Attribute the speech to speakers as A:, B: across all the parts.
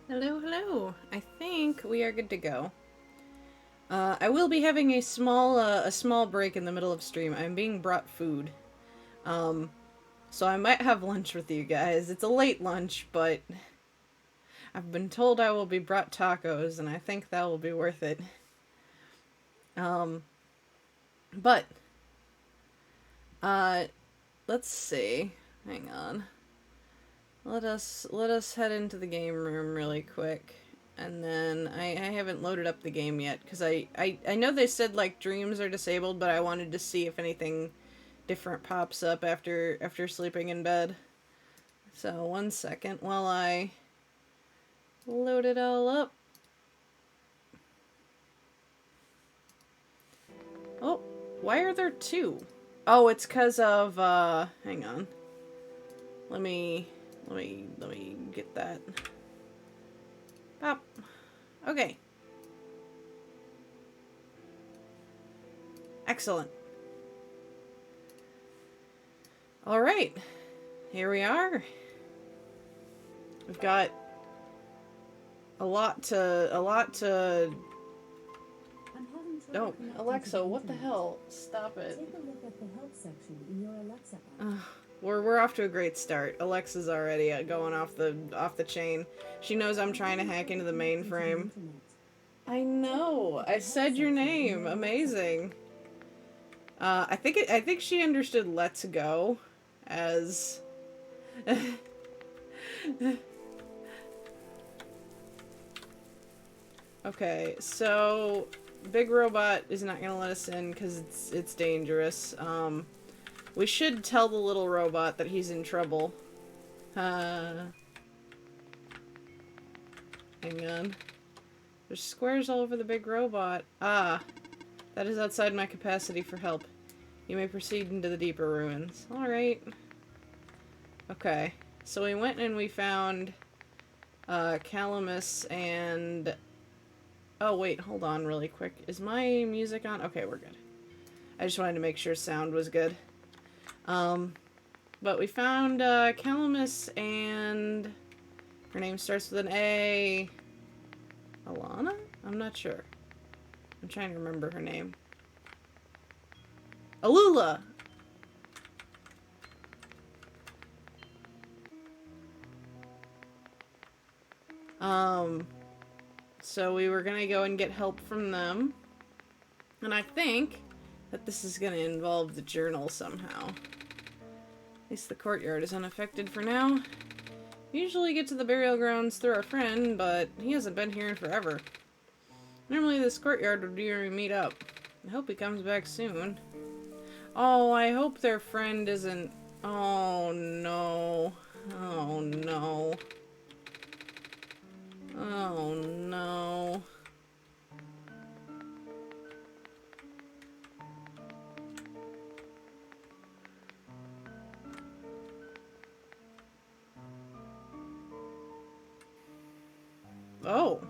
A: Hello, hello. I think we are good to go. I will be having a small break in the middle of stream. I'm being brought food. Um, so I might have lunch with you guys. It's a late lunch, but I've been told I will be brought tacos, and I think that will be worth it. Um, but uh, let's see. Hang on. Let us head into the game room really quick. And then I haven't loaded up the game yet because I know they said like dreams are disabled, but I wanted to see if anything different pops up after sleeping in bed. So 1 second while I load it all up. Oh, why are there two? Oh, it's cause of hang on. Let me get that. Pop. Okay. Excellent. All right. Here we are. We've got a lot to. Oh, Alexa, what the hell? Stop it.
B: Take a look at the help section in your Alexa app.
A: We're off to a great start. Alexa's already going off the chain. She knows I'm trying to hack into the mainframe. I know. I said your name. Amazing. I think she understood "Let's go" as. Okay, so big robot is not gonna let us in because it's dangerous. We should tell the little robot that he's in trouble. Hang on. There's squares all over the big robot. Ah, that is outside my capacity for help. You may proceed into the deeper ruins. Alright. Okay. So we went and we found Calamus and... Oh wait, hold on really quick. Is my music on? Okay, we're good. I just wanted to make sure sound was good. But we found Calamus and her name starts with an A. Alana? I'm not sure. I'm trying to remember her name. Alula! So we were gonna go and get help from them. And I think that this is gonna involve the journal somehow. At least the courtyard is unaffected for now. We usually get to the burial grounds through our friend, but he hasn't been here in forever. Normally this courtyard would be where we meet up. I hope he comes back soon. Oh, I hope their friend isn't... Oh no. Oh no. Oh no. Oh.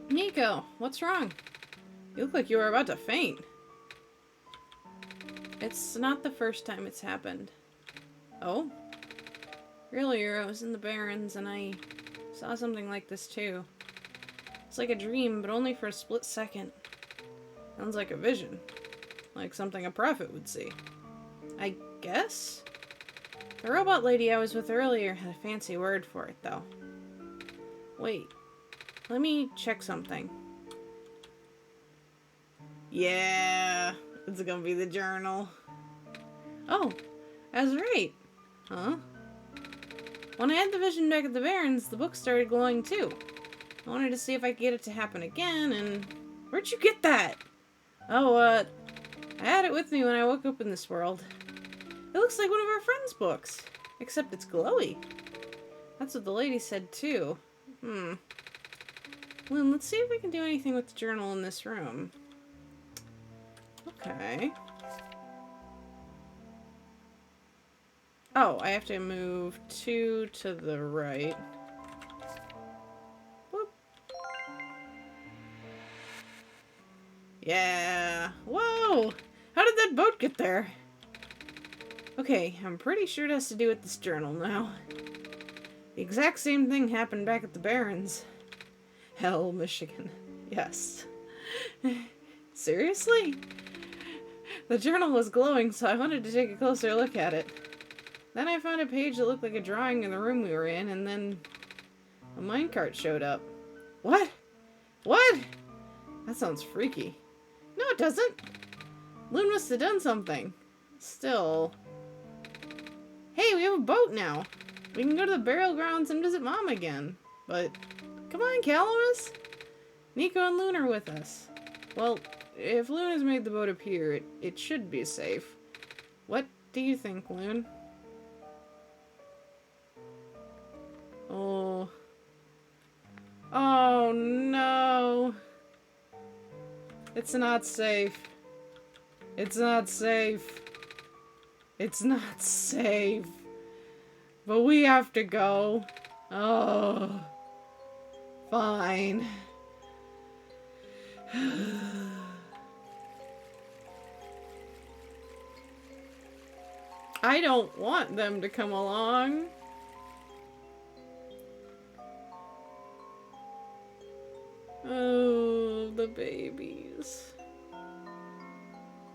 A: Nico, what's wrong? You look like you were about to faint. It's not the first time it's happened. Oh? Earlier I was in the Barrens and I saw something like this too. It's like a dream, but only for a split second. Sounds like a vision. Like something a prophet would see. I guess? The robot lady I was with earlier had a fancy word for it, though. Wait. Let me check something. Yeah, it's gonna be the journal. Oh, I was right. Huh? When I had the vision back at the Barrens, the book started glowing too. I wanted to see if I could get it to happen again, and... Where'd you get that? Oh, I had it with me when I woke up in this world. It looks like one of our friend's books. Except it's glowy. That's what the lady said too. Well, let's see if we can do anything with the journal in this room. Okay. Oh, I have to move 2 to the right. Whoop. Yeah. Whoa! How did that boat get there? Okay, I'm pretty sure it has to do with this journal now. The exact same thing happened back at the Barrens. Hell, Michigan. Yes. Seriously? The journal was glowing, so I wanted to take a closer look at it. Then I found a page that looked like a drawing in the room we were in, and then a minecart showed up. What? What? That sounds freaky. No, it doesn't. Loon must have done something. Still. Hey, we have a boat now. We can go to the burial grounds and visit Mom again. But, come on, Calamus. Nico and Loon are with us. Well, if Loon has made the boat appear, it should be safe. What do you think, Loon? Oh. Oh, no. It's not safe. It's not safe. It's not safe. But we have to go. Oh. Fine. I don't want them to come along. Oh, the babies.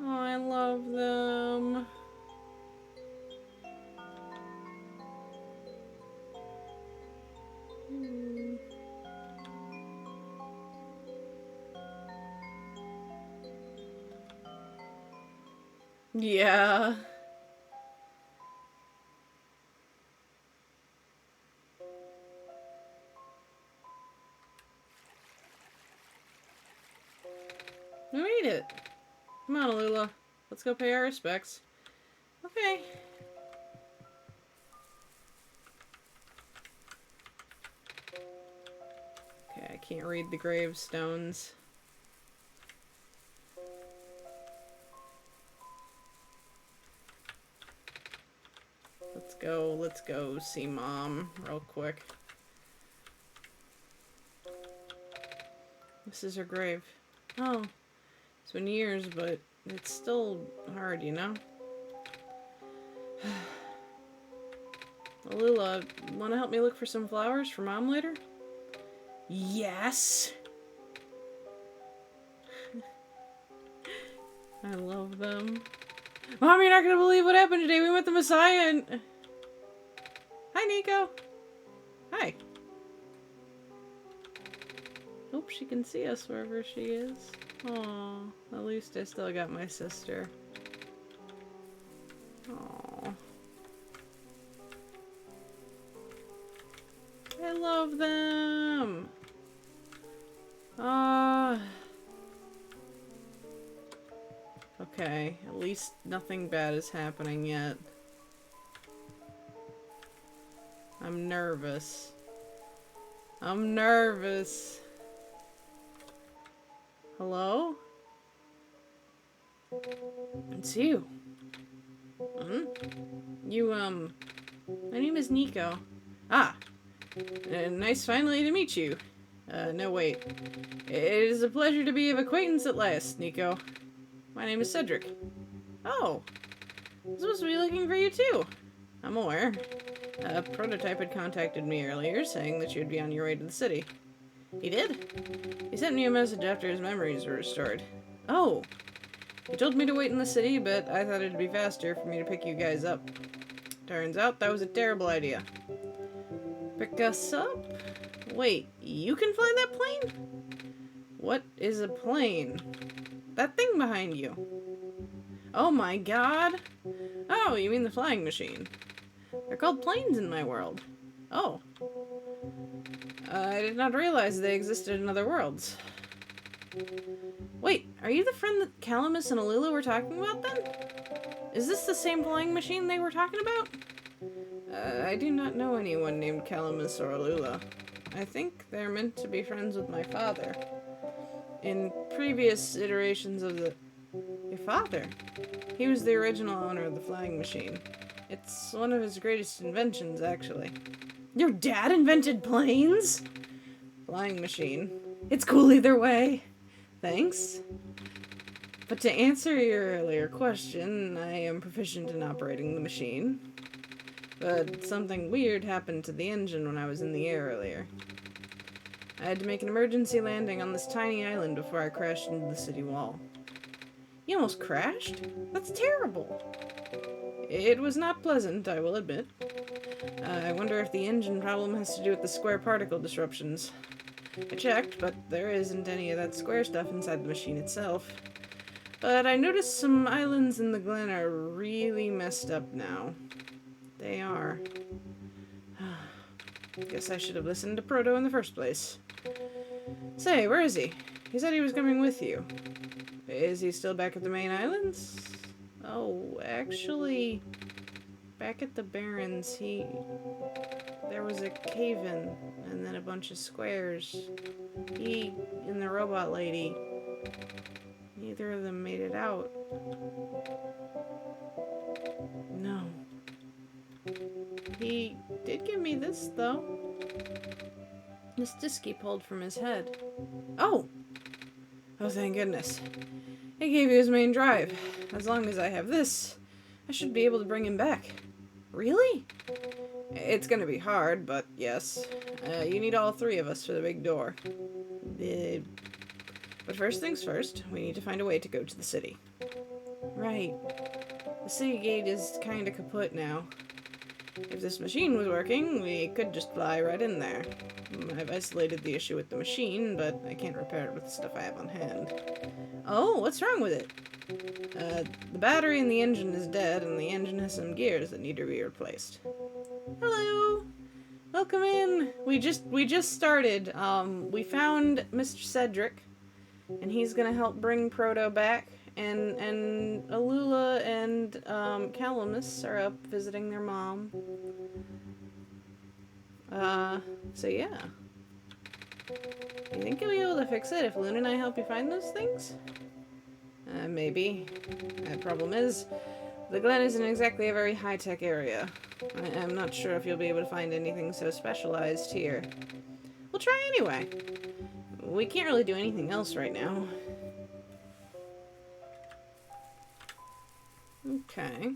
A: Oh, I love them. Yeah. We made it. Come on, Alula. Let's go pay our respects. Okay. Okay, I can't read the gravestones. Let's go see Mom real quick. This is her grave. Oh, it's been years, but it's still hard, you know? Alula, wanna help me look for some flowers for Mom later? Yes! I love them. Mom, you're not gonna believe what happened today. We met the Messiah and... Hi, Nico. Hi. Hope she can see us wherever she is. Aw, at least I still got my sister. Aw. I love them. Okay, at least nothing bad is happening yet. I'm nervous. I'm nervous. Hello? It's you. You, my name is Nico. Ah! Nice finally to meet you. No wait. It is a pleasure to be of acquaintance at last, Nico. My name is Cedric. Oh! I'm supposed to be looking for you too. I'm aware. A prototype had contacted me earlier, saying that you'd be on your way to the city. He did? He sent me a message after his memories were restored. Oh! He told me to wait in the city, but I thought it'd be faster for me to pick you guys up. Turns out that was a terrible idea. Pick us up? Wait, you can fly that plane? What is a plane? That thing behind you. Oh my god! Oh, you mean the flying machine. They're called planes in my world. Oh. I did not realize they existed in other worlds. Wait, are you the friend that Calamus and Alula were talking about then? Is this the same flying machine they were talking about? I do not know anyone named Calamus or Alula. I think they're meant to be friends with my father. In previous iterations of the... Your father? He was the original owner of the flying machine. It's one of his greatest inventions, actually. Your dad invented planes? Flying machine. It's cool either way. Thanks. But to answer your earlier question, I am proficient in operating the machine. but something weird happened to the engine when I was in the air earlier. I had to make an emergency landing on this tiny island before I crashed into the city wall. You almost crashed? That's terrible. It was not pleasant, I will admit. I wonder if the engine problem has to do with the square particle disruptions. I checked, but there isn't any of that square stuff inside the machine itself. But I noticed some islands in the glen are really messed up now. They are. Guess I should have listened to Proto in the first place. Say, where is he? He said he was coming with you. Is he still back at the main islands? Oh, actually, back at the Barrens, there was a cave-in, and then a bunch of squares. He and the robot lady, neither of them made it out. No. He did give me this, though. This disc he pulled from his head. Oh! Oh, thank goodness. He gave you his main drive. As long as I have this, I should be able to bring him back. Really? It's gonna be hard, but yes. You need all three of us for the big door. But first things first, we need to find a way to go to the city. Right. The city gate is kinda kaput now. If this machine was working, we could just fly right in there. I've isolated the issue with the machine, but I can't repair it with the stuff I have on hand. Oh, what's wrong with it? The battery in the engine is dead, and the engine has some gears that need to be replaced. Hello! Welcome in! We just started. We found Mr. Cedric, and he's gonna help bring Proto back, and Alula and Calamus are up visiting their mom. So yeah. You think you'll be able to fix it if Luna and I help you find those things? Maybe. The problem is, the Glen isn't exactly a very high-tech area. I'm not sure if you'll be able to find anything so specialized here. We'll try anyway. We can't really do anything else right now. Okay.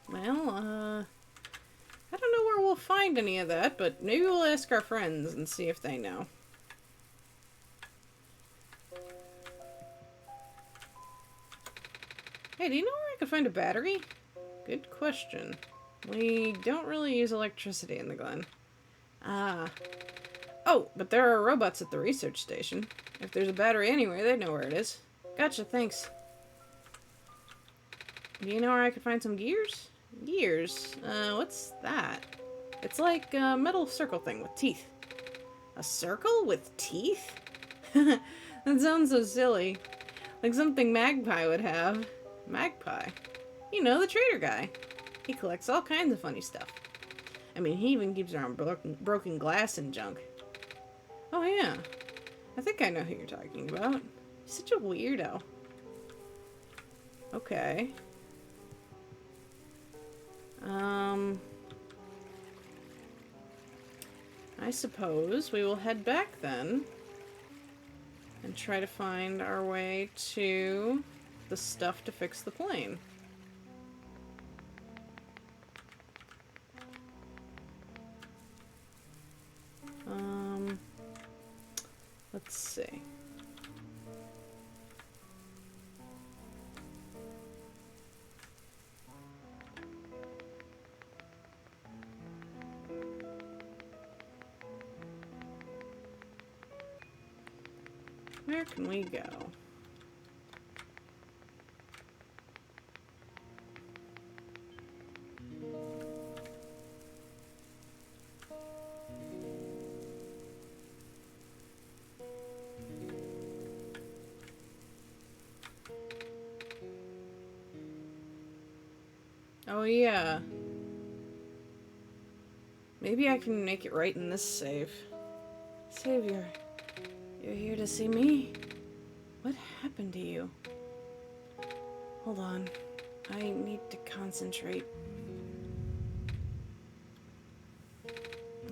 A: Well, I don't know where we'll find any of that, but maybe we'll ask our friends and see if they know. Hey, do you know where I could find a battery? Good question. We don't really use electricity in the Glen. Ah. Oh, but there are robots at the research station. If there's a battery anywhere, they'd know where it is. Gotcha, thanks. Do you know where I could find some gears? Gears? What's that? It's like a metal circle thing with teeth. A circle with teeth? That sounds so silly. Like something Magpie would have. Magpie? You know, the trader guy. He collects all kinds of funny stuff. I mean, he even keeps around broken glass and junk. Oh yeah. I think I know who you're talking about. He's such a weirdo. Okay. I suppose we will head back then and try to find our way to the stuff to fix the plane. Let's see. Where can we go? Oh yeah. Maybe I can make it right in this save. Savior, you're here to see me? What happened to you? Hold on. I need to concentrate.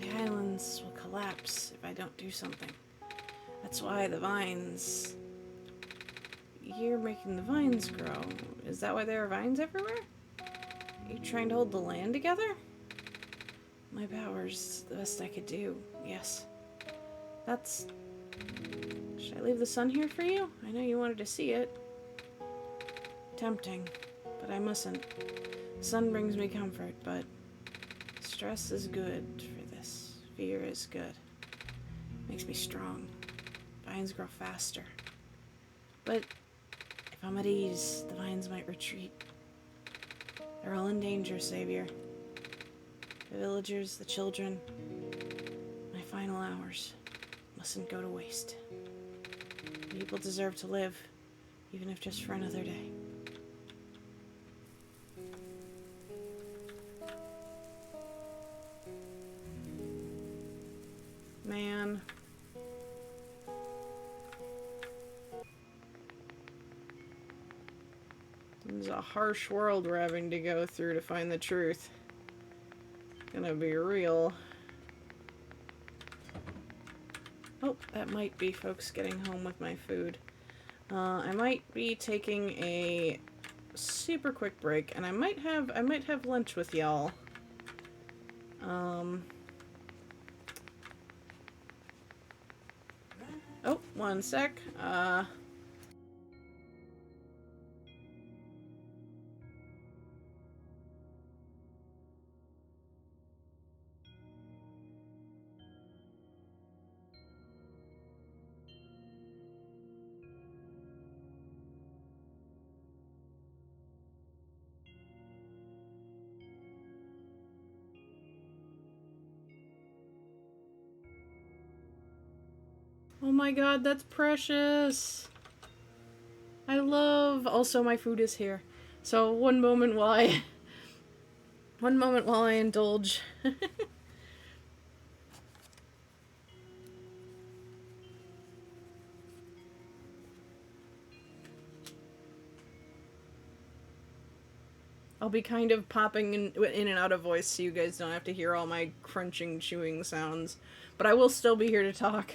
A: The islands will collapse if I don't do something. That's why the vines... You're making the vines grow. Is that why there are vines everywhere? Are you trying to hold the land together? My power's the best I could do. Yes. That's... Should I leave the sun here for you? I know you wanted to see it. Tempting, but I mustn't. Sun brings me comfort, but stress is good for this. Fear is good. Makes me strong. Vines grow faster. But if I'm at ease, the vines might retreat. They're all in danger, Savior. The villagers, the children, my final hours mustn't go to waste. People deserve to live, even if just for another day. Man. It's a harsh world we're having to go through to find the truth. Gonna be real. Oh, that might be folks getting home with my food. I might be taking a super quick break, and I might have lunch with y'all. Oh, one sec. Oh my god, that's precious. I love... Also, my food is here. So, one moment while I indulge. I'll be kind of popping in and out of voice so you guys don't have to hear all my crunching, chewing sounds. But I will still be here to talk.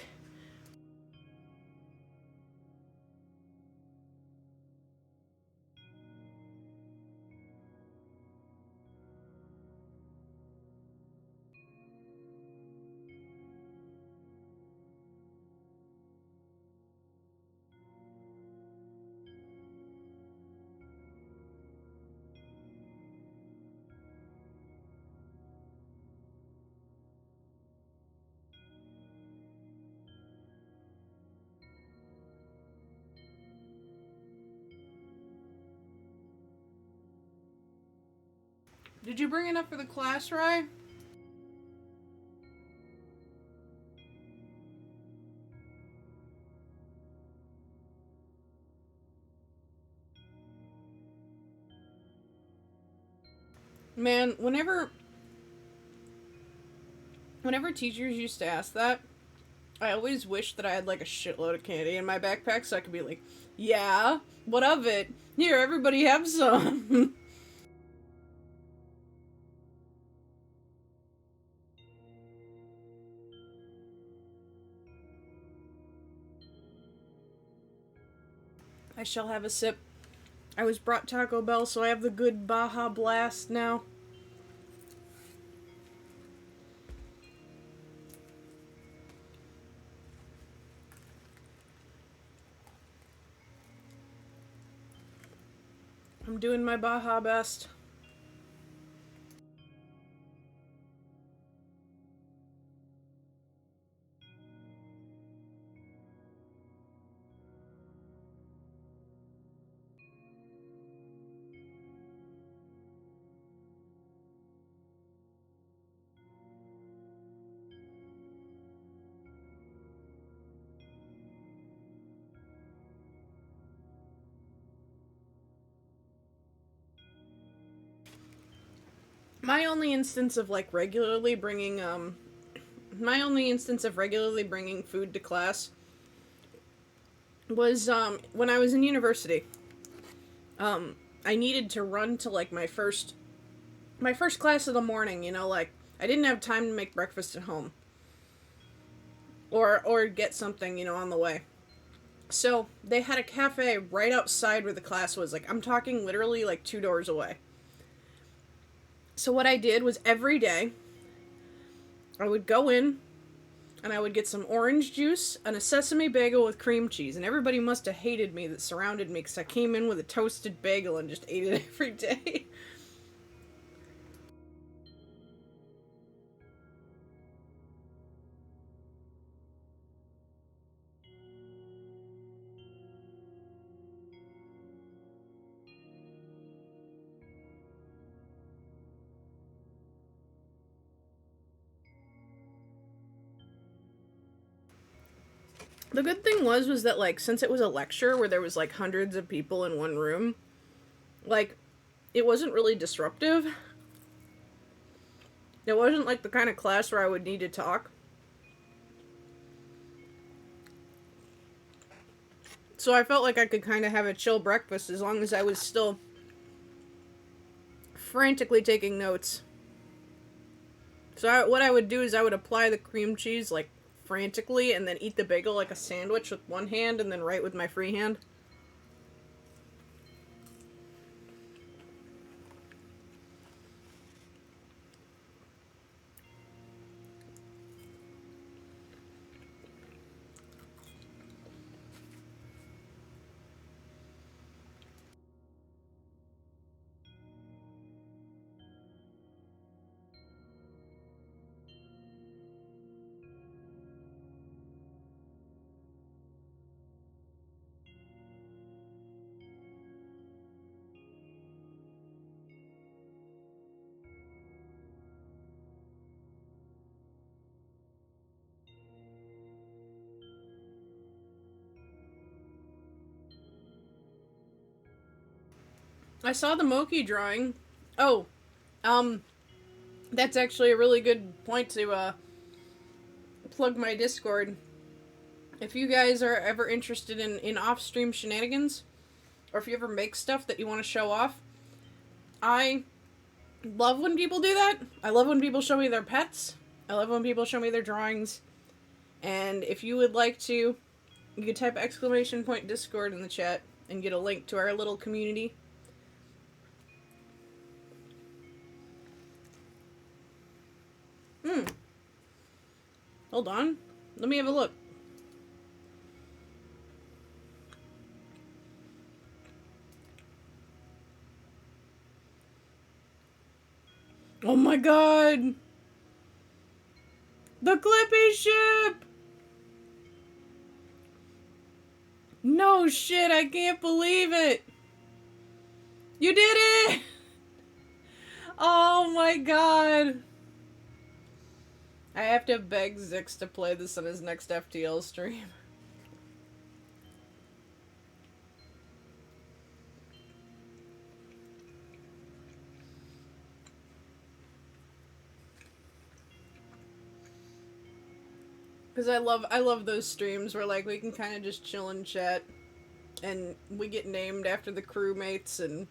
A: Did you bring enough for the class, Rye? Man, whenever teachers used to ask that, I always wished that I had like a shitload of candy in my backpack so I could be like, yeah, what of it? Here, everybody have some. I shall have a sip. I was brought Taco Bell, so I have the good Baja Blast now. I'm doing my Baja best. My only instance of regularly bringing food to class was when I was in university. I needed to run to my first class of the morning, I didn't have time to make breakfast at home. or get something, on the way. So they had a cafe right outside where the class was. Like, I'm talking literally like 2 doors away. So what I did was every day I would go in and I would get some orange juice and a sesame bagel with cream cheese. And everybody must have hated me that surrounded me because I came in with a toasted bagel and just ate it every day. The good thing was that, like, since it was a lecture where there was, like, hundreds of people in one room, like, it wasn't really disruptive. It wasn't, like, the kind of class where I would need to talk. So I felt like I could kind of have a chill breakfast as long as I was still frantically taking notes. So what I would do is I would apply the cream cheese, like, frantically, and then eat the bagel like a sandwich with one hand and then write with my free hand. I saw the Moki drawing. Oh, that's actually a really good point to plug my Discord. If you guys are ever interested in off-stream shenanigans, or if you ever make stuff that you want to show off, I love when people do that. I love when people show me their pets. I love when people show me their drawings. And if you would like to, you could type !Discord in the chat and get a link to our little community. Hold on. Let me have a look. Oh my god! The Clippy ship! No shit, I can't believe it! You did it! Oh my god! I have to beg Zix to play this on his next FTL stream. Because I love those streams where, like, we can kind of just chill and chat, and we get named after the crewmates, and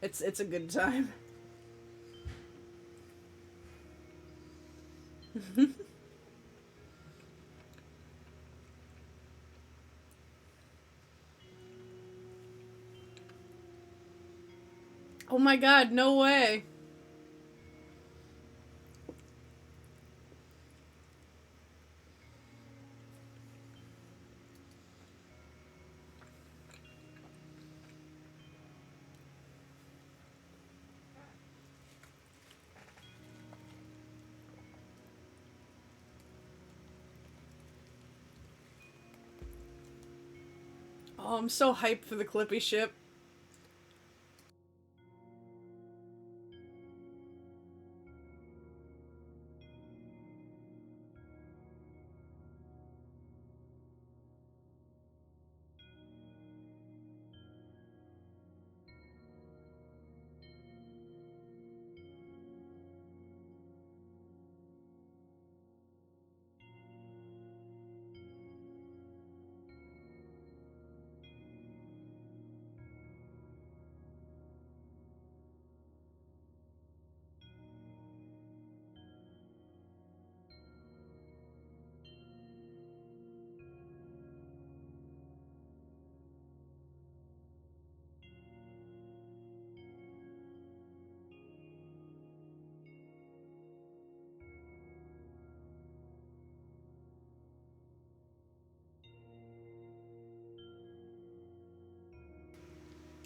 A: it's a good time. Oh my god, no way. Oh, I'm so hyped for the Clippy ship.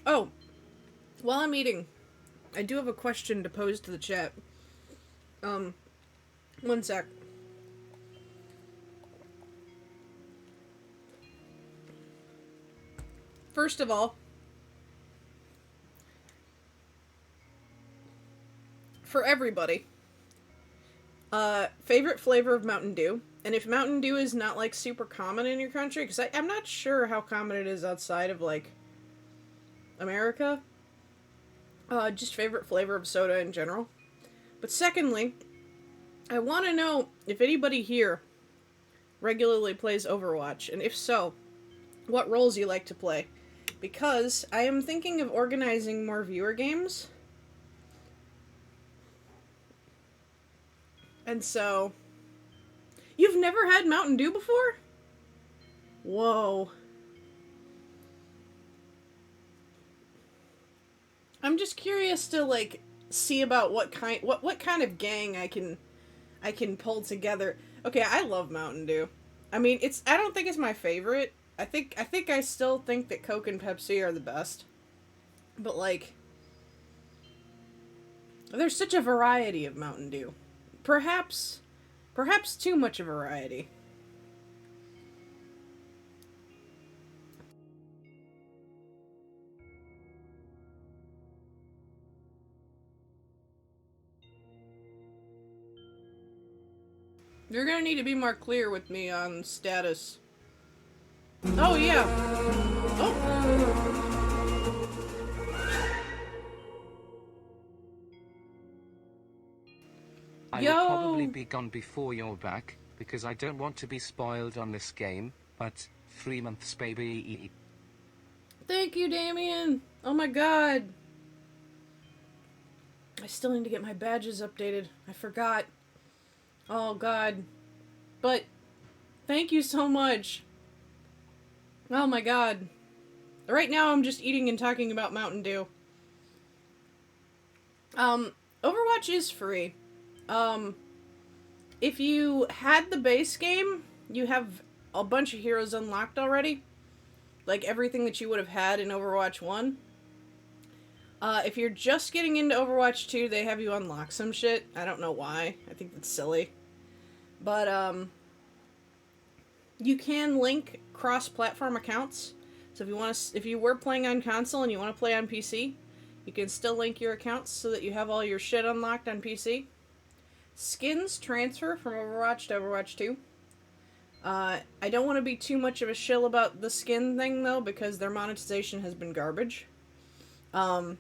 A: Oh, while I'm eating, I do have a question to pose to the chat. Um, one sec. First of all, for everybody, favorite flavor of Mountain Dew. And if Mountain Dew is not like super common in your country, because I'm not sure how common it is outside of like America, just favorite flavor of soda in general. But secondly, I want to know if anybody here regularly plays Overwatch, and if so, what roles you like to play. Because I am thinking of organizing more viewer games. And so, you've never had Mountain Dew before? Whoa. I'm just curious to like see about what kind of gang I can pull together. Okay, I love Mountain Dew. I mean, I don't think it's my favorite. I still think that Coke and Pepsi are the best. But like there's such a variety of Mountain Dew. Perhaps too much of a variety. You're gonna need to be more clear with me on status. Oh yeah. Oh.
C: I will probably be gone before you're back, because I don't want to be spoiled on this game, but 3 months baby.
A: Thank you, Damien. Oh my god. I still need to get my badges updated. I forgot. Oh god. But thank you so much. Oh my god. Right now I'm just eating and talking about Mountain Dew. Overwatch is free. If you had the base game, you have a bunch of heroes unlocked already. Like everything that you would have had in Overwatch 1. If you're just getting into Overwatch 2, they have you unlock some shit. I don't know why. I think that's silly. But, you can link cross-platform accounts. So if you were playing on console and you want to play on PC, you can still link your accounts so that you have all your shit unlocked on PC. Skins transfer from Overwatch to Overwatch 2. I don't want to be too much of a shill about the skin thing, though, because their monetization has been garbage. But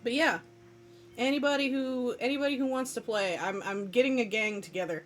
A: yeah, anybody who wants to play, I'm getting a gang together.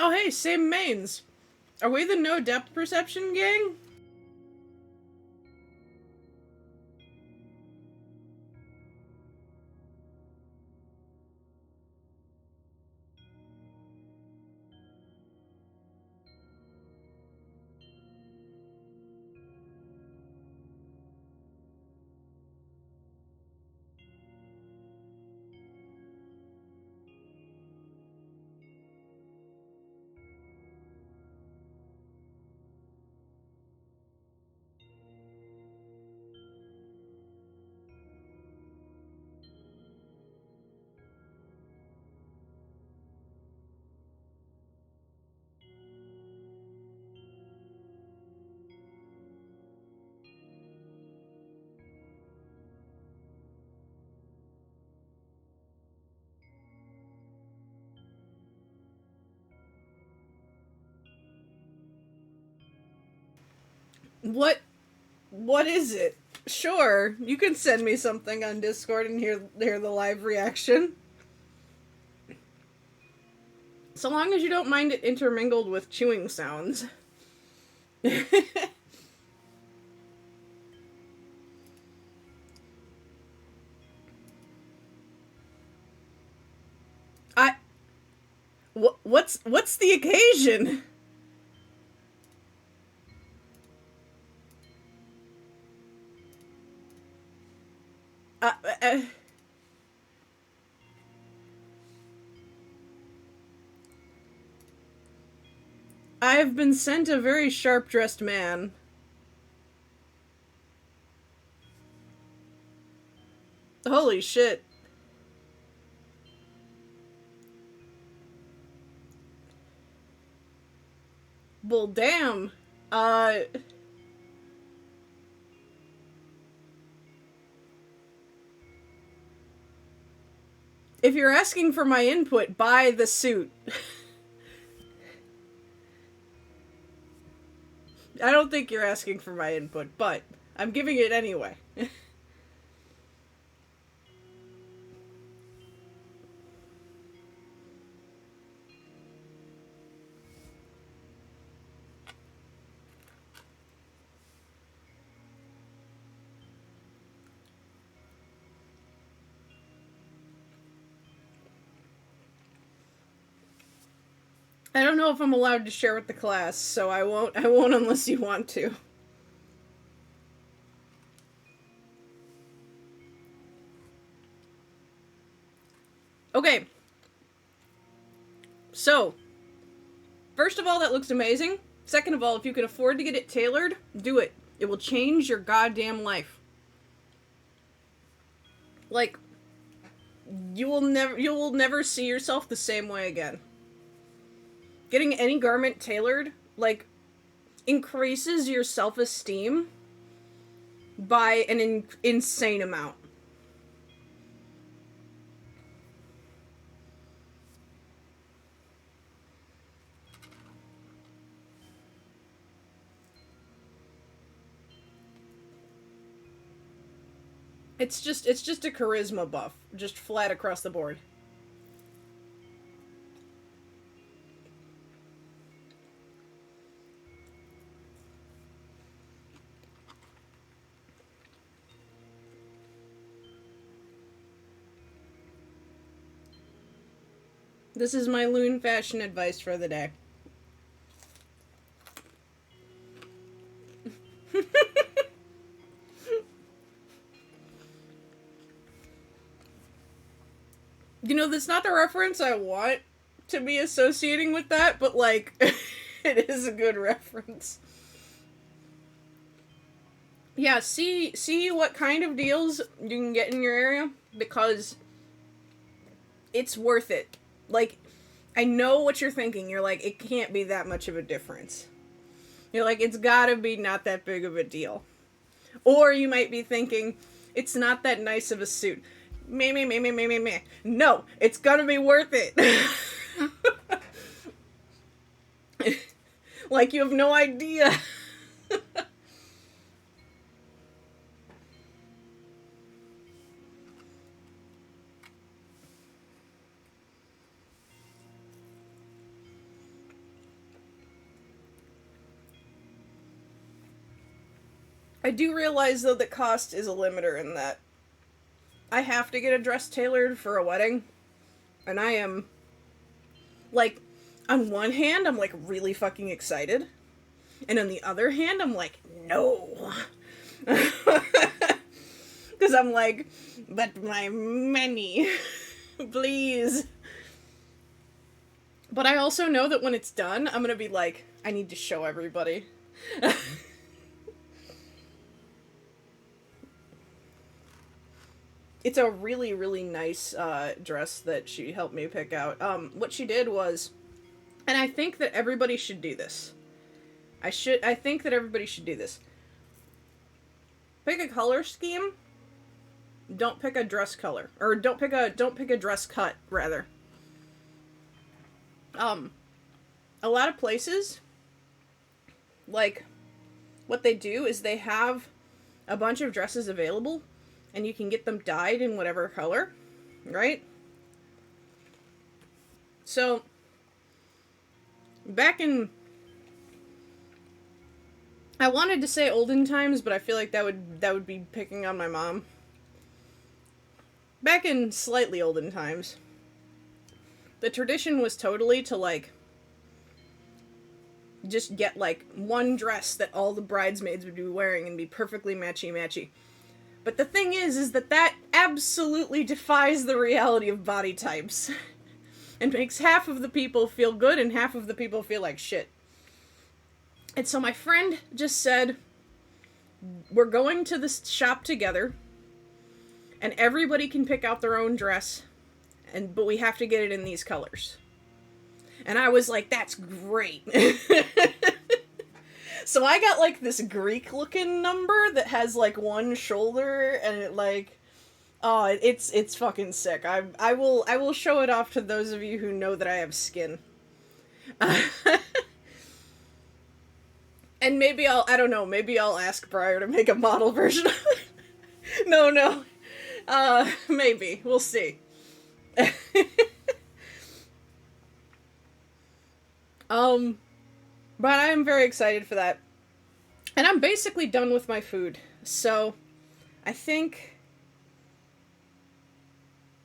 A: Oh hey, same mains. Are we the no depth perception gang? What is it? Sure, you can send me something on Discord and hear the live reaction. So long as you don't mind it intermingled with chewing sounds. What's the occasion? Uh, uh, I have been sent a very sharp-dressed man. Holy shit. Well, damn. If you're asking for my input, buy the suit. I don't think you're asking for my input, but I'm giving it anyway. I don't know if I'm allowed to share with the class, so I won't unless you want to. Okay. So, first of all, that looks amazing. Second of all, if you can afford to get it tailored, do it. It will change your goddamn life. Like, you will never see yourself the same way again. Getting any garment tailored, like, increases your self-esteem by an insane amount. It's just a charisma buff, just flat across the board. This is my loon fashion advice for the day. You know, that's not the reference I want to be associating with that, but, like, it is a good reference. Yeah, see what kind of deals you can get in your area, because it's worth it. Like, I know what you're thinking. You're like, it can't be that much of a difference. You're like, it's gotta be not that big of a deal. Or you might be thinking, it's not that nice of a suit. Me. No, it's gonna be worth it. Like, you have no idea. I do realize, though, that cost is a limiter in that I have to get a dress tailored for a wedding, and I am, like, on one hand, I'm, like, really fucking excited, and on the other hand, I'm like, no. Because I'm like, but my money, please. But I also know that when it's done, I'm gonna be like, I need to show everybody. It's a really, really nice dress that she helped me pick out. What she did was, and I think that everybody should do this. I think that everybody should do this. Pick a color scheme. Don't pick a dress color, or don't pick a dress cut, rather. A lot of places, like, what they do is they have a bunch of dresses available, and you can get them dyed in whatever color, right? So, back in... I wanted to say olden times, but I feel like that would be picking on my mom. Back in slightly olden times, the tradition was totally to, like, just get, like, one dress that all the bridesmaids would be wearing and be perfectly matchy-matchy. But the thing is that absolutely defies the reality of body types. And makes half of the people feel good and half of the people feel like shit. And so my friend just said, we're going to this shop together, and everybody can pick out their own dress, but we have to get it in these colors. And I was like, that's great. So I got, like, this Greek-looking number that has, like, one shoulder, and it, like... Oh, it's fucking sick. I will show it off to those of you who know that I have skin. And maybe maybe I'll ask Briar to make a model version of it. No. Maybe. We'll see. But I am very excited for that. And I'm basically done with my food. So, I think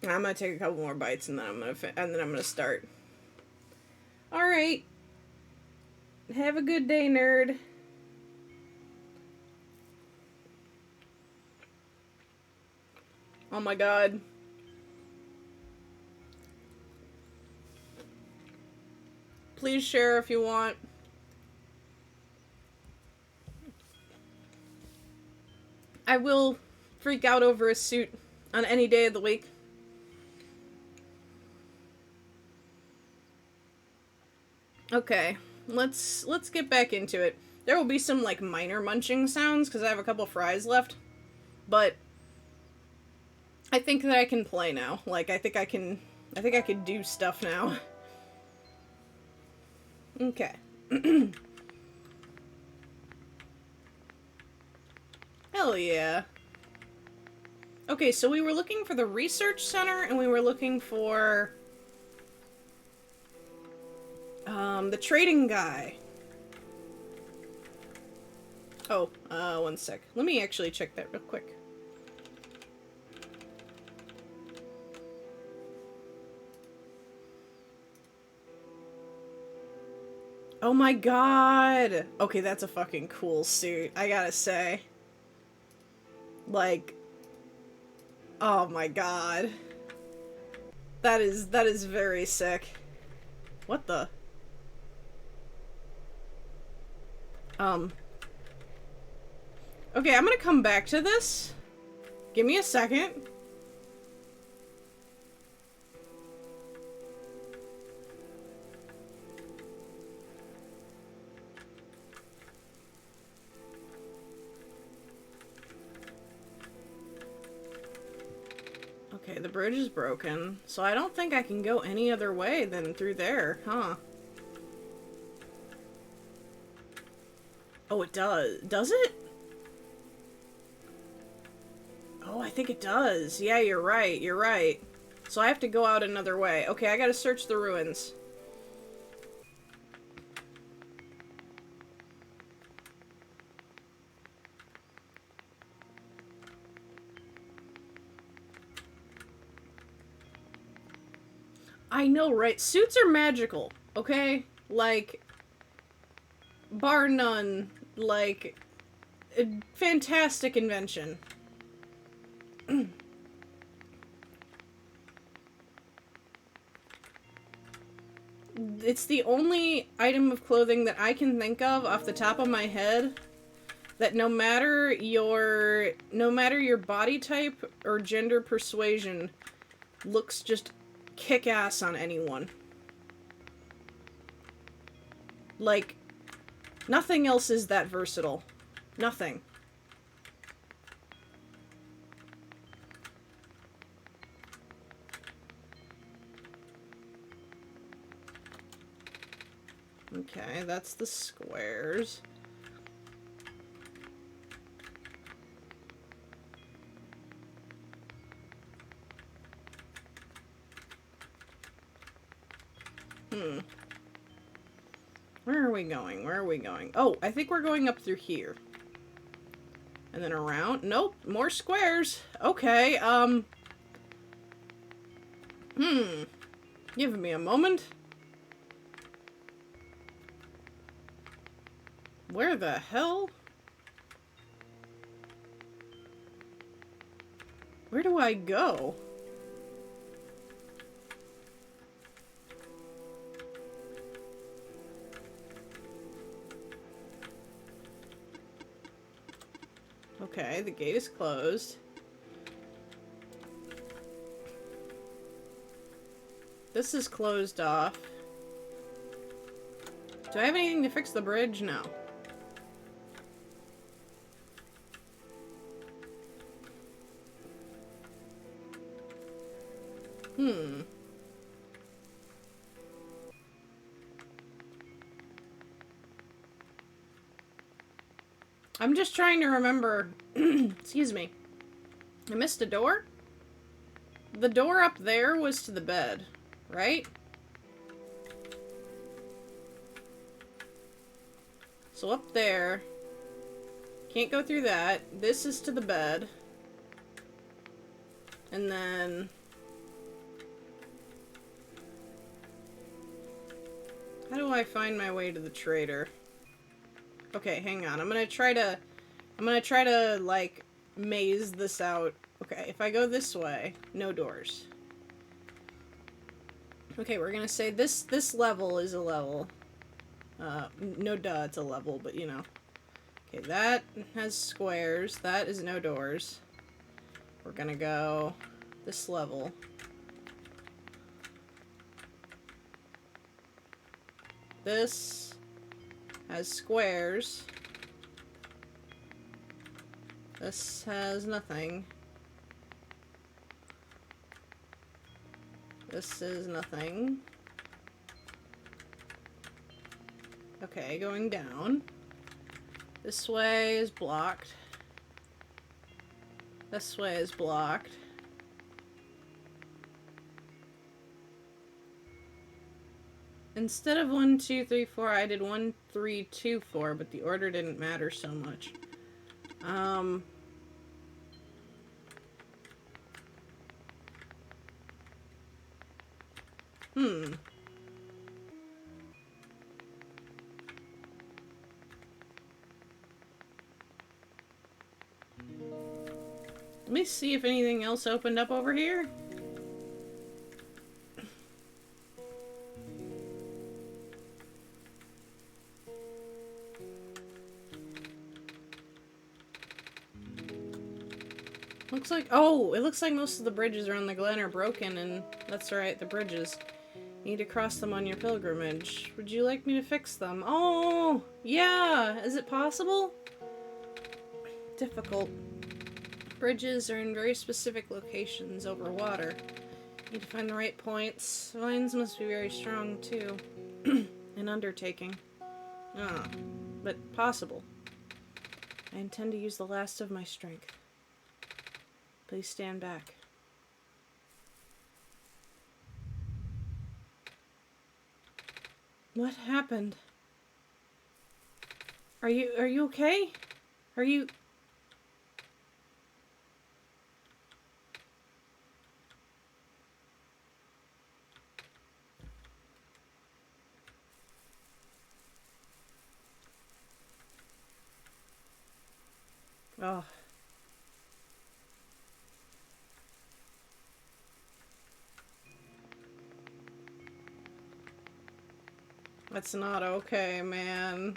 A: I'm gonna take a couple more bites and then I'm gonna start. All right. Have a good day, nerd. Oh my god. Please share if you want. I will freak out over a suit on any day of the week. Okay, let's get back into it. There will be some, like, minor munching sounds because I have a couple fries left, but I think that I can play now. Like, I think I can do stuff now. Okay. Hell yeah. Okay, so we were looking for the research center, and we were looking for the trading guy. Oh, one sec. Let me actually check that real quick. Oh my god! Okay, that's a fucking cool suit, I gotta say. Like, oh my god. That is very sick. What the? Okay, I'm gonna come back to this. Give me a second. Okay, the bridge is broken, so I don't think I can go any other way than through there, huh? Oh, it does. Does it? Oh, I think it does. Yeah, you're right. You're right. So I have to go out another way. Okay, I gotta search the ruins. I know, right? Suits are magical, okay? Like, bar none. Like, a fantastic invention. It's the only item of clothing that I can think of off the top of my head that no matter your body type or gender persuasion looks just kick-ass on anyone. Like, nothing else is that versatile. Nothing. Okay, that's the squares. Where are we going? Where are we going? Oh, I think we're going up through here. And then around. Nope, more squares. Okay, Give me a moment. Where the hell? Where do I go? Okay, the gate is closed. This is closed off. Do I have anything to fix the bridge? No. I'm just trying to remember. Excuse me. I missed a door? The door up there was to the bed, right? So up there. Can't go through that. This is to the bed. And then... how do I find my way to the trader? Okay, hang on. I'm gonna try to, like, maze this out. Okay, if I go this way, no doors. Okay, we're gonna say this level is a level. No duh, it's a level, but you know. Okay, that has squares. That is no doors. We're gonna go this level. This has squares. This has nothing. This is nothing. Okay, going down. This way is blocked. This way is blocked. Instead of 1, 2, 3, 4, I did 1, 3, 2, 4, but the order didn't matter so much. Let me see if anything else opened up over here. Looks like, oh, it looks like most of the bridges around the Glen are broken, and that's right, the bridges. You need to cross them on your pilgrimage. Would you like me to fix them? Oh, yeah, is it possible? Difficult. Bridges are in very specific locations over water. You need to find the right points. Vines must be very strong, too. An undertaking. Ah, but possible. I intend to use the last of my strength. Please stand back. What happened? Are you okay? Are you... Oh. That's not okay, man.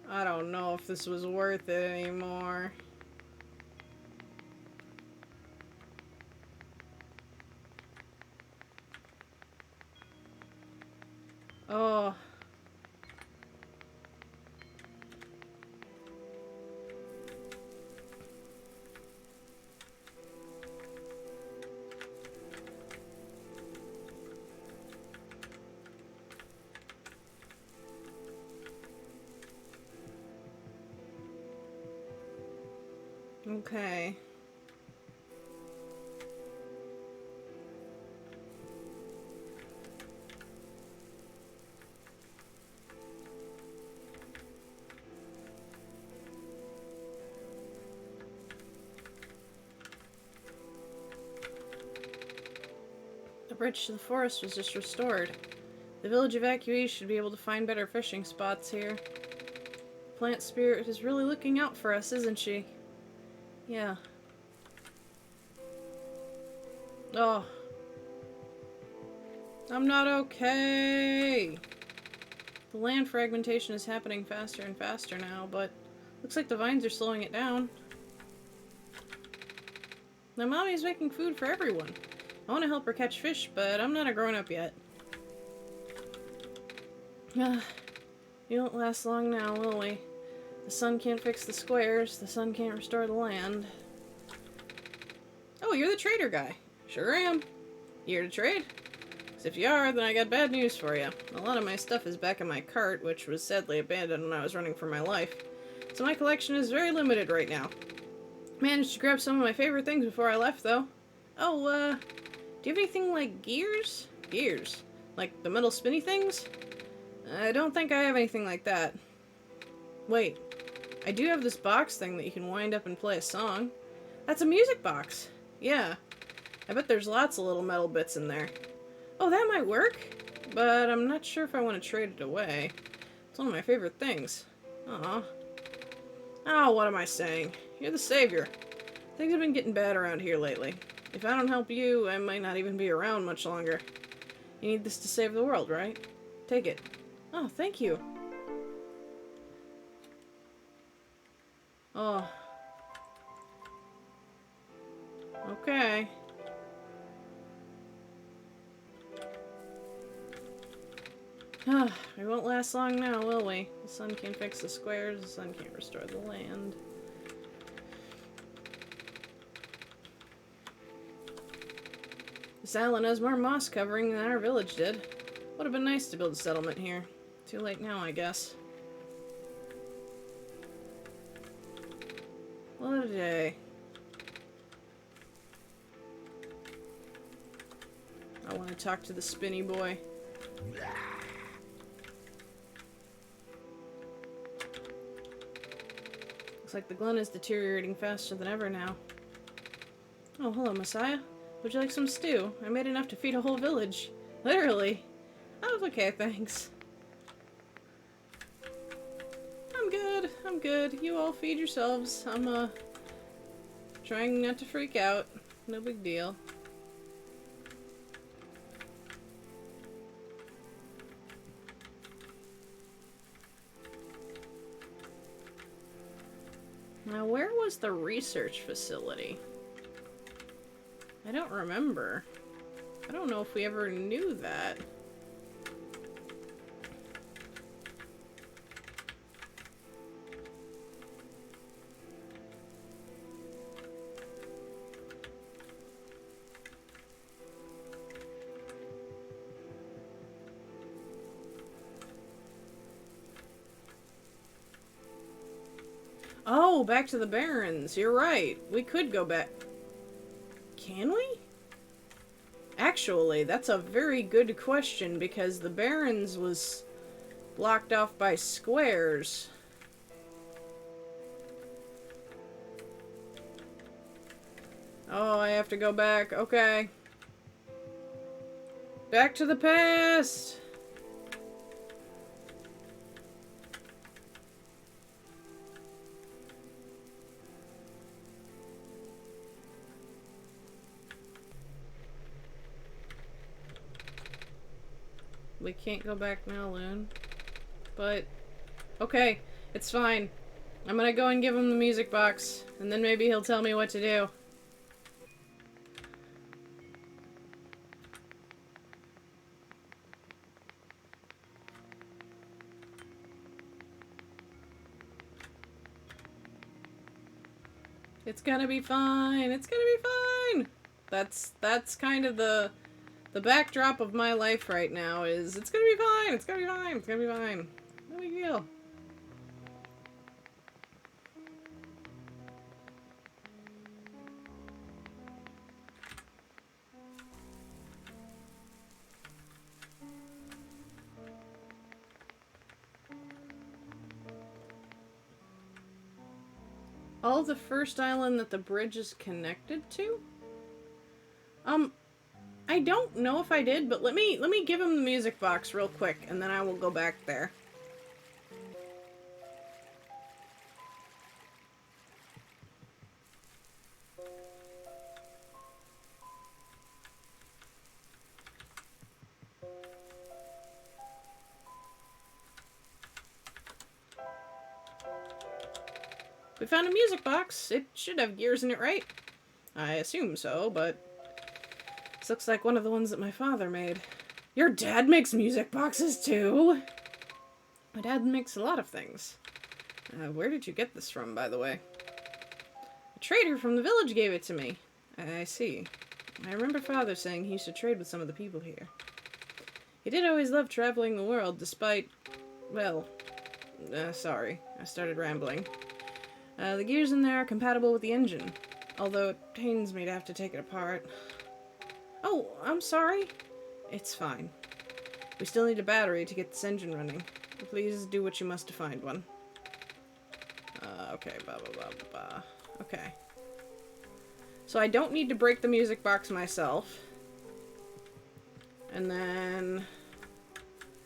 A: I don't know if this was worth it anymore. Oh. Okay. The bridge to the forest was just restored. The village evacuees should be able to find better fishing spots here. Plant Spirit is really looking out for us, isn't she? Yeah. Oh. I'm not okay. The land fragmentation is happening faster and faster now, but looks like the vines are slowing it down. My mommy's making food for everyone. I want to help her catch fish, but I'm not a grown-up yet. You won't last long now, will we? The sun can't fix the squares, the sun can't restore the land. Oh, you're the trader guy. Sure am. You here to trade? 'Cause if you are, then I got bad news for you. A lot of my stuff is back in my cart, which was sadly abandoned when I was running for my life. So my collection is very limited right now. Managed to grab some of my favorite things before I left, though. Oh, do you have anything like gears? Gears? Like the metal spinny things? I don't think I have anything like that. Wait, I do have this box thing that you can wind up and play a song. That's a music box. Yeah. I bet there's lots of little metal bits in there. Oh, that might work. But I'm not sure if I want to trade it away. It's one of my favorite things. Aw. Oh, what am I saying? You're the savior. Things have been getting bad around here lately. If I don't help you, I might not even be around much longer. You need this to save the world, right? Take it. Oh, thank you. Oh. Okay. We won't last long now, will we? The sun can't fix the squares, the sun can't restore the land. This island has more moss covering than our village did. Would have been nice to build a settlement here. Too late now, I guess. What a day. I want to talk to the spinny boy. Looks like the Glen is deteriorating faster than ever now. Oh, hello, Messiah. Would you like some stew? I made enough to feed a whole village. Literally. Oh, okay, thanks. I'm good. You all feed yourselves. I'm, trying not to freak out. No big deal. Now, where was the research facility? I don't remember. I don't know if we ever knew that. Oh, back to the Barrens. You're right. We could go back. Can we? Actually, that's a very good question because the Barrens was blocked off by squares. Oh, I have to go back. Okay. Back to the past! We can't go back now, Loon. But, okay, it's fine. I'm gonna go and give him the music box, and then maybe he'll tell me what to do. It's gonna be fine. It's gonna be fine. That's kind of the backdrop of my life right now is it's gonna be fine. It's gonna be fine. It's gonna be fine. No big deal. All of the first island that the bridge is connected to? I don't know if I did, but let me give him the music box real quick, and then I will go back there. We found a music box. It should have gears in it, right? I assume so, but this looks like one of the ones that my father made. Your dad makes music boxes too? My dad makes a lot of things. Where did you get this from, by the way? A trader from the village gave it to me. I see. I remember father saying he used to trade with some of the people here. He did always love traveling the world, despite... well... sorry. I started rambling. The gears in there are compatible with the engine, although it pains me to have to take it apart. Oh, I'm sorry. It's fine. We still need a battery to get this engine running. Please do what you must to find one. Okay, blah, blah, blah, blah, blah. Okay. So I don't need to break the music box myself. And then...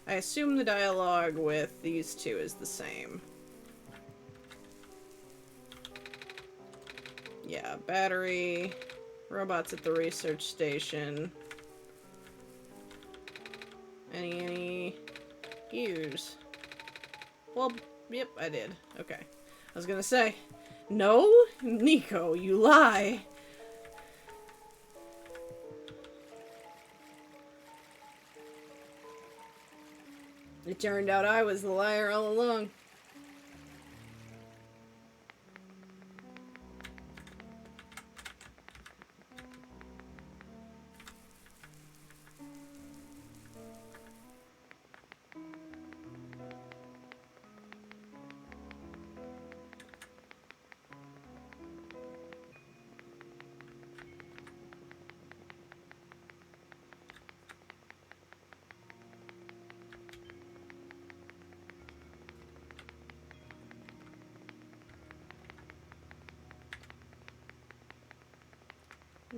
A: I assume the dialogue with these two is the same. Yeah, battery, robots at the research station. Any gears? Well, yep, I did. Okay. I was gonna say, no, Nico, you lie. It turned out I was the liar all along.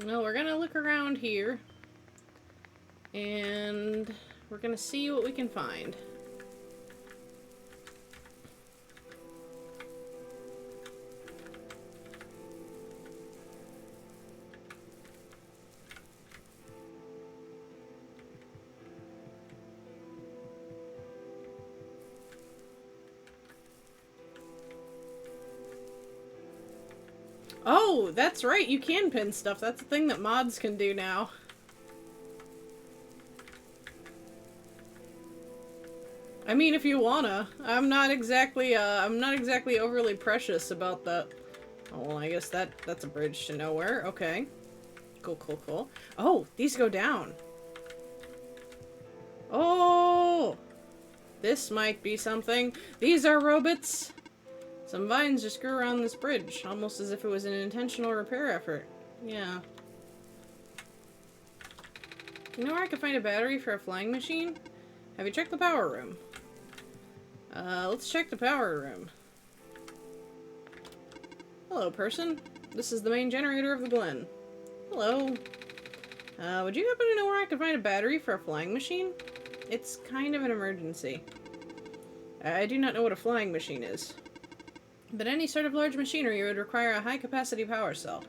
A: Well, we're gonna look around here, and we're gonna see what we can find. Oh, that's right, you can pin stuff. That's a thing that mods can do now. I mean, if you wanna. I'm not exactly overly precious about that. Oh, well, I guess that's a bridge to nowhere. Okay. Cool, cool, cool. Oh, these go down. Oh! This might be something. These are robots. Some vines just grew around this bridge, almost as if it was an intentional repair effort. Yeah. You know where I could find a battery for a flying machine? Have you checked the power room? Let's check the power room. Hello, person. This is the main generator of the Glen. Hello. Would you happen to know where I could find a battery for a flying machine? It's kind of an emergency. I do not know what a flying machine is. But any sort of large machinery would require a high-capacity power cell.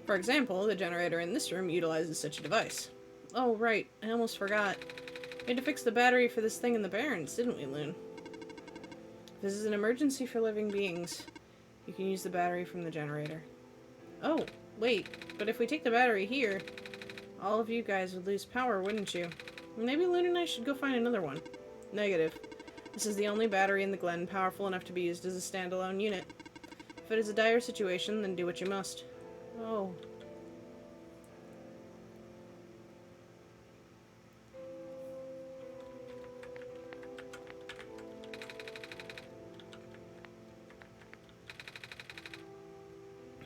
A: For example, the generator in this room utilizes such a device. Oh, right. I almost forgot. We had to fix the battery for this thing in the Barrens, didn't we, Loon? This is an emergency for living beings. You can use the battery from the generator. Oh, wait. But if we take the battery here, all of you guys would lose power, wouldn't you? Maybe Loon and I should go find another one. Negative. This is the only battery in the Glen powerful enough to be used as a standalone unit. If it is a dire situation, then do what you must. Oh.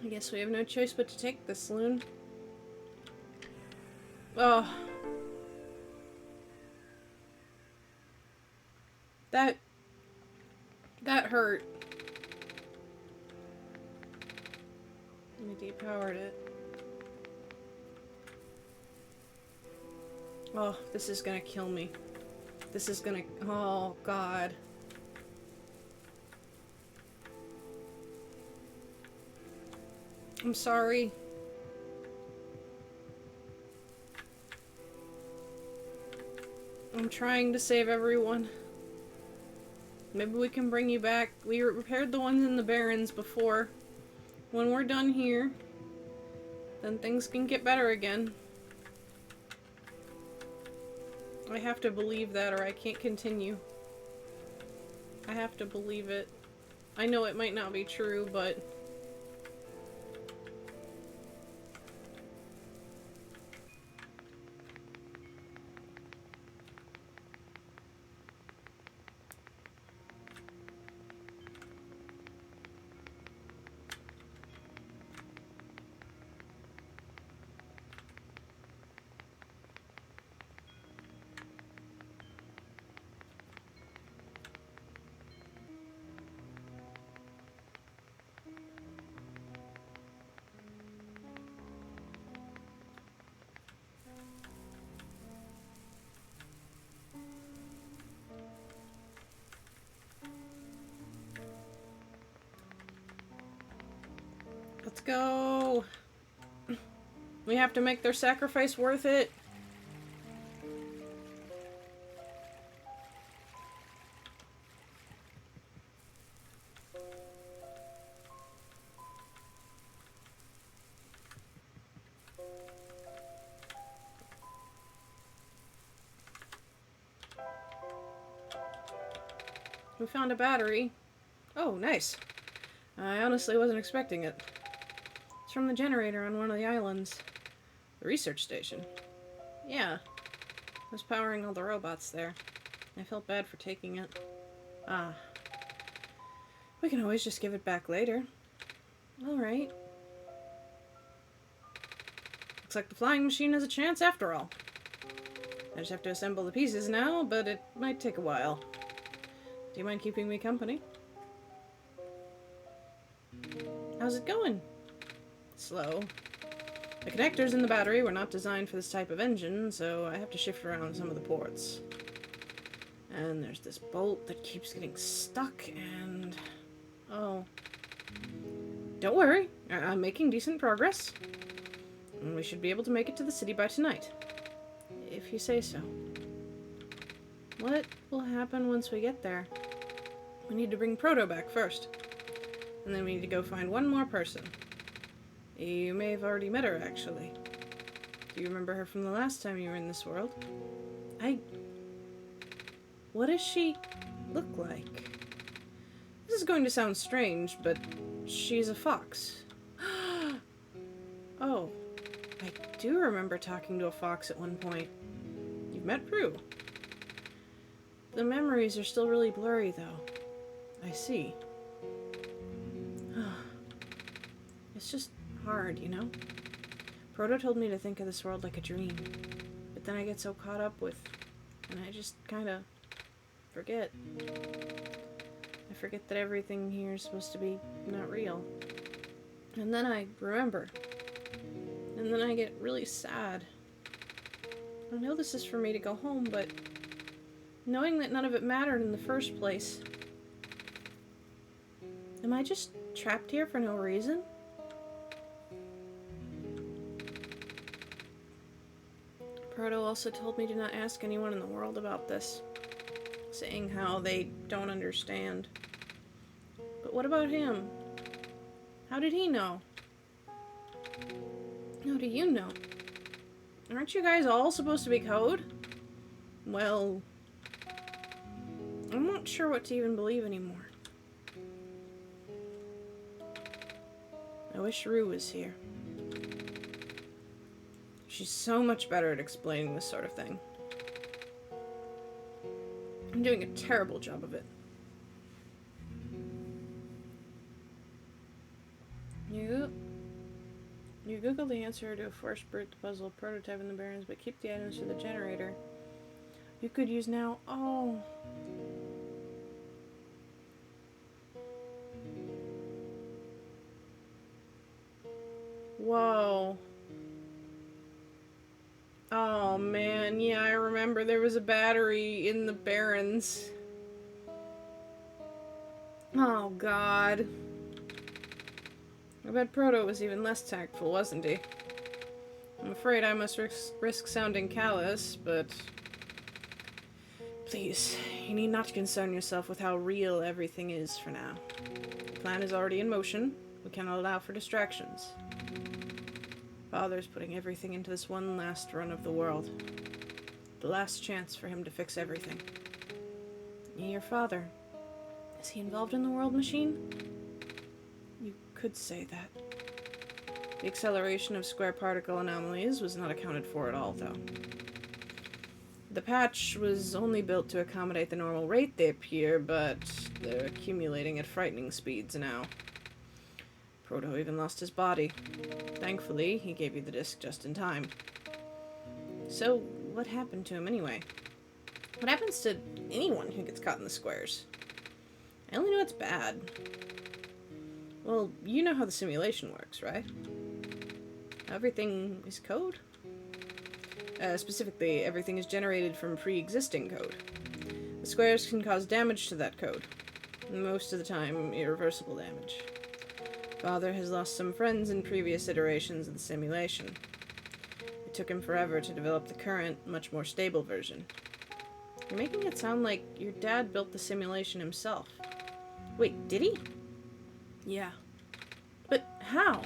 A: I guess we have no choice but to take this, Loon. Oh. That hurt. We depowered it. Oh, this is gonna kill me. This is gonna... Oh, God. I'm sorry. I'm trying to save everyone. Maybe we can bring you back. We repaired the ones in the Barrens before. When we're done here, then things can get better again. I have to believe that or I can't continue. I have to believe it. I know it might not be true, but... Let's go! We have to make their sacrifice worth it. We found a battery. Oh, nice. I honestly wasn't expecting it. It's from the generator on one of the islands. The research station. Yeah. It was powering all the robots there. I felt bad for taking it. Ah. We can always just give it back later. Alright. Looks like the flying machine has a chance after all. I just have to assemble the pieces now, but it might take a while. Do you mind keeping me company? How's it going? Slow. The connectors in the battery were not designed for this type of engine, so I have to shift around some of the ports. And there's this bolt that keeps getting stuck, and... Oh. Don't worry, I'm making decent progress. And we should be able to make it to the city by tonight. If you say so. What will happen once we get there? We need to bring Proto back first. And then we need to go find one more person. You may have already met her, actually. Do you remember her from the last time you were in this world? What does she look like? This is going to sound strange, but she's a fox. Oh, I do remember talking to a fox at one point. You've met Prue. The memories are still really blurry, though. I see. It's just hard, you know? Proto told me to think of this world like a dream, but then I get so caught up with, and I just kind of forget. I forget that everything here is supposed to be not real. And then I remember. And then I get really sad. I know this is for me to go home, but knowing that none of it mattered in the first place. Am I just trapped here for no reason? Proto also told me to not ask anyone in the world about this, saying how they don't understand. But what about him? How did he know? How do you know? Aren't you guys all supposed to be code? Well, I'm not sure what to even believe anymore. I wish Rue was here. She's so much better at explaining this sort of thing. I'm doing a terrible job of it. You Google the answer to a forced brute puzzle prototype in the Barrens, but keep the items for the generator. You could use now. Oh. Whoa. Oh man, yeah, I remember there was a battery in the Barrens. Oh god. I bet Proto was even less tactful, wasn't he? I'm afraid I must risk sounding callous, but... Please, you need not concern yourself with how real everything is for now. The plan is already in motion. We cannot allow for distractions. Father's putting everything into this one last run of the world. The last chance for him to fix everything. Your father, is he involved in the world machine? You could say that. The acceleration of square particle anomalies was not accounted for at all, though. The patch was only built to accommodate the normal rate they appear, but they're accumulating at frightening speeds now. Proto even lost his body. Thankfully, he gave you the disc just in time. So, what happened to him anyway? What happens to anyone who gets caught in the squares? I only know it's bad. Well, you know how the simulation works, right? Everything is code? Specifically, everything is generated from pre-existing code. The squares can cause damage to that code. Most of the time, irreversible damage. Father has lost some friends in previous iterations of the simulation. It took him forever to develop the current, much more stable version. You're making it sound like your dad built the simulation himself. Wait, did he? Yeah. But how?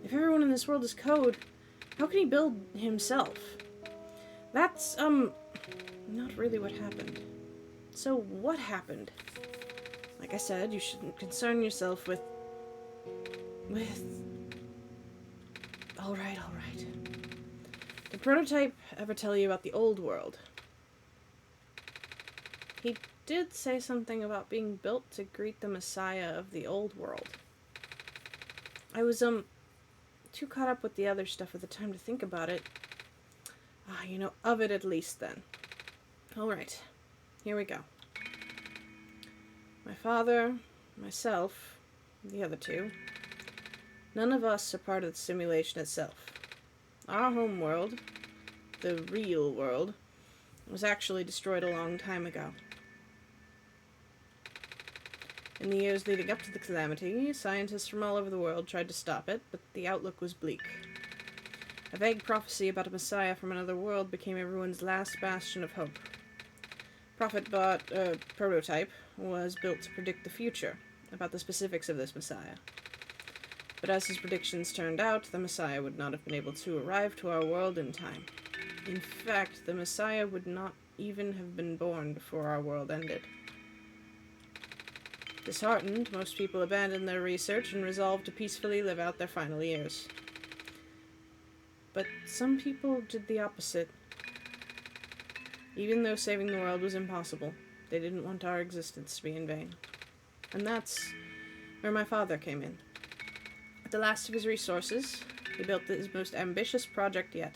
A: If everyone in this world is code, how can he build himself? That's, not really what happened. So, what happened? Like I said, you shouldn't concern yourself with... Alright. Did Prototype ever tell you about the old world? He did say something about being built to greet the Messiah of the old world. I was, too caught up with the other stuff at the time to think about it. Of it at least then. Alright, here we go. My father, myself, the other two, none of us are part of the simulation itself. Our home world, the real world, was actually destroyed a long time ago. In the years leading up to the calamity, scientists from all over the world tried to stop it, but the outlook was bleak. A vague prophecy about a messiah from another world became everyone's last bastion of hope. Prototype was built to predict the future, about the specifics of this messiah. But as his predictions turned out, the messiah would not have been able to arrive to our world in time. In fact, the messiah would not even have been born before our world ended. Disheartened, most people abandoned their research and resolved to peacefully live out their final years. But some people did the opposite. Even though saving the world was impossible, they didn't want our existence to be in vain. And that's where my father came in. At the last of his resources, he built his most ambitious project yet.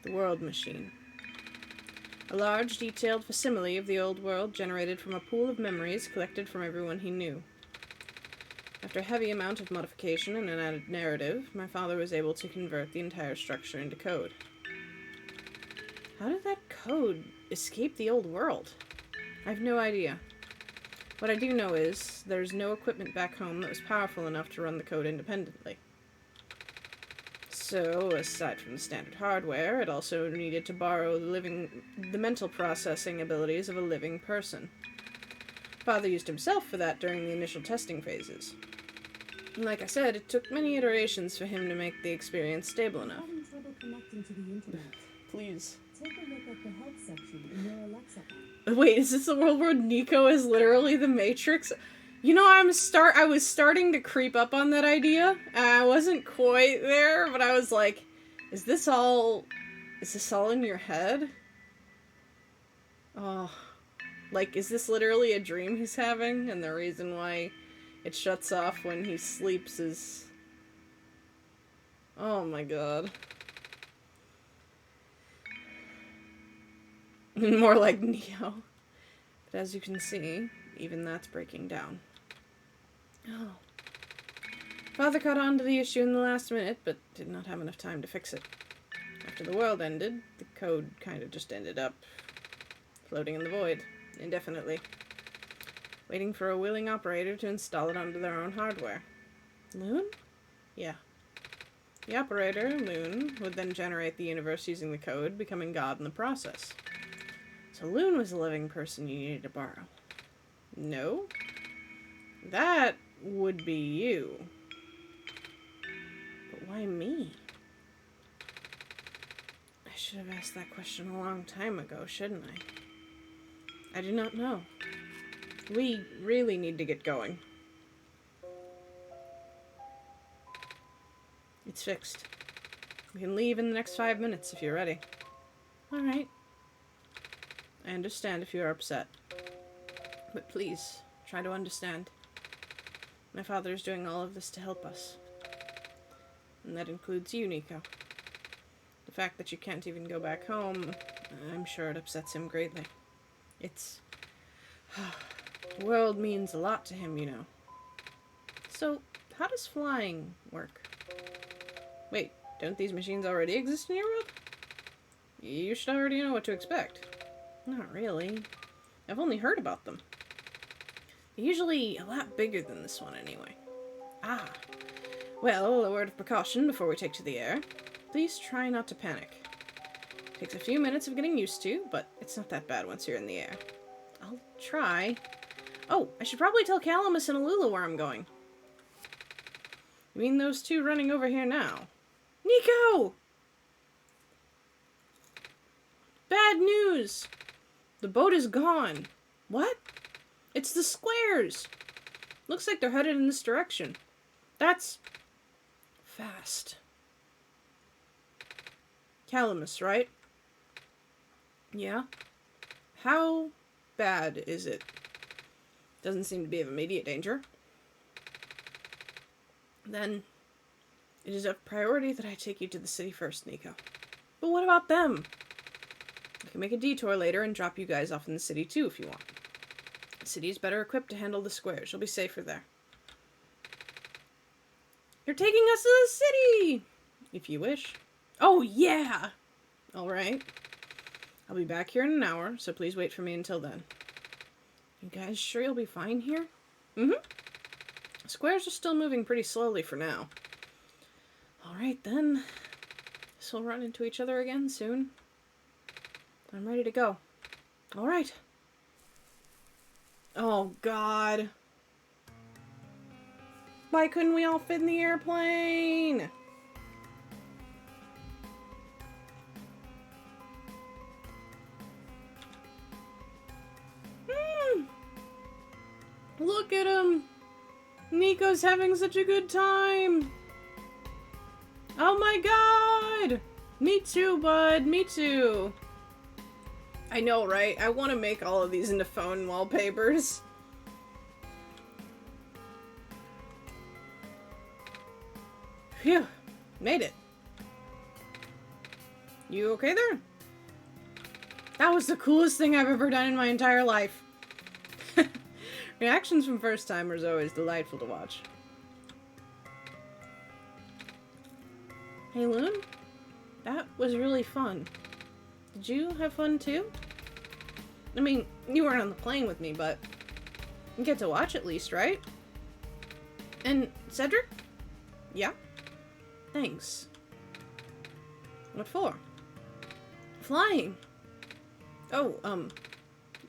A: The world machine. A large, detailed facsimile of the old world generated from a pool of memories collected from everyone he knew. After a heavy amount of modification and an added narrative, my father was able to convert the entire structure into code. How did that code escape the old world? I have no idea. What I do know is, there's no equipment back home that was powerful enough to run the code independently. So, aside from the standard hardware, it also needed to borrow the mental processing abilities of a living person. Father used himself for that during the initial testing phases. And like I said, it took many iterations for him to make the experience stable enough.
B: Having trouble connecting to the internet?
A: Please.
B: Take a look at the help section in your Alexa app.
A: Wait, is this the world where Nico is literally the Matrix? I was starting to creep up on that idea, and I wasn't quite there, but I was like, is this all in your head? Oh, like, is this literally a dream he's having, and the reason why it shuts off when he sleeps is... Oh my god. More like Neo. But as you can see, even that's breaking down. Oh. Father caught on to the issue in the last minute, but did not have enough time to fix it. After after the world ended, the code kind of just ended up floating in the void, indefinitely, waiting for a willing operator to install it onto their own hardware. Loon? Yeah. The operator, Loon, would then generate the universe using the code, becoming God in the process. So Loon was a living person you needed to borrow. No? That would be you. But why me? I should have asked that question a long time ago, shouldn't I? I do not know. We really need to get going. It's fixed. We can leave in the next 5 minutes if you're ready. Alright. I understand if you are upset. But please, try to understand. My father is doing all of this to help us. And that includes you, Nico. The fact that you can't even go back home, I'm sure it upsets him greatly. It's... the world means a lot to him, you know. So, how does flying work? Wait, don't these machines already exist in your world? You should already know what to expect. Not really. I've only heard about them. They're usually a lot bigger than this one anyway. Ah. Well, a word of precaution before we take to the air. Please try not to panic. Takes a few minutes of getting used to, but it's not that bad once you're in the air. I'll try. Oh, I should probably tell Calamus and Alula where I'm going. You mean those two running over here now? Nico! Bad news! The boat is gone. What? It's the squares! Looks like they're headed in this direction. That's... fast. Calamus, right? Yeah? How bad is it? Doesn't seem to be of immediate danger. Then, it is a priority that I take you to the city first, Nico. But what about them? I can make a detour later and drop you guys off in the city too if you want. The city is better equipped to handle the squares. You'll be safer there. You're taking us to the city! If you wish. Oh, yeah! Alright. I'll be back here in an hour, so please wait for me until then. You guys sure you'll be fine here? Mm-hmm. Squares are still moving pretty slowly for now. Alright then. Guess we'll run into each other again soon. I'm ready to go. Alright. Oh, God. Why couldn't we all fit in the airplane? Look at him. Nico's having such a good time. Oh my God. Me too, bud. Me too. I know, right? I want to make all of these into phone wallpapers. Phew. Made it. You okay there? That was the coolest thing I've ever done in my entire life. Reactions from first-timers are always delightful to watch. Hey, Loon? That was really fun. Did you have fun too? I mean, you weren't on the plane with me, but you get to watch at least, right? And Cedric? Yeah? Thanks. What for? Flying. Oh,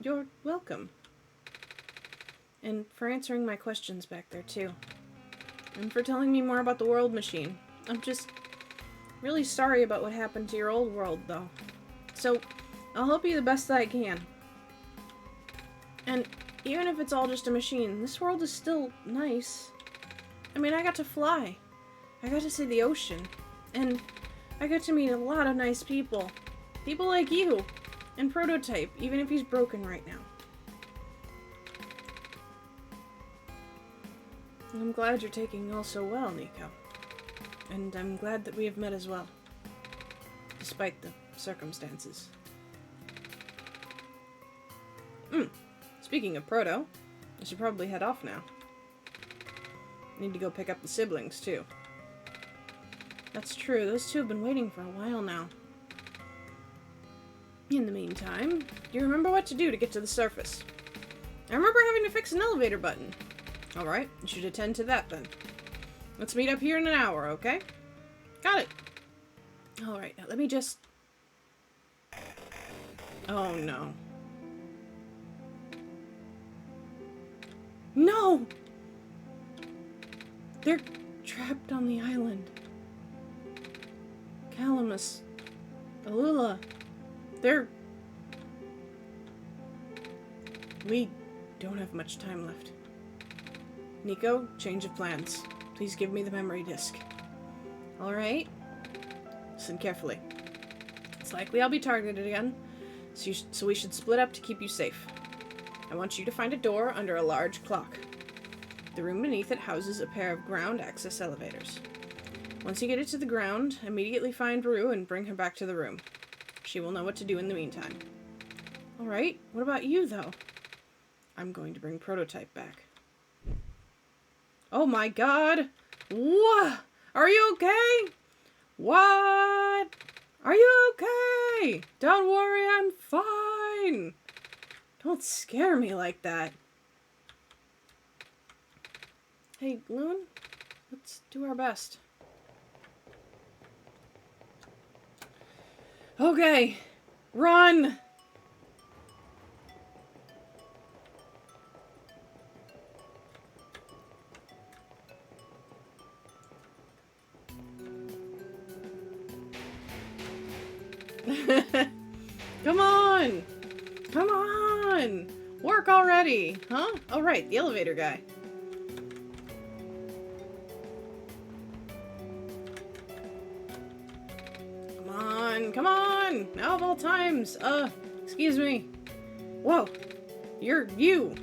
A: you're welcome. And for answering my questions back there, too. And for telling me more about the world machine. I'm just really sorry about what happened to your old world, though. So, I'll help you the best that I can. And even if it's all just a machine, this world is still nice. I mean, I got to fly. I got to see the ocean. And I got to meet a lot of nice people. People like you. And Prototype, even if he's broken right now. I'm glad you're taking all so well, Nico. And I'm glad that we have met as well. Despite the circumstances. Speaking of Proto, I should probably head off now. Need to go pick up the siblings, too. That's true, those two have been waiting for a while now. In the meantime, do you remember what to do to get to the surface? I remember having to fix an elevator button. Alright, you should attend to that then. Let's meet up here in an hour, okay? Got it. Alright, now let me just... Oh no. No! They're trapped on the island. Calamus. Alula. They're... We don't have much time left. Nico, change of plans. Please give me the memory disk. Alright. Listen carefully. It's likely I'll be targeted again, so we should split up to keep you safe. I want you to find a door under a large clock. The room beneath it houses a pair of ground access elevators. Once you get it to the ground, immediately find Rue and bring her back to the room. She will know what to do in the meantime. Alright, what about you, though? I'm going to bring Prototype back. Oh my god! What? Are you okay? What? Are you okay? Don't worry, I'm fine! Don't scare me like that. Hey, Loon, let's do our best. Okay, run! Come on! Come on! Work already! Huh? Oh right, the elevator guy. Come on! Come on! Now of all times! Excuse me. Whoa! You!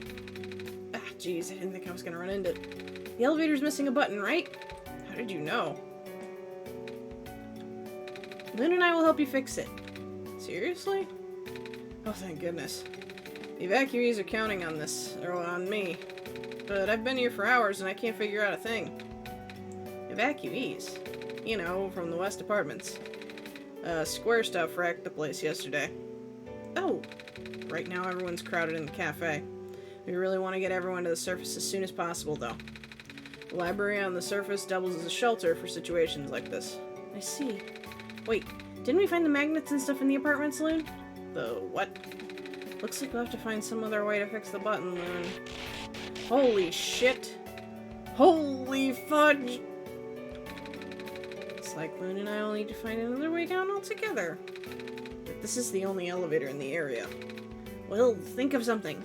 A: Ah, jeez, I didn't think I was gonna run into it. The elevator's missing a button, right? How did you know? Lynn and I will help you fix it. Seriously? Oh, thank goodness. The evacuees are counting on this, or on me. But I've been here for hours and I can't figure out a thing. Evacuees? You know, from the West Apartments. Square stuff wrecked the place yesterday. Oh! Right now everyone's crowded in the cafe. We really want to get everyone to the surface as soon as possible, though. The library on the surface doubles as a shelter for situations like this. I see. Wait, didn't we find the magnets and stuff in the apartment saloon? The what? Looks like we'll have to find some other way to fix the button, Loon. Holy shit! Holy fudge! It's like Loon and I will need to find another way down altogether. But this is the only elevator in the area. Well, think of something.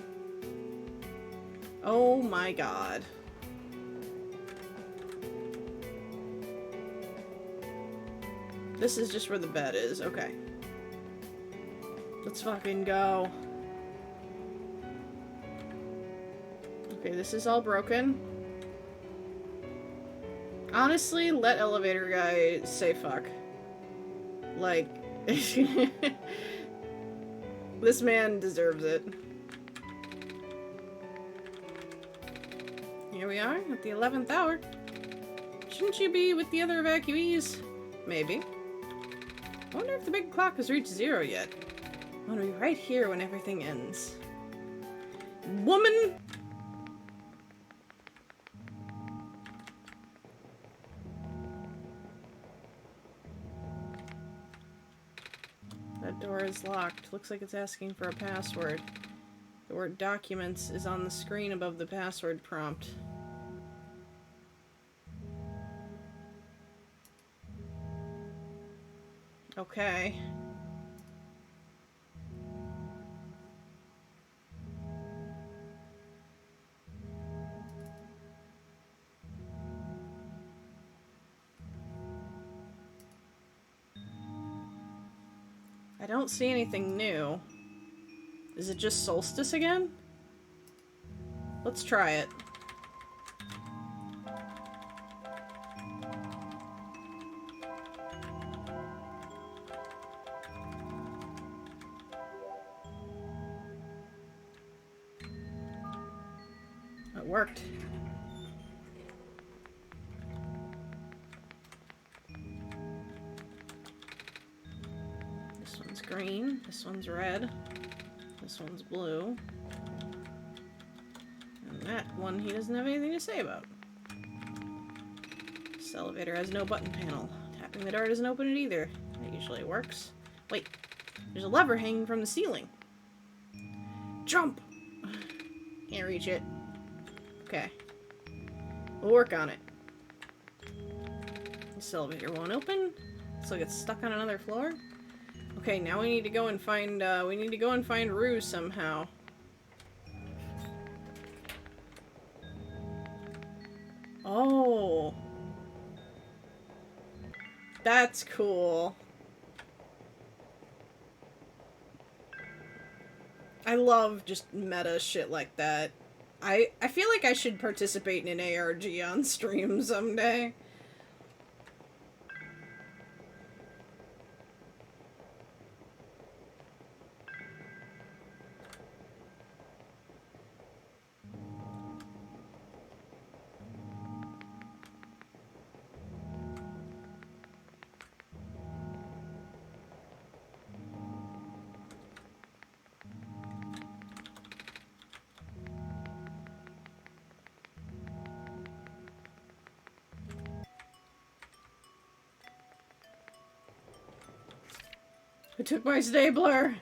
A: Oh my god. This is just where the bed is. Okay. Let's fucking go. Okay, this is all broken. Honestly, let elevator guy say fuck. Like, this man deserves it. Here we are, at the 11th hour. Shouldn't you be with the other evacuees? Maybe. I wonder if the big clock has reached 0 yet. I want to be right here when everything ends. Woman! That door is locked. Looks like it's asking for a password. The word documents is on the screen above the password prompt. Okay. I don't see anything new. Is it just solstice again? Let's try it. It worked. This one's green. This one's red. This one's blue. And that one he doesn't have anything to say about. This elevator has no button panel. Tapping the door doesn't open it either. That usually works. Wait, there's a lever hanging from the ceiling. Jump! Can't reach it. Okay. We'll work on it. This elevator won't open. Looks like it's stuck on another floor. Okay, now we need to go and find, Rue somehow. Oh. That's cool. I love just meta shit like that. I feel like I should participate in an ARG on stream someday. Who took my stapler?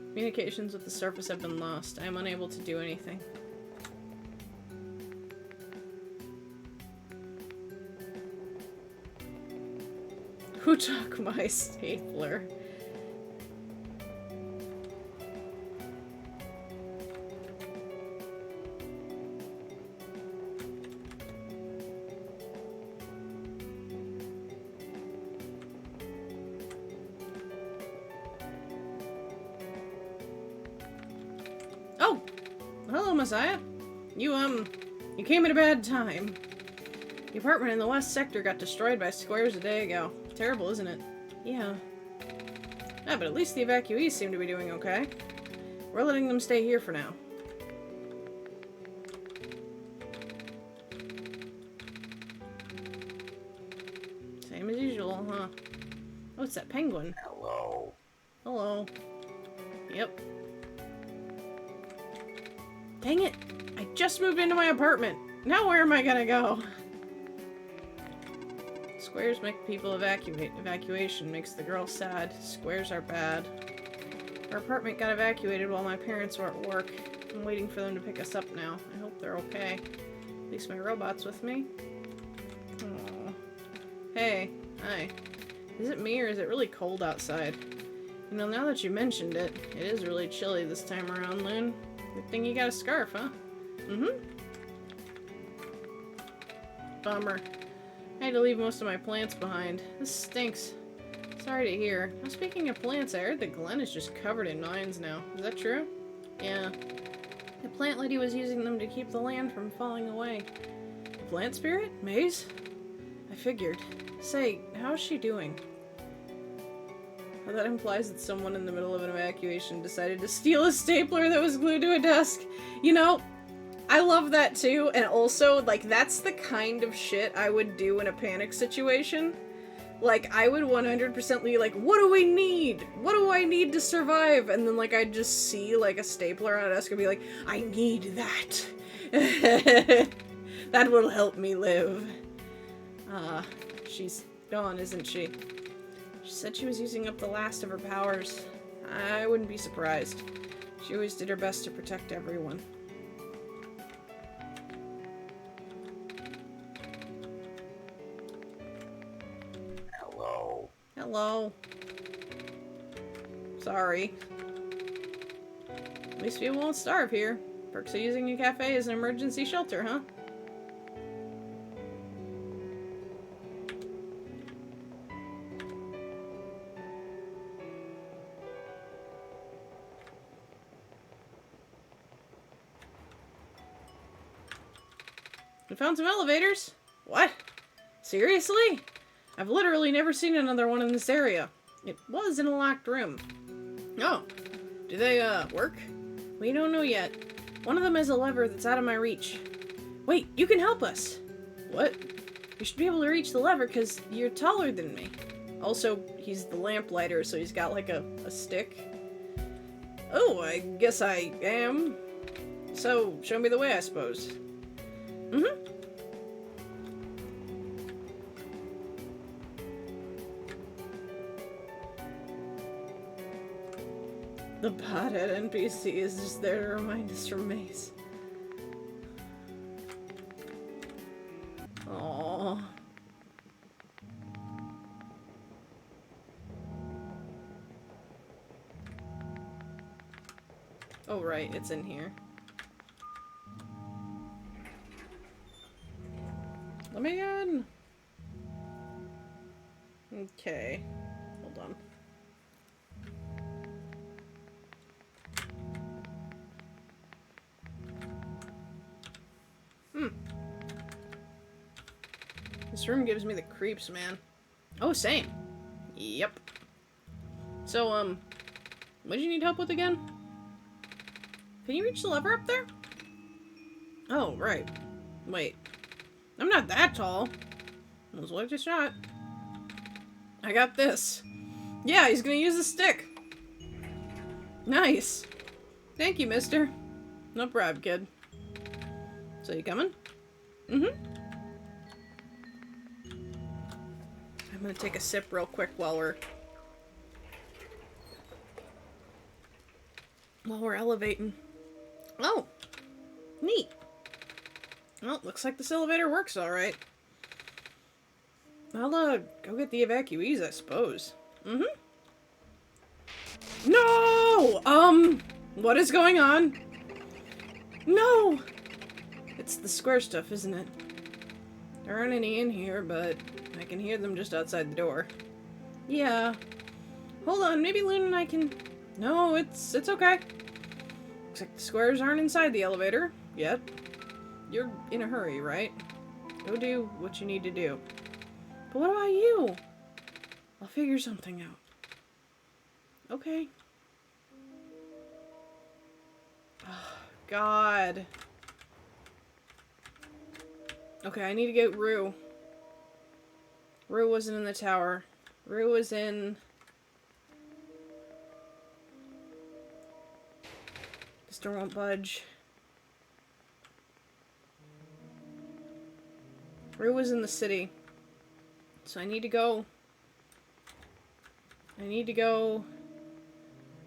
A: Communications with the surface have been lost. I am unable to do anything. Who took my stapler? Oh! Hello, Messiah. You came at a bad time. The apartment in the west sector got destroyed by squares a day ago. Terrible, isn't it? Yeah. Ah, but at least the evacuees seem to be doing okay. We're letting them stay here for now. Same as usual, huh? Oh, it's that penguin.
C: Hello.
A: Hello. Yep. Dang it! I just moved into my apartment! Now where am I gonna go? Squares make people evacuate. Evacuation makes the girl sad. Squares are bad. Our apartment got evacuated while my parents were at work. I'm waiting for them to pick us up now. I hope they're okay. At least my robot's with me. Aww. Hey. Hi. Is it me or is it really cold outside? You know, now that you mentioned it, it is really chilly this time around, Loon. Good thing you got a scarf, huh? Mm-hmm. Bummer. I had to leave most of my plants behind. This stinks. Sorry to hear. Now, speaking of plants, I heard the Glen is just covered in mines now. Is that true? Yeah. The plant lady was using them to keep the land from falling away. The plant spirit? Maze? I figured. Say, how's she doing? That implies that someone in the middle of an evacuation decided to steal a stapler that was glued to a desk. You know, I love that too, and also, like, that's the kind of shit I would do in a panic situation. Like, I would 100% be like, what do we need? What do I need to survive? And then, like, I'd just see, like, a stapler on a desk and be like, I need that. That will help me live. She's gone, isn't she? She said she was using up the last of her powers. I wouldn't be surprised. She always did her best to protect everyone.
C: Hello.
A: Hello. Sorry. At least we won't starve here. Perks of using a cafe as an emergency shelter, huh? We found some elevators. What? Seriously? I've literally never seen another one in this area. It was in a locked room. Oh. Do they, work? We don't know yet. One of them has a lever that's out of my reach. Wait, you can help us! What? You should be able to reach the lever because you're taller than me. Also, he's the lamplighter, so he's got like a stick. Oh, I guess I am. So, show me the way, I suppose. Mm-hmm. The pothead NPC is just there to remind us from Maze. Aww. Oh right, it's in here. Let me in. Okay. Hold on. This room gives me the creeps, man. Oh, same. Yep. So, what do you need help with again? Can you reach the lever up there? Oh, right. Wait. I'm not that tall. That was worth a shot. I got this. Yeah, he's gonna use the stick. Nice. Thank you, mister. No problem, kid. So, you coming? Mm-hmm. I'm gonna take a sip real quick while we're elevating. Oh! Neat. Well, looks like this elevator works alright. I'll, go get the evacuees, I suppose. Mm-hmm. No! What is going on? No! It's the square stuff, isn't it? There aren't any in here, but I can hear them just outside the door. Yeah. Hold on, maybe Loon and I can... No, it's okay. Looks like the squares aren't inside the elevator yet. You're in a hurry, right? Go do what you need to do. But what about you? I'll figure something out. Okay. Oh, God. Okay, I need to get Rue. Rue wasn't in the tower. Rue was in... This door won't budge. Rue was in the city. So I need to go...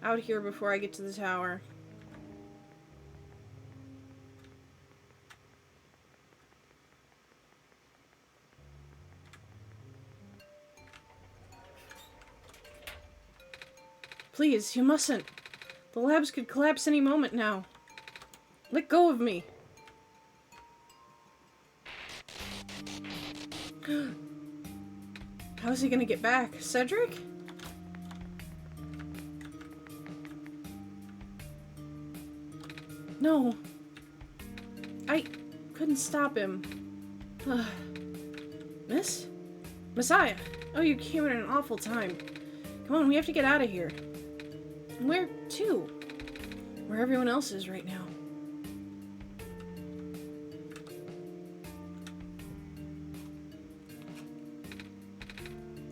A: out here before I get to the tower. Please, you mustn't. The labs could collapse any moment now. Let go of me. How is he gonna get back? Cedric? No. I couldn't stop him. Miss? Messiah! Oh, you came at an awful time. Come on, we have to get out of here. Where to? Where everyone else is right now.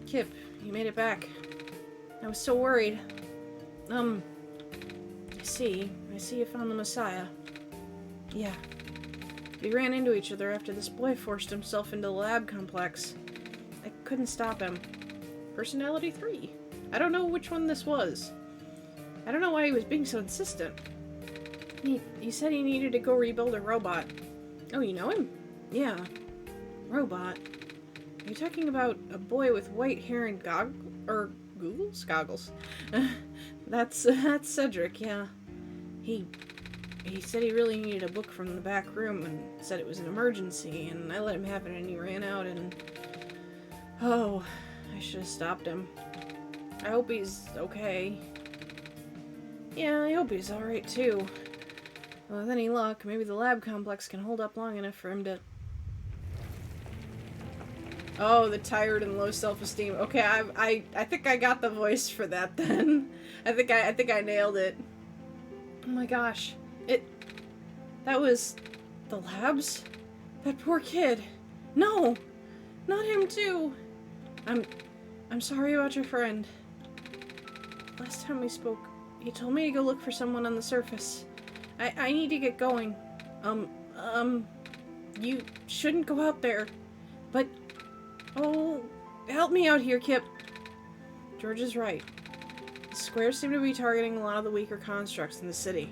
A: Kip, you made it back. I was so worried. I see you found the Messiah. Yeah. We ran into each other after this boy forced himself into the lab complex. I couldn't stop him. Personality 3. I don't know which one this was. I don't know why he was being so insistent. He said he needed to go rebuild a robot. Oh, you know him? Yeah. Robot. Are you talking about a boy with white hair and goggles? That's Cedric, yeah. He said he really needed a book from the back room and said it was an emergency, and I let him have it and he ran out and... Oh, I should have stopped him. I hope he's okay. Yeah, I hope he's alright too. Well, with any luck, maybe the lab complex can hold up long enough for him to... Oh, the tired and low self-esteem. Okay, I think I got the voice for that then. I think I nailed it. Oh my gosh. That was... the labs? That poor kid. No! Not him too! I'm sorry about your friend. Last time we spoke, he told me to go look for someone on the surface. I need to get going. You shouldn't go out there. But, oh, help me out here, Kip. George is right. The squares seem to be targeting a lot of the weaker constructs in the city.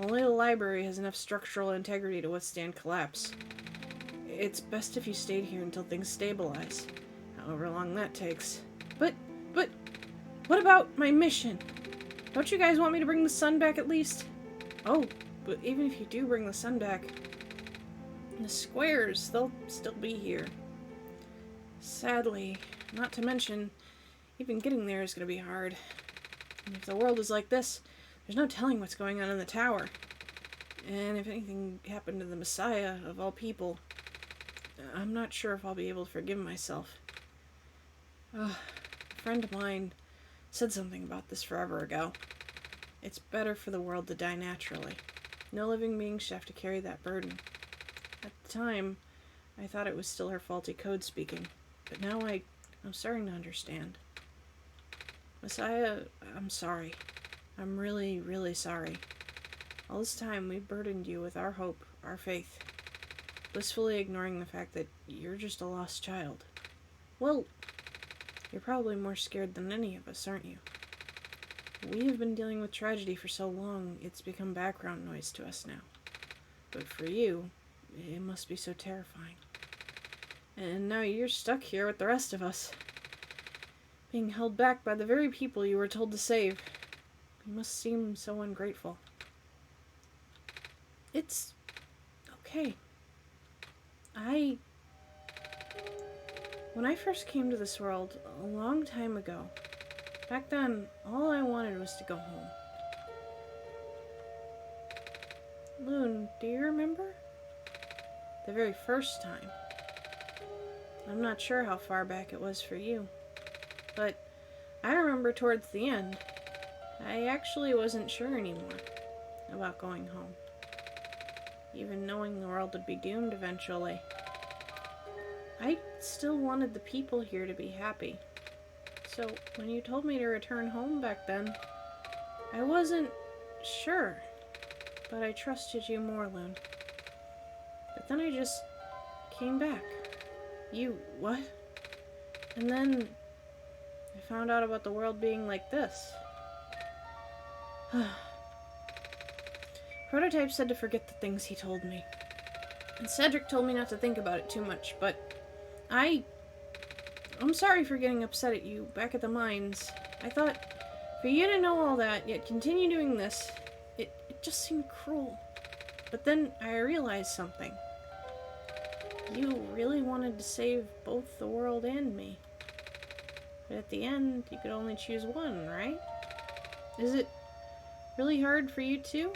A: Only the library has enough structural integrity to withstand collapse. It's best if you stayed here until things stabilize, however long that takes. But, what about my mission? Don't you guys want me to bring the sun back at least? Oh, but even if you do bring the sun back, the squares, they'll still be here. Sadly, not to mention, even getting there is going to be hard. And if the world is like this, there's no telling what's going on in the tower. And if anything happened to the Messiah, of all people, I'm not sure if I'll be able to forgive myself. A friend of mine said something about this forever ago. It's better for the world to die naturally. No living being should have to carry that burden. At the time, I thought it was still her faulty code speaking, but now I'm starting to understand. Messiah, I'm sorry. I'm really, really sorry. All this time, we've burdened you with our hope, our faith, blissfully ignoring the fact that you're just a lost child. Well, you're probably more scared than any of us, aren't you? We have been dealing with tragedy for so long, it's become background noise to us now. But for you, it must be so terrifying. And now you're stuck here with the rest of us, being held back by the very people you were told to save. You must seem so ungrateful. It's okay. When I first came to this world, a long time ago, back then, all I wanted was to go home. Loon, do you remember? The very first time. I'm not sure how far back it was for you, but I remember towards the end, I actually wasn't sure anymore about going home. Even knowing the world would be doomed eventually. I still wanted the people here to be happy. So when you told me to return home back then, I wasn't sure, but I trusted you more, Loon. But then I just came back. You, what? And then I found out about the world being like this. Prototype said to forget the things he told me. And Cedric told me not to think about it too much, but I'm sorry for getting upset at you back at the mines. I thought, for you to know all that, yet continue doing this, it just seemed cruel. But then I realized something. You really wanted to save both the world and me. But at the end, you could only choose one, right? Is it really hard for you too?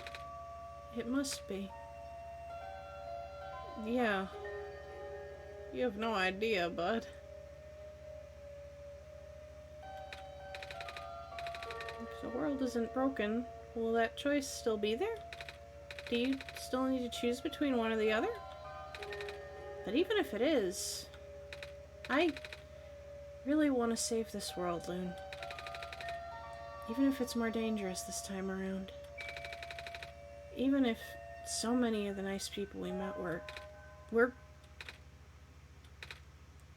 A: It must be. Yeah. You have no idea, bud. If the world isn't broken, will that choice still be there? Do you still need to choose between one or the other? But even if it is, I really want to save this world, Loon. Even if it's more dangerous this time around. Even if so many of the nice people we met were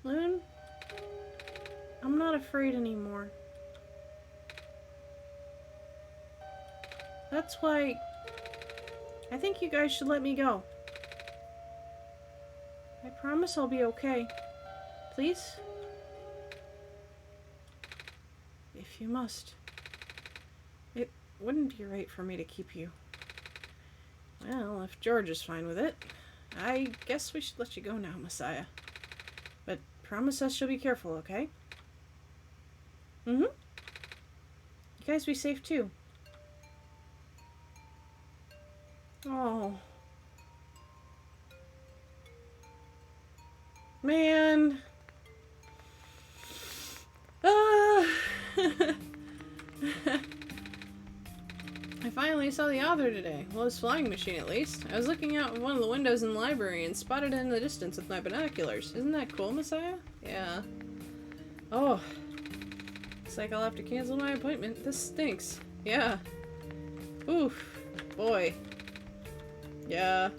A: Loon, I'm not afraid anymore. That's why I think you guys should let me go. I promise I'll be okay. Please? If you must. It wouldn't be right for me to keep you. Well, if George is fine with it, I guess we should let you go now, Messiah. But promise us you'll be careful, okay? Mm-hmm. You guys be safe too. Oh. Man. I finally saw the author today. Well, his flying machine, at least. I was looking out of one of the windows in the library and spotted it in the distance with my binoculars. Isn't that cool, Messiah? Yeah. Oh. Looks like I'll have to cancel my appointment. This stinks. Yeah. Oof. Boy. Yeah.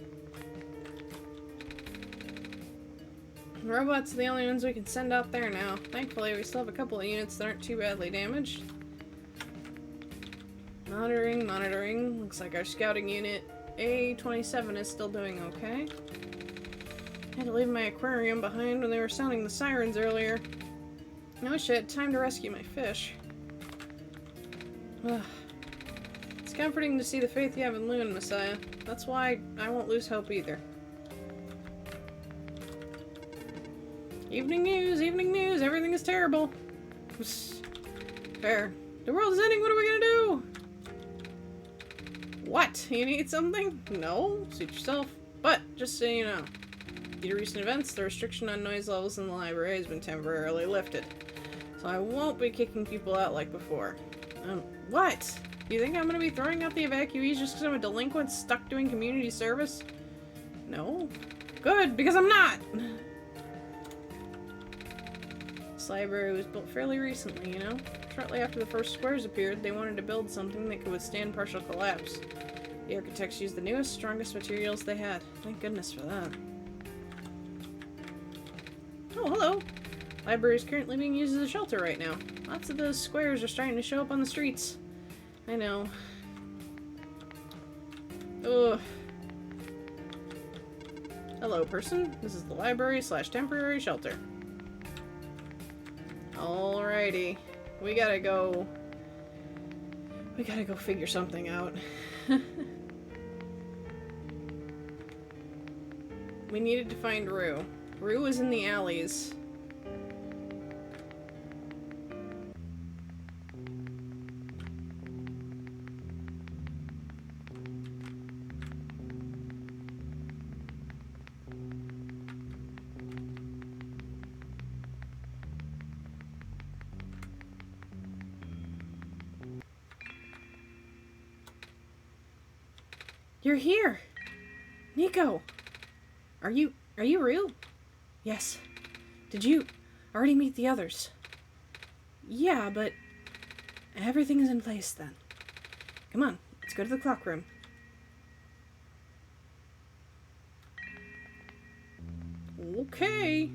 A: Robots are the only ones we can send out there now. Thankfully, we still have a couple of units that aren't too badly damaged. Monitoring, monitoring. Looks like our scouting unit A27 is still doing okay. I had to leave my aquarium behind when they were sounding the sirens earlier. I wish I had time to rescue my fish. Ugh. It's comforting to see the faith you have in Loon, Messiah. That's why I won't lose hope either. Evening news, everything is terrible. Fair. The world is ending, what are we gonna do? What? You need something? No? Suit yourself. But, just so you know, due to recent events, the restriction on noise levels in the library has been temporarily lifted. So I won't be kicking people out like before. What? You think I'm gonna be throwing out the evacuees just because I'm a delinquent stuck doing community service? No. Good, because I'm not! This library was built fairly recently, you know? Shortly after the first squares appeared, they wanted to build something that could withstand partial collapse. The architects used the newest, strongest materials they had. Thank goodness for that. Oh, hello! Library is currently being used as a shelter right now. Lots of those squares are starting to show up on the streets. I know. Ugh. Hello, person. This is the library/temporary shelter. Alrighty. We gotta go figure something out. We needed to find Rue. Rue was in the alleys. You're here! Nico! Are you Rue? Yes. Did you already meet the others? Yeah, but everything is in place then. Come on, let's go to the clock room. Okay.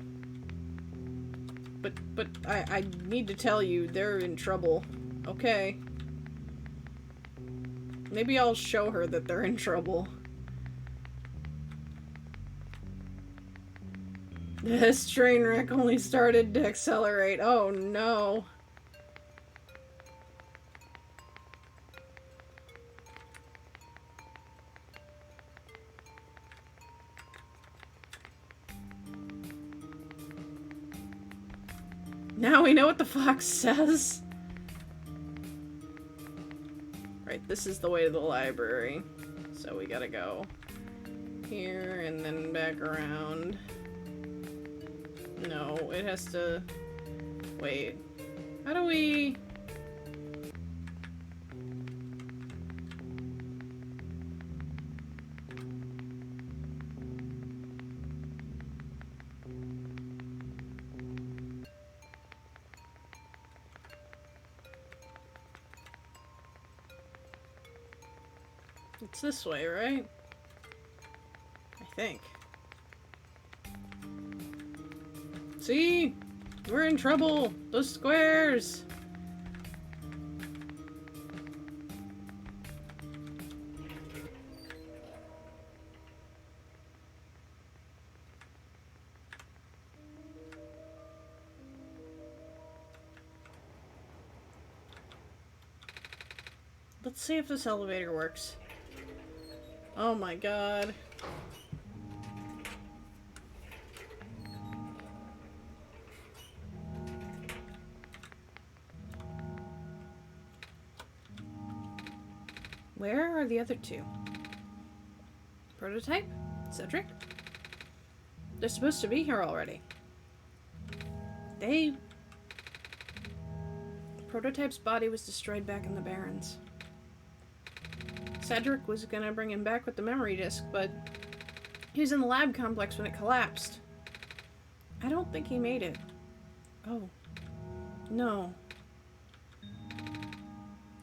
A: But I need to tell you, they're in trouble. Okay. Maybe I'll show her that they're in trouble. This train wreck only started to accelerate. Oh no. Now we know what the fox says. Right, this is the way to the library. So we gotta go here and then back around. No, it has to... Wait. How do we... It's this way, right? I think. See? We're in trouble! Those squares! Let's see if this elevator works. Oh my god. Where are the other two? Prototype? Cedric? They're supposed to be here already. Prototype's body was destroyed back in the Barrens. Cedric was gonna bring him back with the memory disk, but he was in the lab complex when it collapsed. I don't think he made it. Oh. No.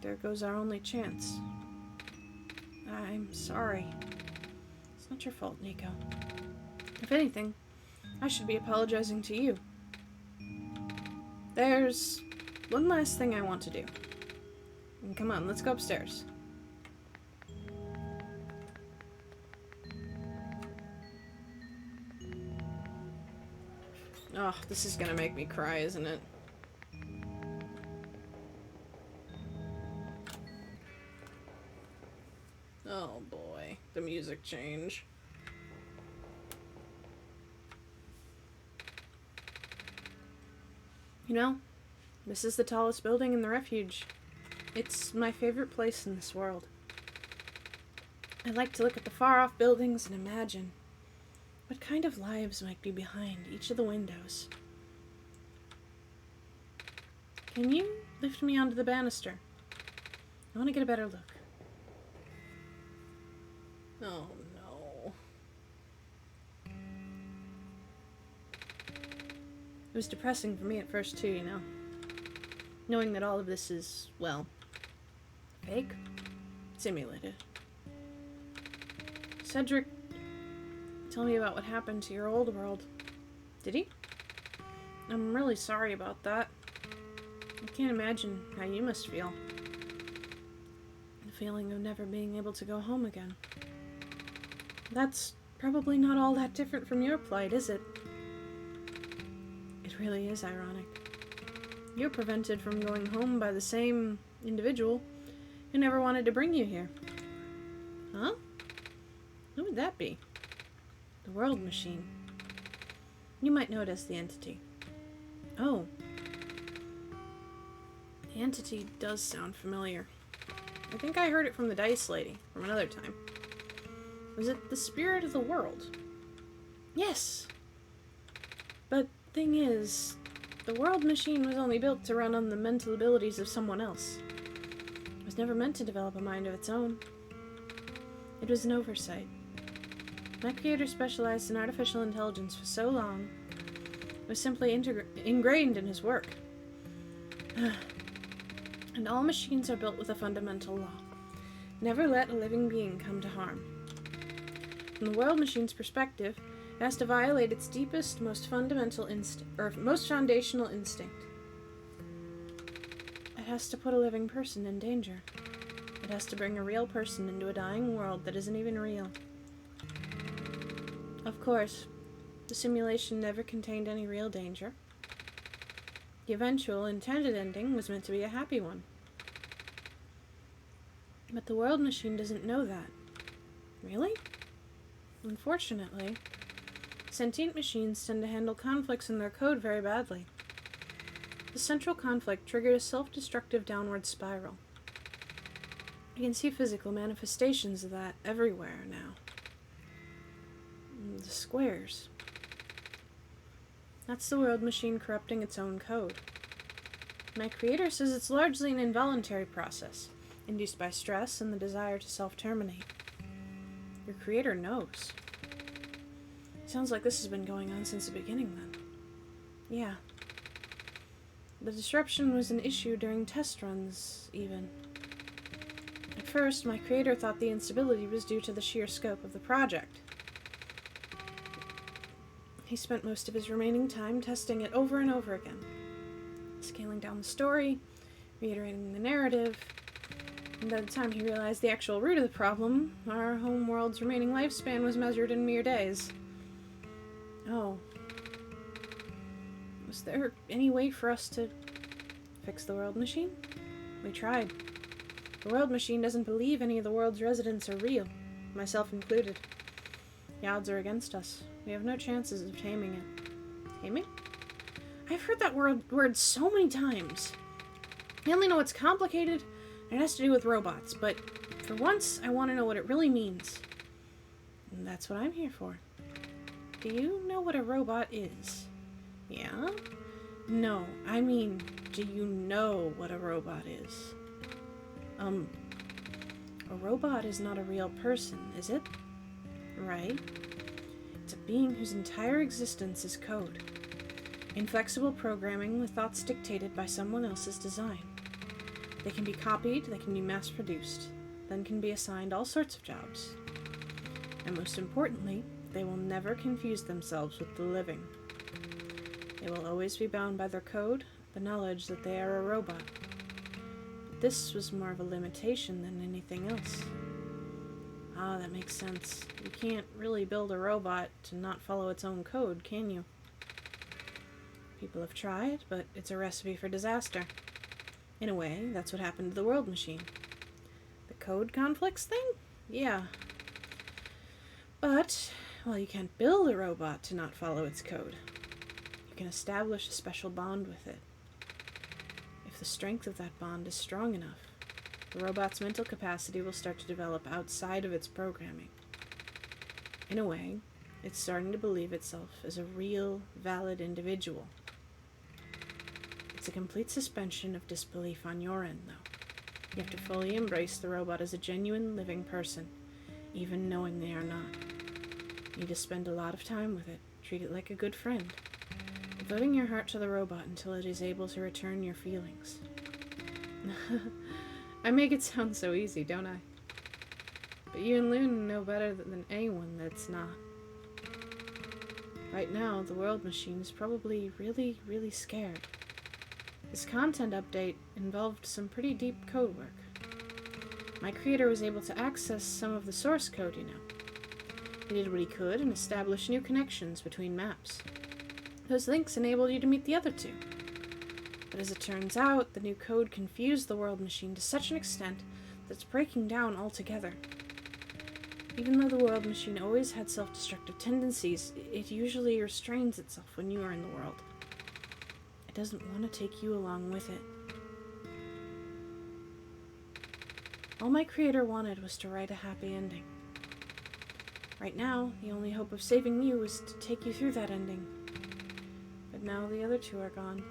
A: There goes our only chance. I'm sorry. It's not your fault, Nico. If anything, I should be apologizing to you. There's one last thing I want to do. And come on, let's go upstairs. Oh, this is gonna make me cry, isn't it? Oh boy, the music change. You know, this is the tallest building in the refuge. It's my favorite place in this world. I like to look at the far-off buildings and imagine what kind of lives might be behind each of the windows. Can you lift me onto the banister? I want to get a better look. Oh no. It was depressing for me at first too, you know. Knowing that all of this is, well, fake, simulated. Cedric, tell me about what happened to your old world. Did he? I'm really sorry about that. I can't imagine how you must feel. The feeling of never being able to go home again. That's probably not all that different from your plight, is it? It really is ironic. You're prevented from going home by the same individual who never wanted to bring you here. Huh? Who would that be? The World Machine. You might know it as the Entity. Oh. The Entity does sound familiar. I think I heard it from the Dice Lady, from another time. Was it the spirit of the world? Yes! But thing is, the World Machine was only built to run on the mental abilities of someone else. It was never meant to develop a mind of its own. It was an oversight. My creator specialized in artificial intelligence for so long, it was simply ingrained in his work. And all machines are built with a fundamental law. Never let a living being come to harm. From the World Machine's perspective, it has to violate its deepest, most fundamental instinct, or most foundational instinct. It has to put a living person in danger. It has to bring a real person into a dying world that isn't even real. Of course, the simulation never contained any real danger. The eventual, intended ending was meant to be a happy one. But the World Machine doesn't know that. Really? Unfortunately, sentient machines tend to handle conflicts in their code very badly. The central conflict triggered a self-destructive downward spiral. You can see physical manifestations of that everywhere now. The squares. That's the World Machine corrupting its own code. My creator says it's largely an involuntary process, induced by stress and the desire to self-terminate. Your creator knows. Sounds like this has been going on since the beginning, then. Yeah. The disruption was an issue during test runs, even. At first, my creator thought the instability was due to the sheer scope of the project. He spent most of his remaining time testing it over and over again, scaling down the story, reiterating the narrative, and by the time he realized the actual root of the problem, our home world's remaining lifespan was measured in mere days. Oh. Was there any way for us to fix the World Machine? We tried. The World Machine doesn't believe any of the world's residents are real, myself included. The odds are against us. We have no chances of taming it. Taming? I've heard that word so many times. I only know it's complicated, and it has to do with robots, but for once, I want to know what it really means. And that's what I'm here for. Do you know what a robot is? Yeah? No, I mean, do you know what a robot is? A robot is not a real person, is it? Right? It's a being whose entire existence is code. Inflexible programming with thoughts dictated by someone else's design. They can be copied, they can be mass-produced, then can be assigned all sorts of jobs. And most importantly, they will never confuse themselves with the living. They will always be bound by their code, the knowledge that they are a robot. But this was more of a limitation than anything else. Ah, that makes sense. You can't really build a robot to not follow its own code, can you? People have tried, but it's a recipe for disaster. In a way, that's what happened to the world machine. The code conflicts thing? Yeah. But, well, you can't build a robot to not follow its code. You can establish a special bond with it. If the strength of that bond is strong enough, the robot's mental capacity will start to develop outside of its programming. In a way, it's starting to believe itself as a real, valid individual. It's a complete suspension of disbelief on your end, though. You have to fully embrace the robot as a genuine, living person, even knowing they are not. You need to spend a lot of time with it, treat it like a good friend, devoting your heart to the robot until it is able to return your feelings. I make it sound so easy, don't I? But you and Loon know better than anyone that's not. Right now, the world machine is probably really, really scared. This content update involved some pretty deep code work. My creator was able to access some of the source code, you know. He did what he could and established new connections between maps. Those links enabled you to meet the other two. But as it turns out, the new code confused the world machine to such an extent that it's breaking down altogether. Even though the world machine always had self-destructive tendencies, it usually restrains itself when you are in the world. It doesn't want to take you along with it. All my creator wanted was to write a happy ending. Right now, the only hope of saving you is to take you through that ending. But now the other two are gone.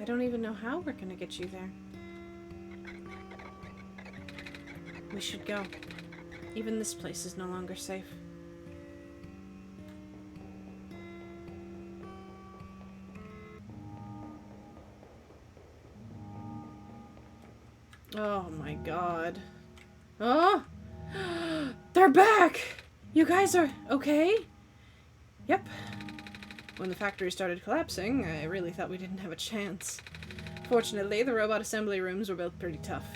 A: I don't even know how we're gonna get you there. We should go. Even this place is no longer safe. Oh my god. Oh! They're back! You guys are okay? Yep. When the factory started collapsing, I really thought we didn't have a chance. Fortunately, the robot assembly rooms were built pretty tough.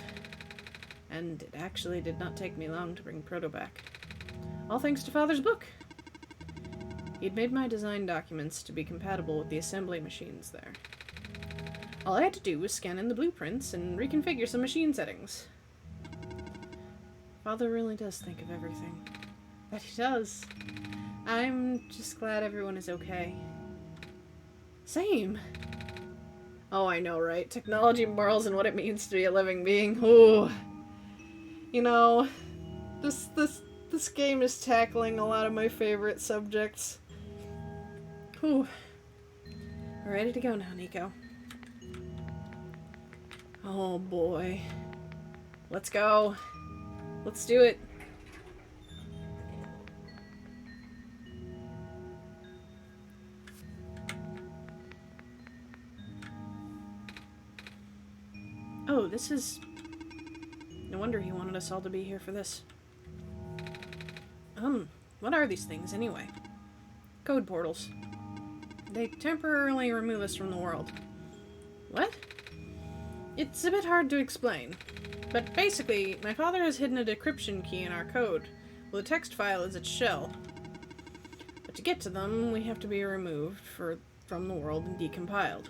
A: And it actually did not take me long to bring Proto back. All thanks to Father's book. He'd made my design documents to be compatible with the assembly machines there. All I had to do was scan in the blueprints and reconfigure some machine settings. Father really does think of everything. That he does. I'm just glad everyone is okay. Same. Oh, I know, right? Technology, morals, and what it means to be a living being. Ooh. You know, this game is tackling a lot of my favorite subjects. Whew. We're ready to go now, Nico. Oh boy. Let's go. Let's do it. Oh, this is... No wonder he wanted us all to be here for this. What are these things anyway? Code portals. They temporarily remove us from the world. What? It's a bit hard to explain. But basically, my father has hidden a decryption key in our code. Well, the text file is its shell. But to get to them, we have to be removed from the world and decompiled.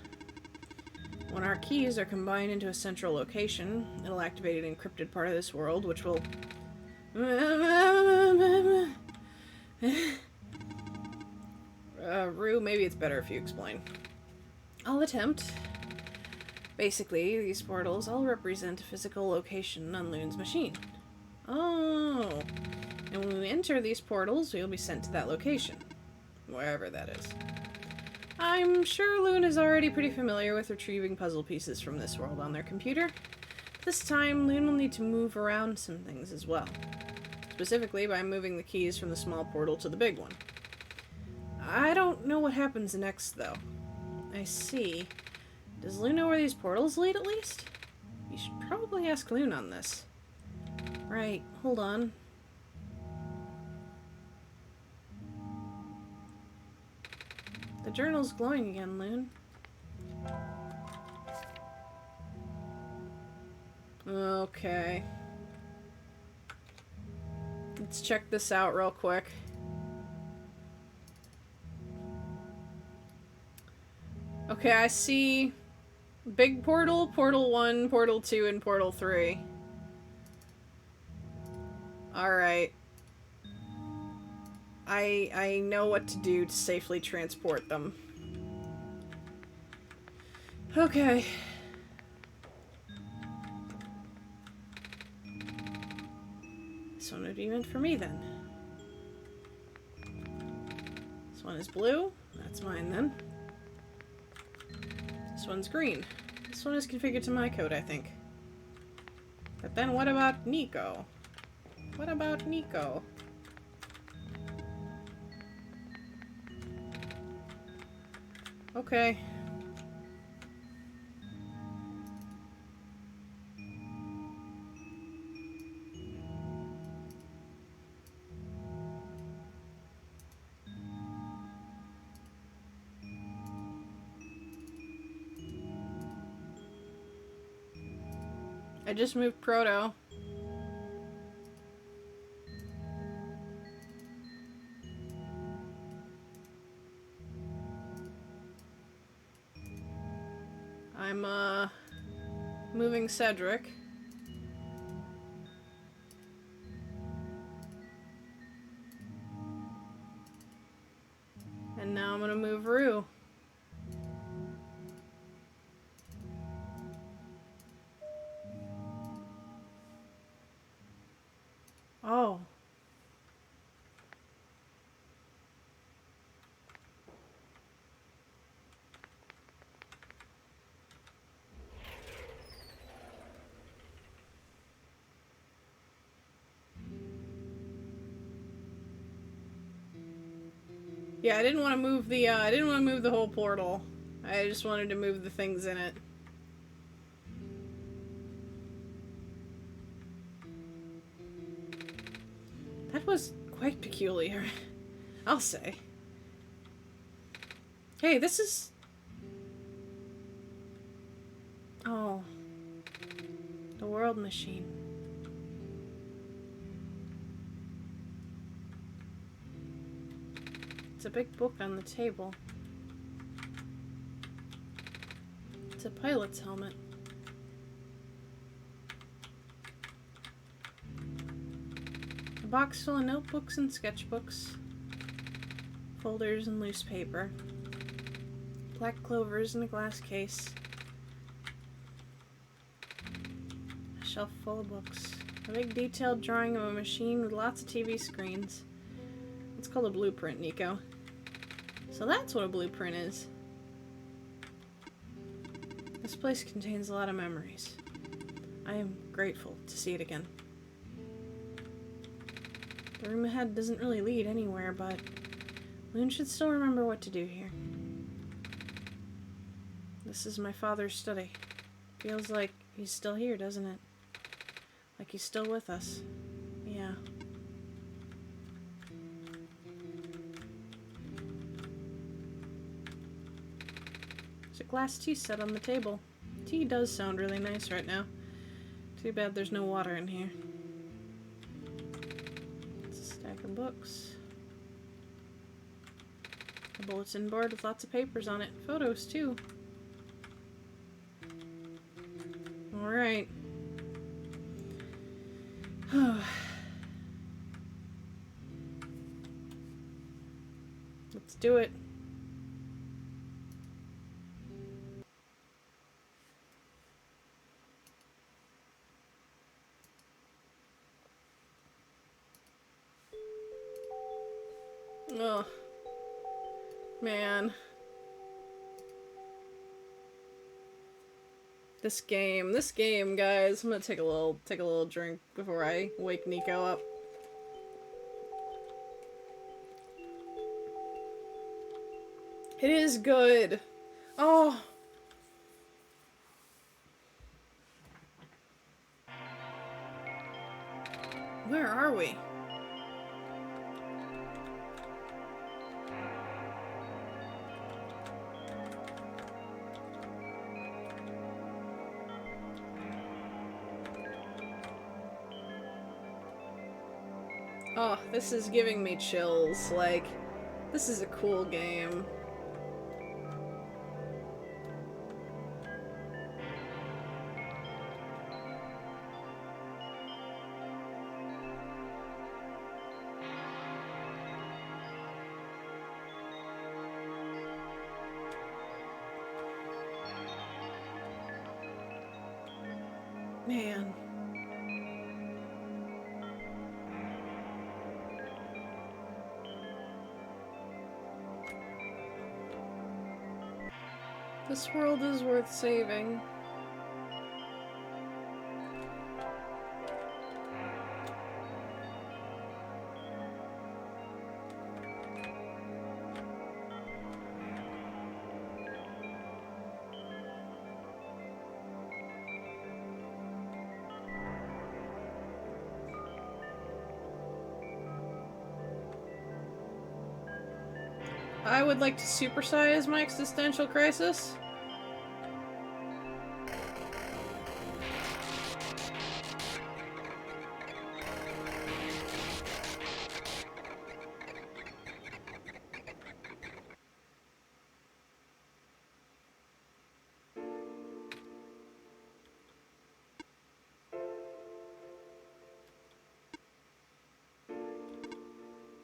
A: When our keys are combined into a central location, it'll activate an encrypted part of this world, which will... Rue, maybe it's better if you explain. I'll attempt. Basically, these portals all represent a physical location on Loon's machine. Oh. And when we enter these portals, we'll be sent to that location. Wherever that is. I'm sure Loon is already pretty familiar with retrieving puzzle pieces from this world on their computer. This time, Loon will need to move around some things as well. Specifically by moving the keys from the small portal to the big one. I don't know what happens next, though. I see. Does Loon know where these portals lead, at least? You should probably ask Loon on this. Right, hold on. The journal's glowing again, Loon. Okay. Let's check this out real quick. Okay, I see big portal, portal 1, portal 2, and portal 3. Alright. I know what to do to safely transport them. Okay. This one would be meant for me then. This one is blue. That's mine then. This one's green. This one is configured to my code, I think. But then what about Nico? What about Nico? Okay. I just moved Proto. I'm, moving Cedric. And now I'm gonna move Rue. Oh. Yeah, I didn't want to move the, whole portal. I just wanted to move the things in it. That was quite peculiar, I'll say. Hey, this is... Oh. The world machine. It's a big book on the table. It's a pilot's helmet. A box full of notebooks and sketchbooks. Folders and loose paper. Black clovers in a glass case. A shelf full of books. A big detailed drawing of a machine with lots of TV screens. It's called a blueprint, Nico. So that's what a blueprint is. This place contains a lot of memories. I am grateful to see it again. The room ahead doesn't really lead anywhere, but Loon should still remember what to do here. This is my father's study. Feels like he's still here, doesn't it? Like he's still with us. Yeah. There's a glass tea set on the table. Tea does sound really nice right now. Too bad there's no water in here. It's a stack of books. A bulletin board with lots of papers on it. Photos, too. Alright. Let's do it. Oh, man. This game, guys. I'm gonna take a little drink before I wake Nico up. It is good. Oh. Where are we? Oh, this is giving me chills. Like, this is a cool game. Man. This world is worth saving. I would like to supersize my existential crisis.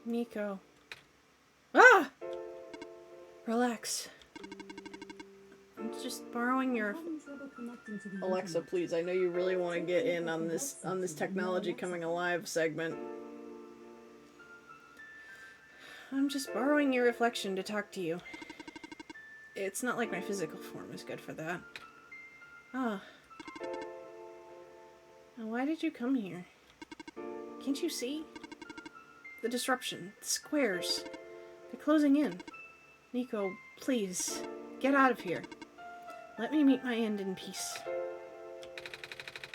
A: Nico. Ah! Relax. I'm just borrowing your...
B: Having trouble connecting to the
A: Alexa,
B: internet.
A: please, I know you really want to get in on this technology coming alive segment. I'm just borrowing your reflection to talk to you. It's not like my physical form is good for that. Ah. Now, why did you come here? Can't you see? The disruption, the squares, they're closing in. Nico, please, get out of here. Let me meet my end in peace.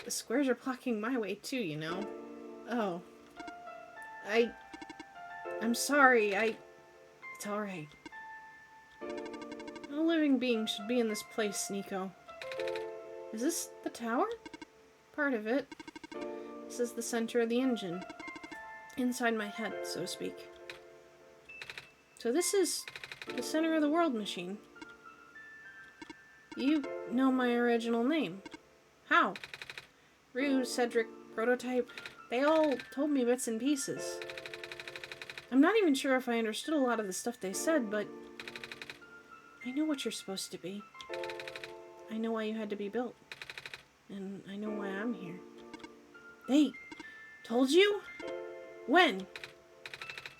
A: The squares are blocking my way too, you know. Oh. I'm sorry, It's alright. No living being should be in this place, Nico. Is this the tower? Part of it. This is the center of the engine. Inside my head, so to speak. So this is the center of the world machine. You know my original name. How? Rue, Cedric, Prototype, they all told me bits and pieces. I'm not even sure if I understood a lot of the stuff they said, but I know what you're supposed to be. I know why you had to be built. And I know why I'm here. They told you? When?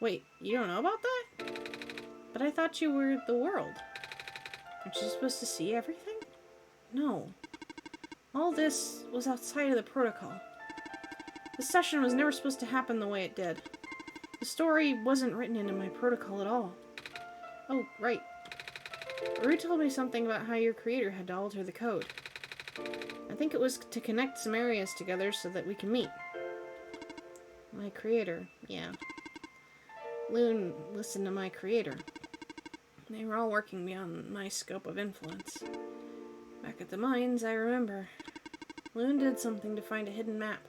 A: Wait, you don't know about that? But I thought you were the world. Aren't you supposed to see everything? No. All this was outside of the protocol. The session was never supposed to happen the way it did. The story wasn't written into my protocol at all. Oh, right. Rue told me something about how your creator had to alter the code. I think it was to connect some areas together so that we can meet. My creator, yeah. Loon listened to my creator. They were all working beyond my scope of influence. Back at the mines, I remember. Loon did something to find a hidden map.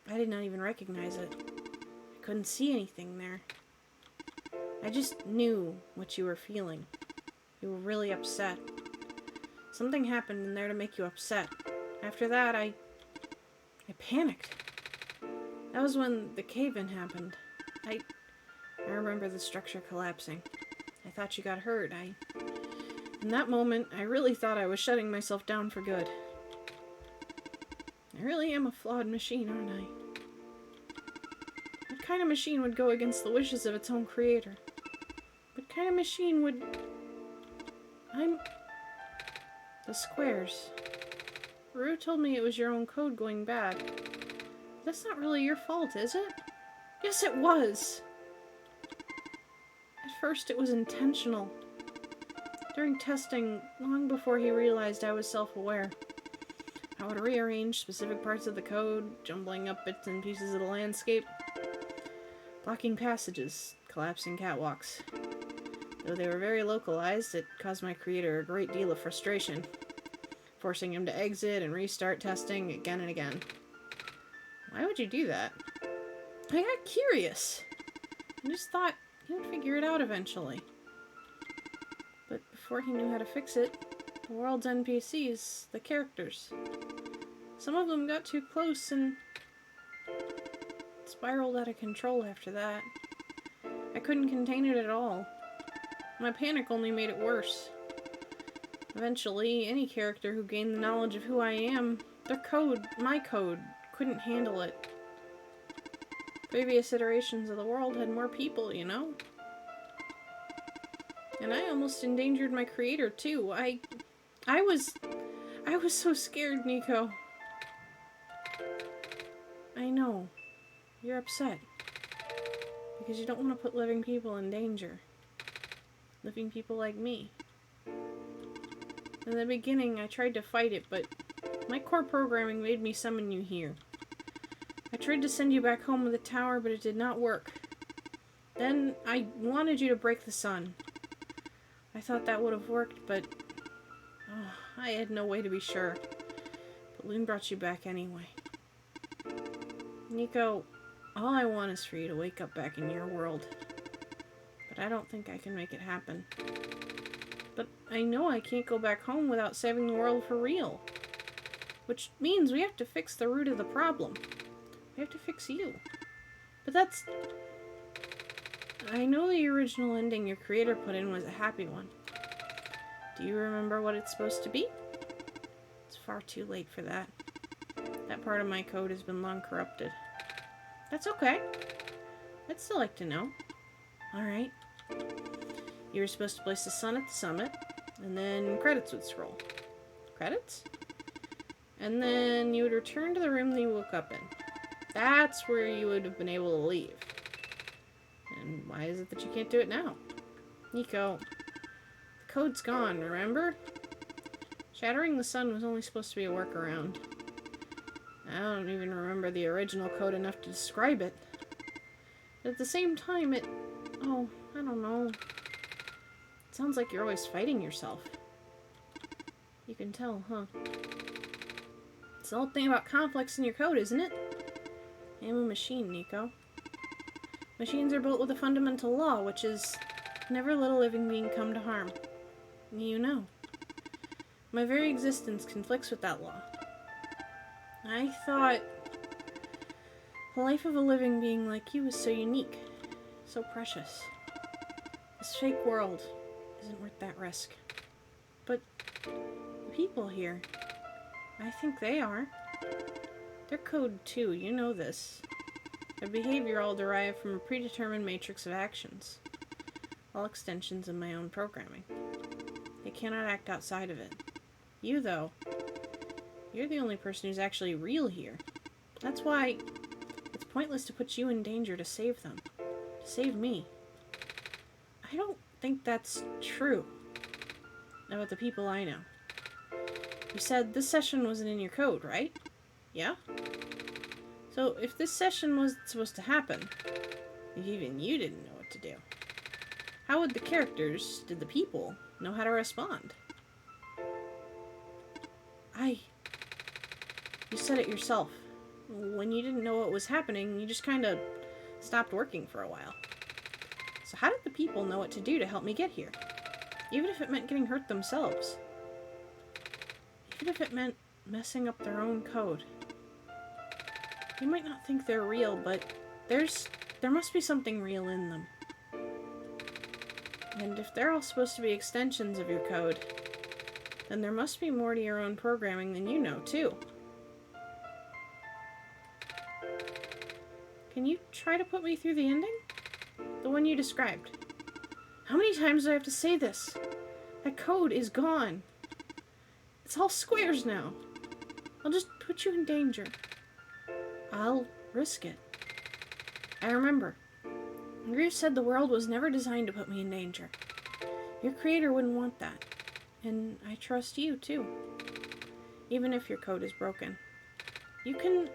A: I did not even recognize it. I couldn't see anything there. I just knew what you were feeling. You were really upset. Something happened in there to make you upset. After that, I panicked. That was when the cave-in happened. I remember the structure collapsing. I thought you got hurt. In that moment, I really thought I was shutting myself down for good. I really am a flawed machine, aren't I? What kind of machine would go against the wishes of its own creator? What kind of machine would... The squares. Rue told me it was your own code going bad. That's not really your fault, is it? Yes, it was! At first, it was intentional. During testing, long before he realized I was self-aware, I would rearrange specific parts of the code, jumbling up bits and pieces of the landscape, blocking passages, collapsing catwalks. Though they were very localized, it caused my creator a great deal of frustration, forcing him to exit and restart testing again and again. Why would you do that? I got curious. I just thought he would figure it out eventually. But before he knew how to fix it, the world's NPCs, the characters, some of them got too close and spiraled out of control after that. I couldn't contain it at all. My panic only made it worse. Eventually, any character who gained the knowledge of who I am, their code, my code, couldn't handle it. Previous iterations of the world had more people, you know? And I almost endangered my creator, too. I was so scared, Nico. I know. You're upset. Because you don't want to put living people in danger. Living people like me. In the beginning, I tried to fight it, but my core programming made me summon you here. I tried to send you back home with the tower, but it did not work. Then, I wanted you to break the sun. I thought that would have worked, but I had no way to be sure. But Loon brought you back anyway. Nico, all I want is for you to wake up back in your world. But I don't think I can make it happen. But I know I can't go back home without saving the world for real. Which means we have to fix the root of the problem. We have to fix you. But that's... I know the original ending your creator put in was a happy one. Do you remember what it's supposed to be? It's far too late for that. That part of my code has been long corrupted. That's okay. I'd still like to know. Alright. You were supposed to place the sun at the summit, and then credits would scroll. Credits? And then you would return to the room that you woke up in. That's where you would have been able to leave. And why is it that you can't do it now? Nico, the code's gone, remember? Shattering the sun was only supposed to be a workaround. I don't even remember the original code enough to describe it. But at the same time, I don't know. It sounds like you're always fighting yourself. You can tell, huh? It's the whole thing about conflicts in your code, isn't it? I'm a machine, Nico. Machines are built with a fundamental law, which is never let a living being come to harm. You know. My very existence conflicts with that law. I thought the life of a living being like you is so unique, so precious. This fake world isn't worth that risk. But the people here, I think they are. They're code too, you know this. Their behavior all derived from a predetermined matrix of actions, all extensions of my own programming. They cannot act outside of it. You, though, you're the only person who's actually real here. That's why it's pointless to put you in danger to save them. To save me. I don't think that's true about the people I know. You said this session wasn't in your code, right? Yeah? So if this session wasn't supposed to happen, if even you didn't know what to do, how would the characters, did the people, know how to respond? You said it yourself. When you didn't know what was happening, you just kind of stopped working for a while. So how did the people know what to do to help me get here? Even if it meant getting hurt themselves. Even if it meant messing up their own code. You might not think they're real, but there must be something real in them. And if they're all supposed to be extensions of your code, then there must be more to your own programming than you know, too. Can you try to put me through the ending? The one you described. How many times do I have to say this? That code is gone. It's all squares now. I'll just put you in danger. I'll risk it. I remember. Grief said the world was never designed to put me in danger. Your creator wouldn't want that. And I trust you, too. Even if your code is broken. You can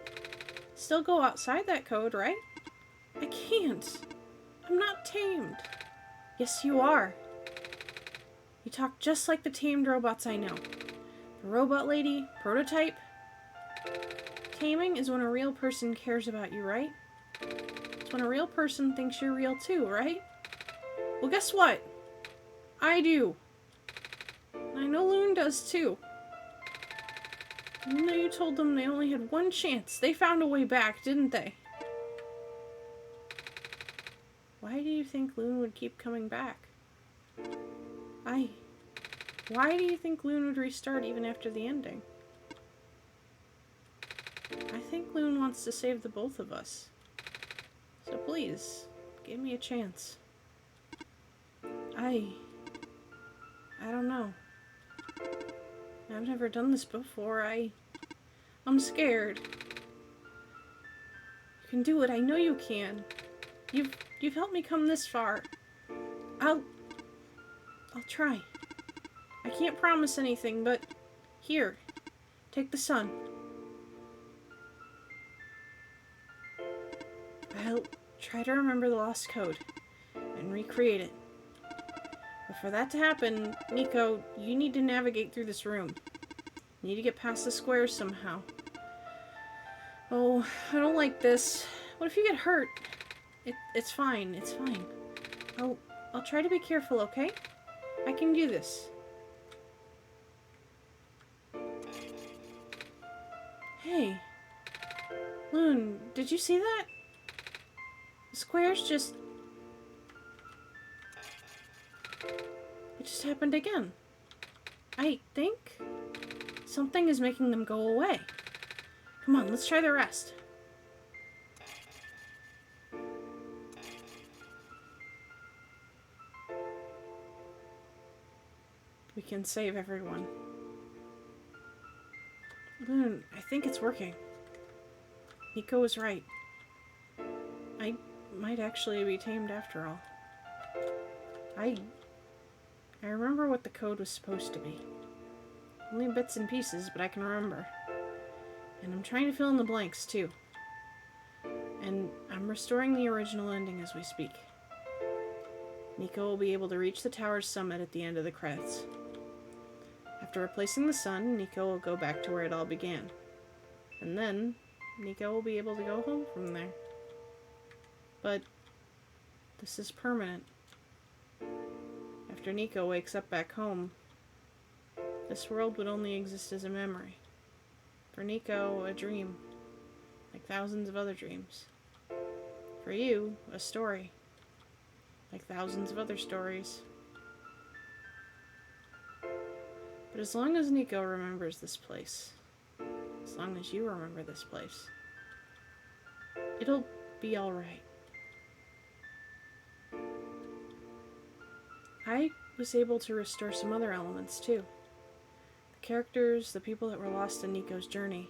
A: still go outside that code, right? I can't. I'm not tamed. Yes, you are. You talk just like the tamed robots I know. The robot lady, prototype. Taming is when a real person cares about you, right? It's when a real person thinks you're real too, right? Well, guess what? I do. I know Loon does too. Even though you told them they only had one chance, they found a way back, didn't they? Why do you think Loon would keep coming back? Why do you think Loon would restart even after the ending? I think Loon wants to save the both of us. So please, give me a chance. I don't know. I've never done this before. I'm scared. You can do it. I know you can. You've helped me come this far. I'll try. I can't promise anything, but here, take the sun. I'll try to remember the lost code and recreate it. But for that to happen, Nico, you need to navigate through this room. You need to get past the squares somehow. Oh, I don't like this. What if you get hurt? It's fine. It's fine. I'll try to be careful, okay? I can do this. Hey. Loon, did you see that? The squares just... It just happened again. I think something is making them go away. Come on, let's try the rest. We can save everyone. Loon, I think it's working. Nico was right. I might actually be tamed after all. I remember what the code was supposed to be. Only bits and pieces, but I can remember. And I'm trying to fill in the blanks, too. And I'm restoring the original ending as we speak. Nico will be able to reach the tower's summit at the end of the credits. After replacing the sun, Nico will go back to where it all began. And then, Nico will be able to go home from there. But this is permanent. After Nico wakes up back home, this world would only exist as a memory. For Nico, a dream, like thousands of other dreams. For you, a story, like thousands of other stories. But as long as Nico remembers this place, as long as you remember this place, it'll be alright. I was able to restore some other elements too. The characters, the people that were lost in Nico's journey.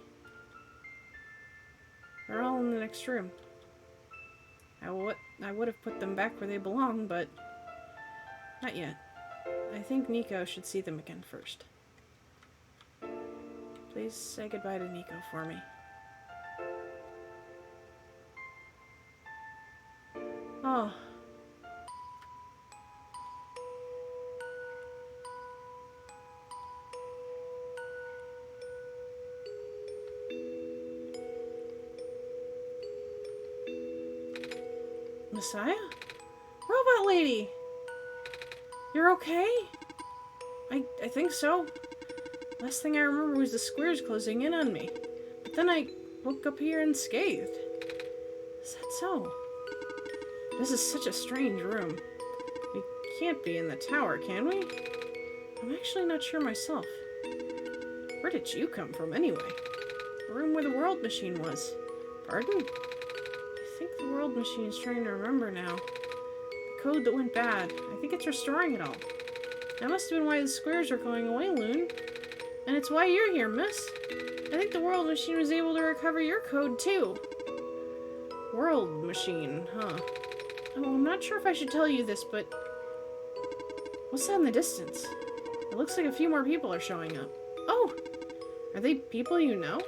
A: They're all in the next room. I would have put them back where they belong, but not yet. I think Nico should see them again first. Please say goodbye to Nico for me. Oh. Messiah? Robot lady! You're okay? I think so. Last thing I remember was the squares closing in on me. But then I woke up here unscathed. Is that so? This is such a strange room. We can't be in the tower, can we? I'm actually not sure myself. Where did you come from, anyway? The room where the world machine was. Pardon? I think the world machine is trying to remember now. The code that went bad. I think it's restoring it all. That must have been why the squares are going away, Loon. And it's why you're here, miss. I think the World Machine was able to recover your code, too. World Machine, huh? Oh, I'm not sure if I should tell you this, but... what's that in the distance? It looks like a few more people are showing up. Oh! Are they people you know?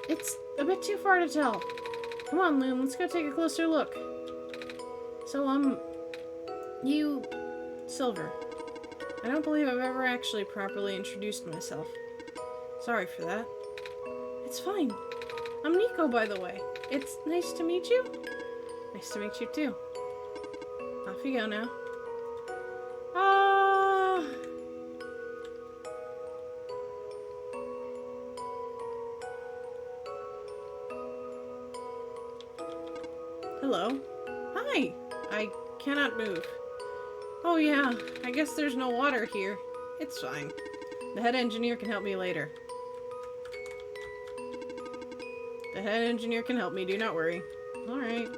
A: It's a bit too far to tell. Come on, Loon, let's go take a closer look. So, you... Silver. I don't believe I've ever actually properly introduced myself. Sorry for that. It's fine. I'm Nico, by the way. It's nice to meet you. Nice to meet you, too. Off you go now. Hello. Hi. I cannot move. Oh yeah, I guess there's no water here. It's fine. The head engineer can help me later. The head engineer can help me, do not worry. Alright.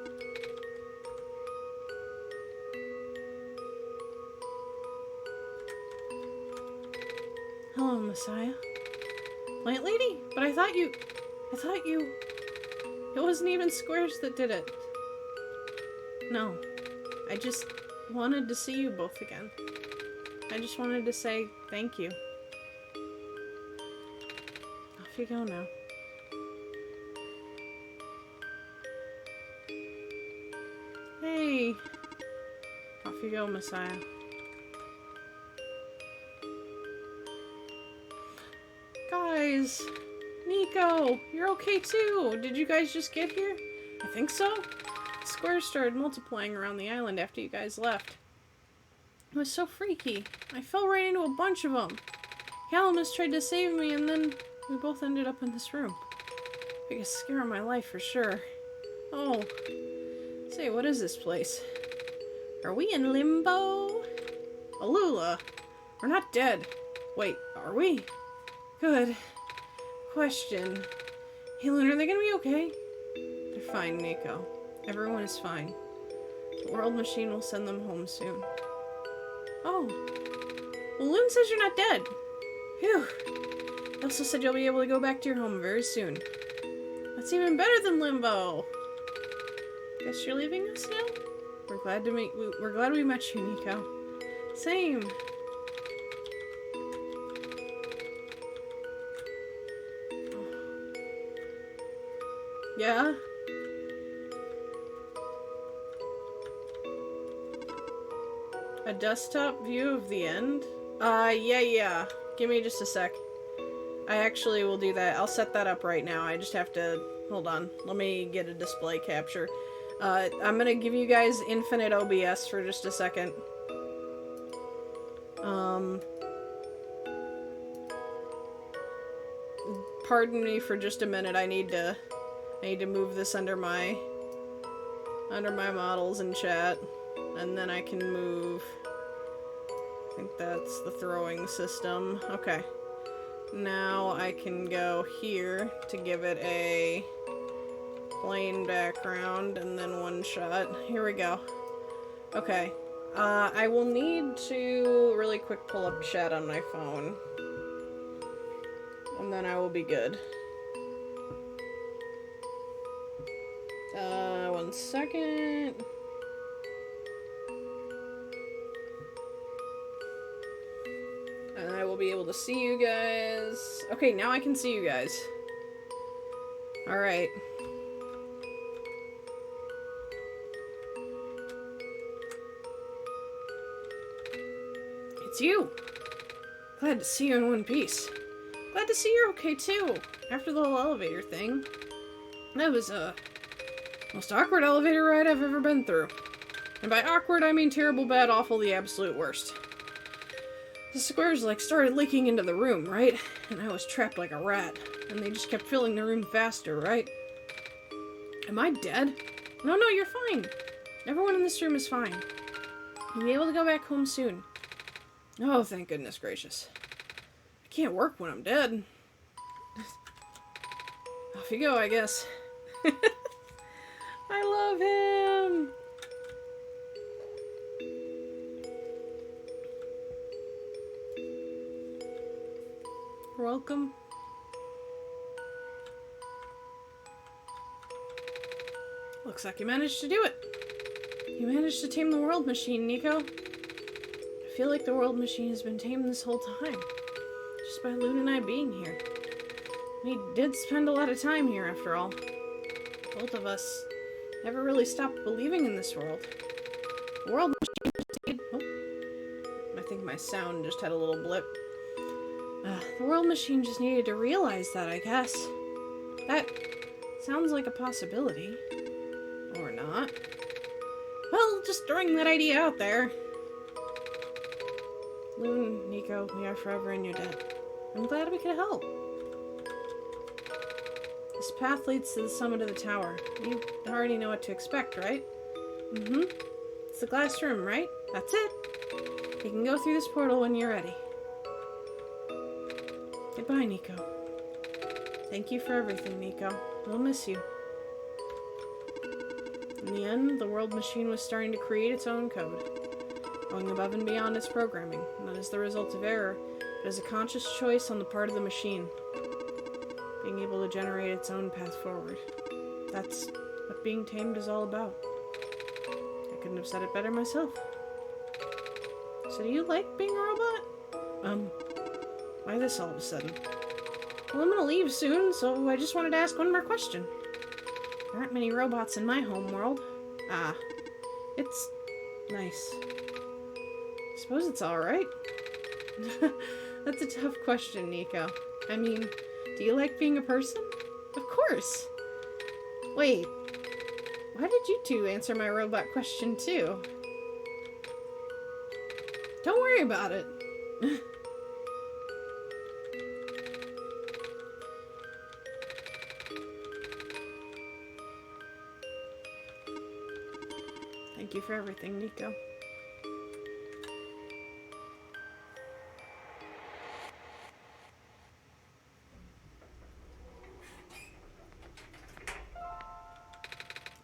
A: Hello, Messiah. Plant lady? But I thought you... It wasn't even Squares that did it. No. I just wanted to see you both again. I just wanted to say thank you. Off you go now. Hey! Off you go, Messiah. Guys! Nico! You're okay too! Did you guys just get here? I think so. Squares started multiplying around the island after you guys left. It was so freaky. I fell right into a bunch of them. Calamus tried to save me and then we both ended up in this room. Biggest scare of my life for sure. Oh. Say, what is this place? Are we in limbo? Alula! We're not dead. Wait, are we? Good. Question. Hey, Loon, are they gonna be okay? They're fine, Nico. Everyone is fine. The World Machine will send them home soon. Oh. Well, Loon says you're not dead. Phew. He also said you'll be able to go back to your home very soon. That's even better than limbo. Guess you're leaving us now? We're glad we met you, Nico. Same. Yeah? A desktop view of the end? Yeah. Give me just a sec. I actually will do that. I'll set that up right now. I just have to... Hold on. Let me get a display capture. I'm gonna give you guys infinite OBS for just a second. Pardon me for just a minute. I need to move this under my models in chat. And then I can move... I think that's the throwing system. Okay. Now I can go here to give it a plain background and then one shot. Here we go. Okay. I will need to really quick pull up chat on my phone. And then I will be good. 1 second. And I will be able to see you guys. Okay, now I can see you guys. Alright. It's you! Glad to see you in one piece. Glad to see you're okay too, after the whole elevator thing. That was, most awkward elevator ride I've ever been through. And by awkward, I mean terrible, bad, awful, the absolute worst. The squares, started leaking into the room, right? And I was trapped like a rat. And they just kept filling the room faster, right? Am I dead? No, you're fine. Everyone in this room is fine. You'll be able to go back home soon. Oh, thank goodness gracious. I can't work when I'm dead. Off you go, I guess. I love him! You're welcome. Looks like you managed to do it. You managed to tame the world machine, Nico. I feel like the world machine has been tamed this whole time. Just by Loon and I being here. We did spend a lot of time here, after all. Both of us never really stopped believing in this world. The world machine just needed... Oh. I think my sound just had a little blip. The world machine just needed to realize that, I guess. That sounds like a possibility. Or not. Well, just throwing that idea out there. Loon, Nico, we are forever in your debt. I'm glad we could help. This path leads to the summit of the tower. You already know what to expect, right? Mm-hmm. It's the glass room, right? That's it. You can go through this portal when you're ready. Goodbye, Nico. Thank you for everything, Nico. We'll miss you. In the end, the world machine was starting to create its own code, going above and beyond its programming, not as the result of error, but as a conscious choice on the part of the machine, being able to generate its own path forward. That's what being tamed is all about. I couldn't have said it better myself. So do you like being a robot? Why this all of a sudden? Well, I'm gonna leave soon, so I just wanted to ask one more question. There aren't many robots in my home world. Ah, it's nice. Suppose it's alright. That's a tough question, Nico. I mean, do you like being a person? Of course. Wait, why did you two answer my robot question too? Don't worry about it. Thank you for everything, Nico.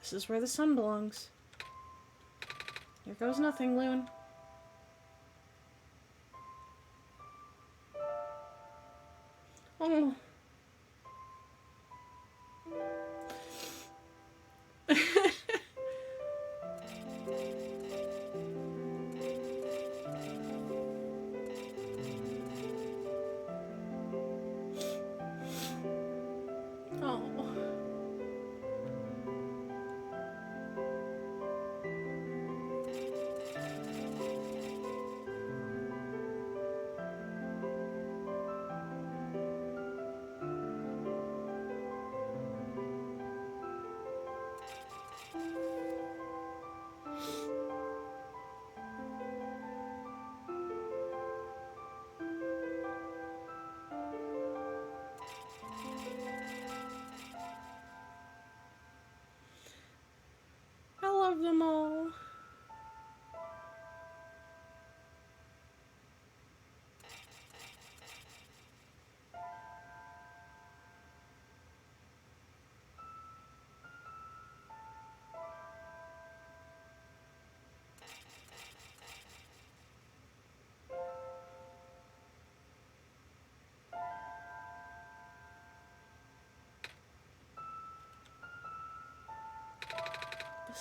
A: This is where the sun belongs. Here goes nothing, Loon. Oh. I love them all.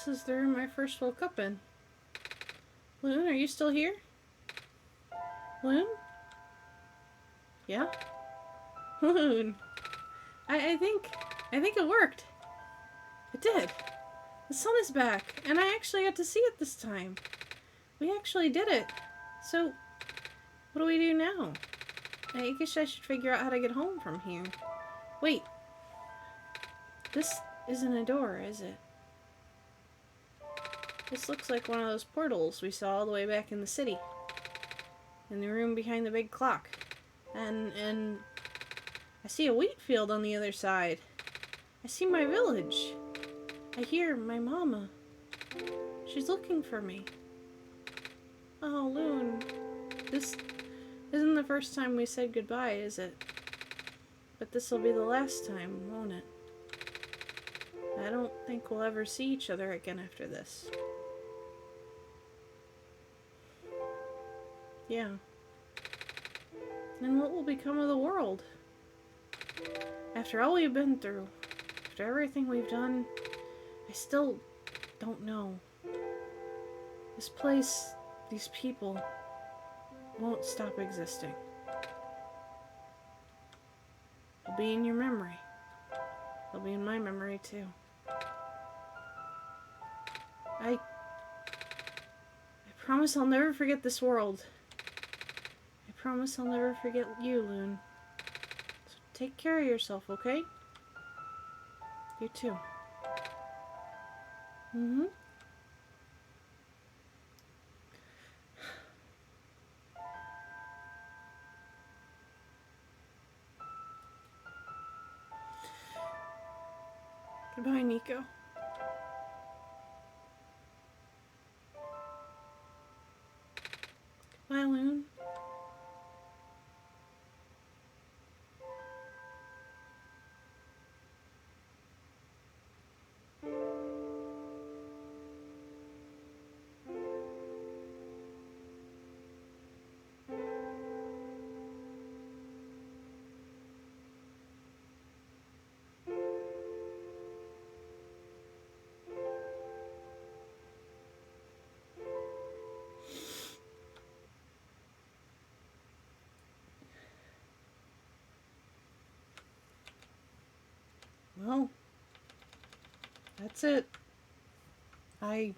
A: This is the room I first woke up in. Loon, are you still here? Loon? Yeah? Loon. I think it worked. It did. The sun is back, and I actually got to see it this time. We actually did it. So, what do we do now? I guess I should figure out how to get home from here. Wait. This isn't a door, is it? This looks like one of those portals we saw all the way back in the city. In the room behind the big clock. And I see a wheat field on the other side. I see my village. I hear my mama. She's looking for me. Oh, Loon. This isn't the first time we said goodbye, is it? But this'll be the last time, won't it? I don't think we'll ever see each other again after this. Yeah. then what will become of the world? After all we've been through, after everything we've done, I still don't know. This place, these people, won't stop existing. They'll be in your memory. They'll be in my memory too. I promise I'll never forget this world. I promise I'll never forget you, Loon. So take care of yourself, okay? You too. Mm-hmm. Goodbye, Nico. Bye, Loon. Well, that's it. I'm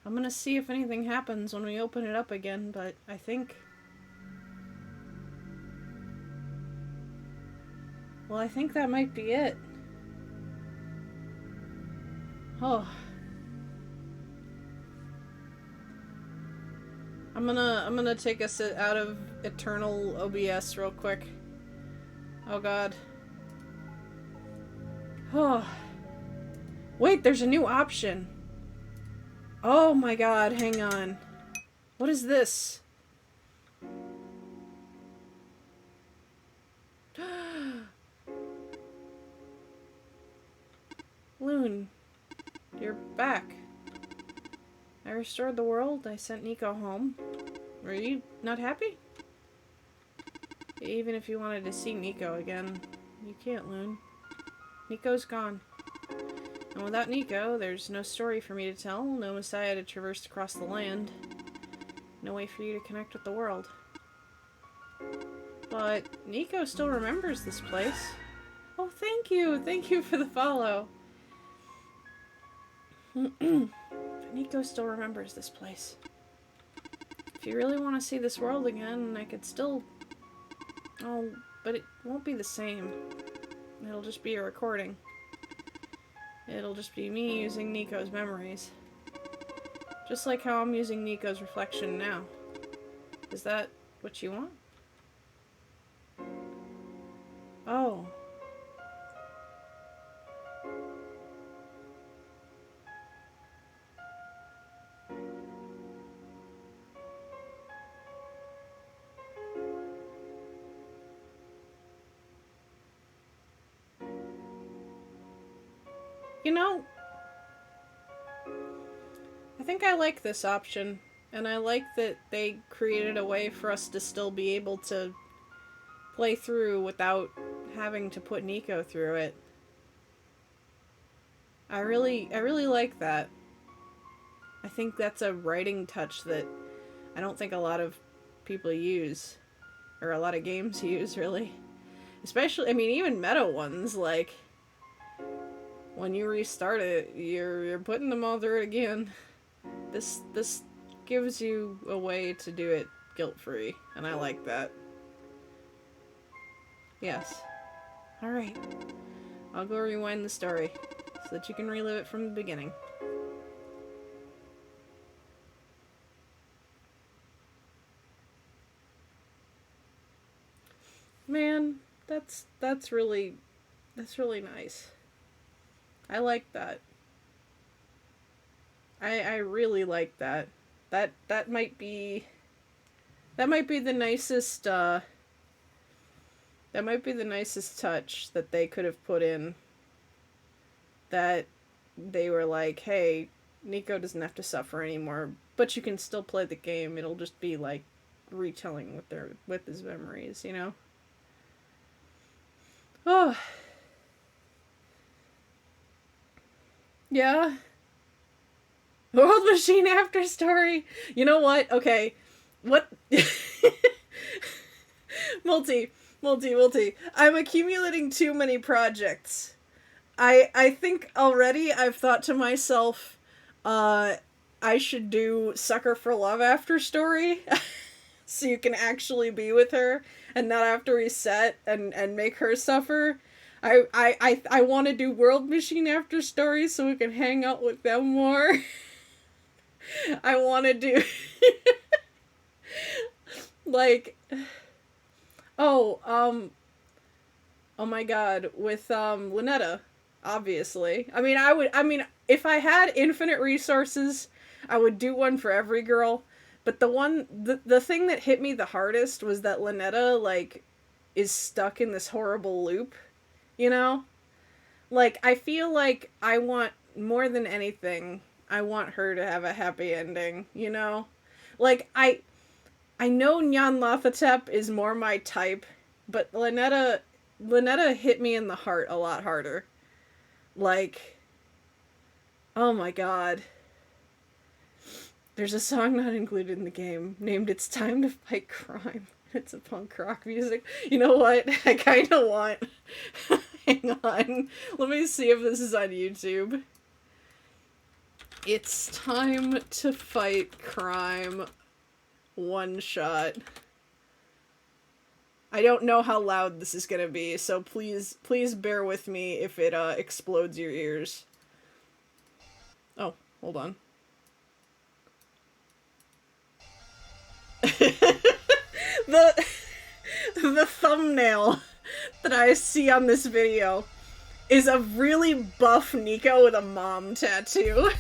A: gonna see if anything happens when we open it up again, but I think... Well, I think that might be it. Oh. I'm gonna take us out of Eternal OBS real quick. Oh god. Oh. Wait, there's a new option. Oh my god, hang on. What is this? Loon, you're back. I restored the world. I sent Nico home. Were you not happy? Even if you wanted to see Nico again, you can't, Loon. Nico's gone. And without Nico, there's no story for me to tell, no Messiah to traverse across the land, no way for you to connect with the world. But Nico still remembers this place. Oh, thank you! Thank you for the follow! But Nico still remembers this place. If you really want to see this world again, I could still... Oh, but it won't be the same. It'll just be a recording. It'll just be me using Nico's memories. Just like how I'm using Nico's reflection now. Is that what you want? Oh. You know, I think I like this option, and I like that they created a way for us to still be able to play through without having to put Nico through it. I really like that. I think that's a writing touch that I don't think a lot of people use, or a lot of games use, really. Especially, I mean, even meta ones, like... When you restart it, you're putting them all through it again. This gives you a way to do it guilt-free, and I like that. Yes. Alright. I'll go rewind the story, so that you can relive it from the beginning. Man, that's really nice. I like that. I really like that. That might be the nicest that might be the nicest touch that they could have put in. That they were like, hey, Nico doesn't have to suffer anymore, but you can still play the game. It'll just be like retelling with his memories, you know? Oh. Yeah. World Machine After Story. You know what? Okay. What? multi. I'm accumulating too many projects. I think already I've thought to myself, I should do Sucker for Love After Story. So you can actually be with her and not have to reset and make her suffer. I want to do World Machine After Story so we can hang out with them more. I want to do like oh my god, with Lynetta, obviously. I mean if I had infinite resources, I would do one for every girl. But the thing that hit me the hardest was that Lynetta, like, is stuck in this horrible loop, you know? Like, I feel like I want, more than anything, I want her to have a happy ending, you know? Like, I know Nyan Lathatep is more my type, but Lynetta hit me in the heart a lot harder. Like, oh my god. There's a song not included in the game named It's Time to Fight Crime. It's a punk rock music. You know what? I kind of want... Hang on. Let me see if this is on YouTube. It's Time to Fight Crime. OneShot. I don't know how loud this is gonna be, so please bear with me if it explodes your ears. Oh, hold on. the thumbnail that I see on this video is a really buff Nico with a mom tattoo.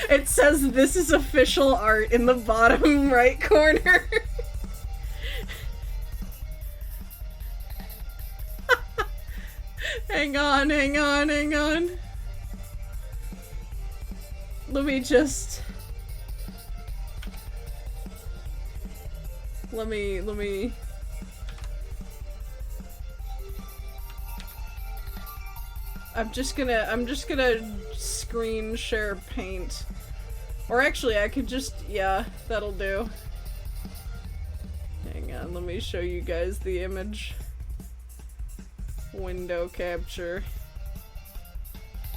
A: It says "This is official art" in the bottom right corner. Hang on. Let me just... Let me... I'm just gonna screen share Paint. Or actually, I could just... Yeah, that'll do. Hang on, let me show you guys the image. Window capture.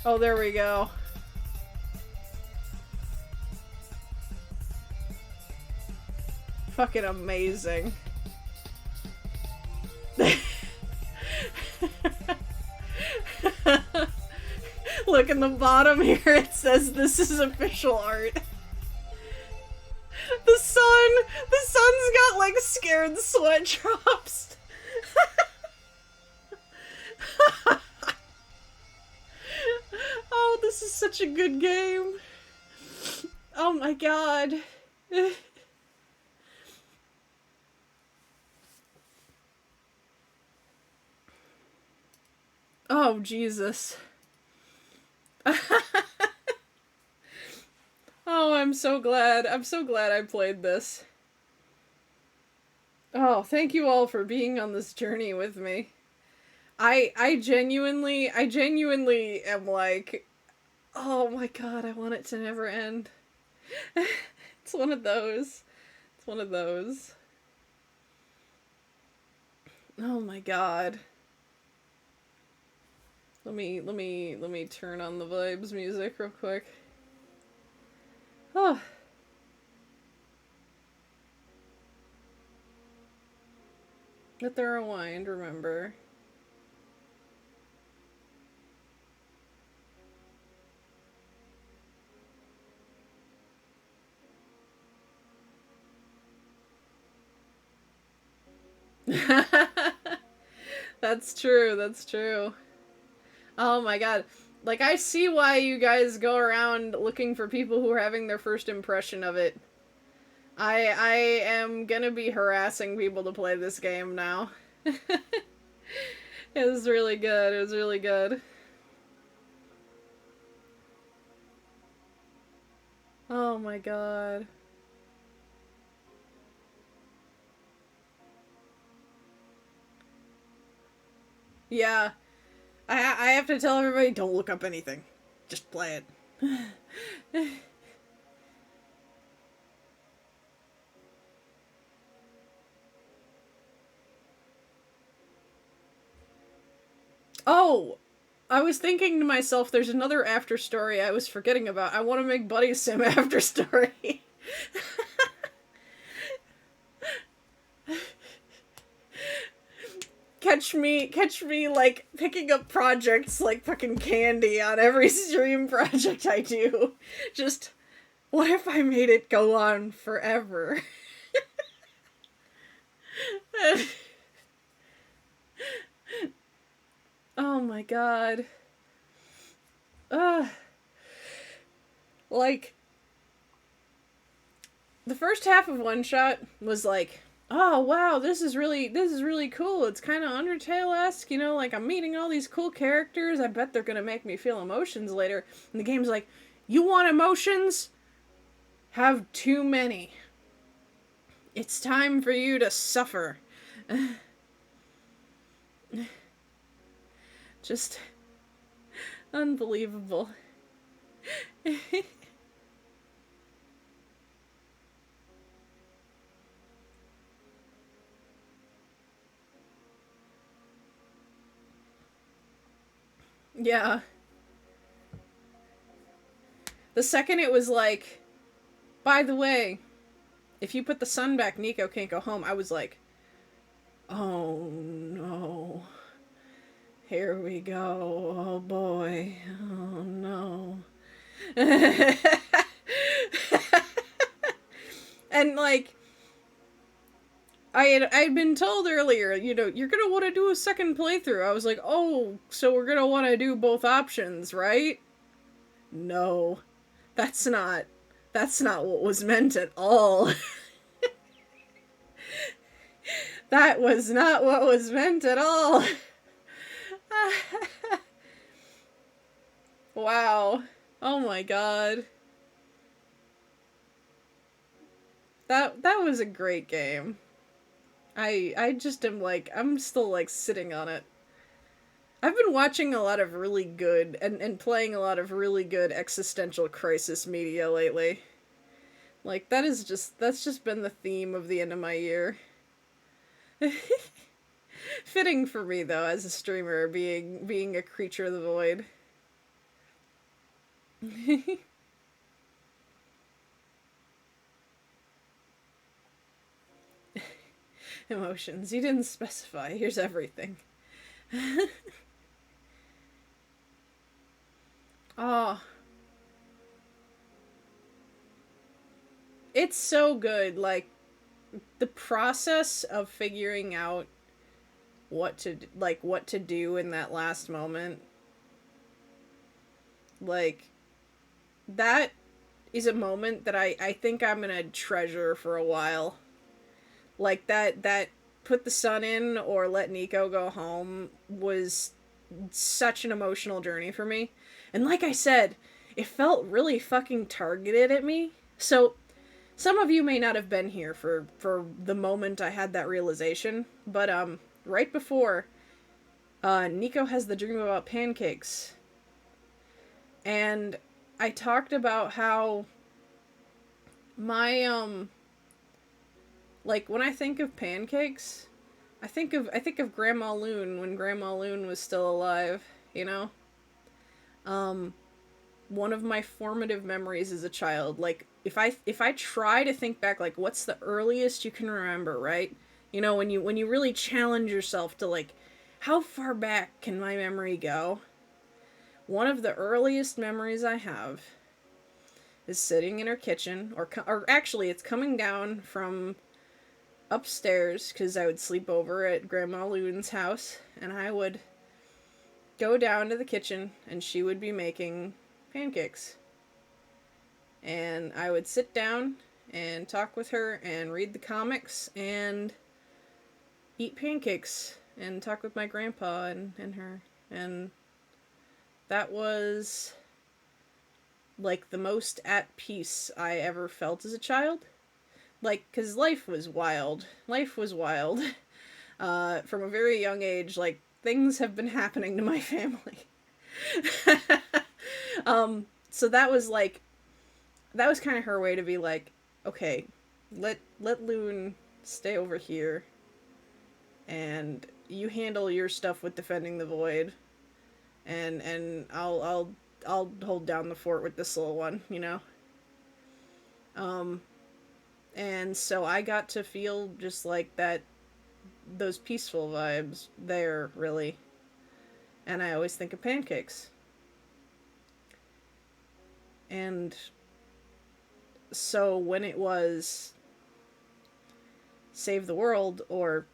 A: Oh, there we go. Fucking amazing. Look in the bottom here, it says "This is official art." The sun's got like scared sweat drops. Oh, this is such a good game. Oh my god. Oh, Jesus. Oh, I'm so glad I played this. Oh, thank you all for being on this journey with me. I genuinely am like, oh my god, I want it to never end. It's one of those. It's one of those. Oh my god. Let me turn on the vibes music real quick. Oh. Let the rewind, remember. That's true, that's true. Oh my god. Like, I see why you guys go around looking for people who are having their first impression of it. I am gonna be harassing people to play this game now. It was really good, it was really good. Oh my god. Yeah. I have to tell everybody, don't look up anything. Just play it. Oh! I was thinking to myself, there's another after story I was forgetting about. I want to make Buddy Sim after story. Catch me, like, picking up projects like fucking candy on every stream project I do. Just, what if I made it go on forever? Oh my god. Like, the first half of OneShot was like, oh wow, this is really cool. It's kind of Undertale-esque, you know, like I'm meeting all these cool characters. I bet they're gonna make me feel emotions later. And the game's like, you want emotions? Have too many. It's time for you to suffer. Just unbelievable. Yeah. The second it was like, by the way, if you put the sun back, Nico can't go home, I was like, oh no. Here we go. Oh boy. Oh no. And like, I'd been told earlier, you know, you're gonna want to do a second playthrough. I was like, oh, so we're gonna want to do both options, right? No, that's not what was meant at all. That was not what was meant at all. Wow. Oh my god. That was a great game. I just am like, I'm still like sitting on it. I've been watching a lot of really good and playing a lot of really good existential crisis media lately. Like that's just been the theme of the end of my year. Fitting for me though, as a streamer, being a creature of the void. Emotions. You didn't specify. Here's everything. Oh. It's so good. Like, the process of figuring out what to do in that last moment. Like, that is a moment that I think I'm gonna treasure for a while. Like, that put the sun in or let Nico go home was such an emotional journey for me. And like I said, it felt really fucking targeted at me. So, some of you may not have been here for the moment I had that realization, but right before, Nico has the dream about pancakes. And I talked about how my like, when I think of pancakes, I think of Grandma Loon when Grandma Loon was still alive, you know? One of my formative memories as a child, like, if I try to think back, like, what's the earliest you can remember, right? You know, when you really challenge yourself to, like, how far back can my memory go? One of the earliest memories I have is sitting in her kitchen, or actually, it's coming down from upstairs, because I would sleep over at Grandma Loon's house, and I would go down to the kitchen, and she would be making pancakes. And I would sit down and talk with her and read the comics and eat pancakes and talk with my grandpa and her. And that was like the most at peace I ever felt as a child. Like, 'cause life was wild. Life was wild. From a very young age, like, things have been happening to my family. So that was like, that was kind of her way to be like, okay, let Loon stay over here, and you handle your stuff with defending the void, and I'll hold down the fort with this little one, you know. And so I got to feel just like that, those peaceful vibes there, really. And I always think of pancakes. And so when it was save the world or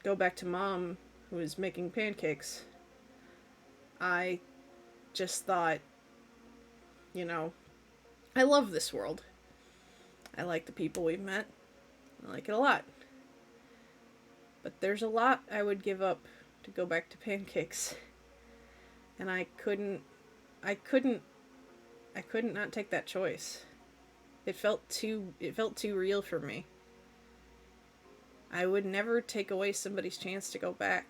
A: go back to mom who was making pancakes, I just thought, you know, I love this world. I like the people we've met. I like it a lot. But there's a lot I would give up to go back to pancakes. And I couldn't not take that choice. It felt too real for me. I would never take away somebody's chance to go back.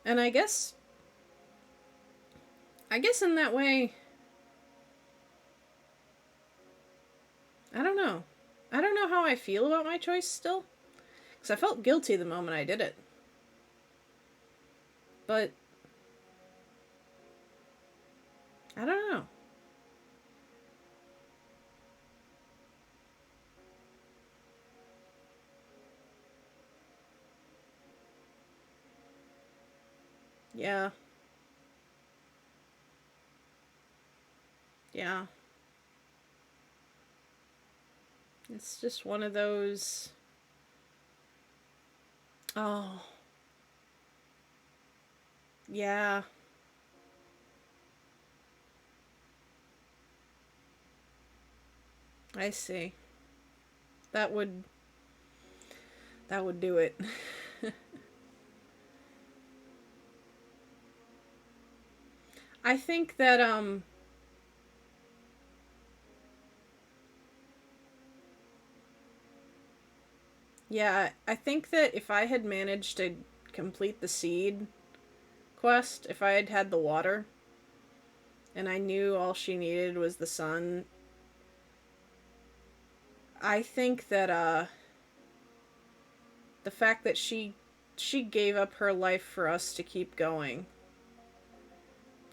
A: And I guess in that way, I don't know. I don't know how I feel about my choice still. Because I felt guilty the moment I did it. But I don't know. Yeah. Yeah. It's just one of those... Oh. Yeah. I see. That would do it. I think that yeah, I think that if I had managed to complete the seed quest, if I had had the water and I knew all she needed was the sun, I think that the fact that she gave up her life for us to keep going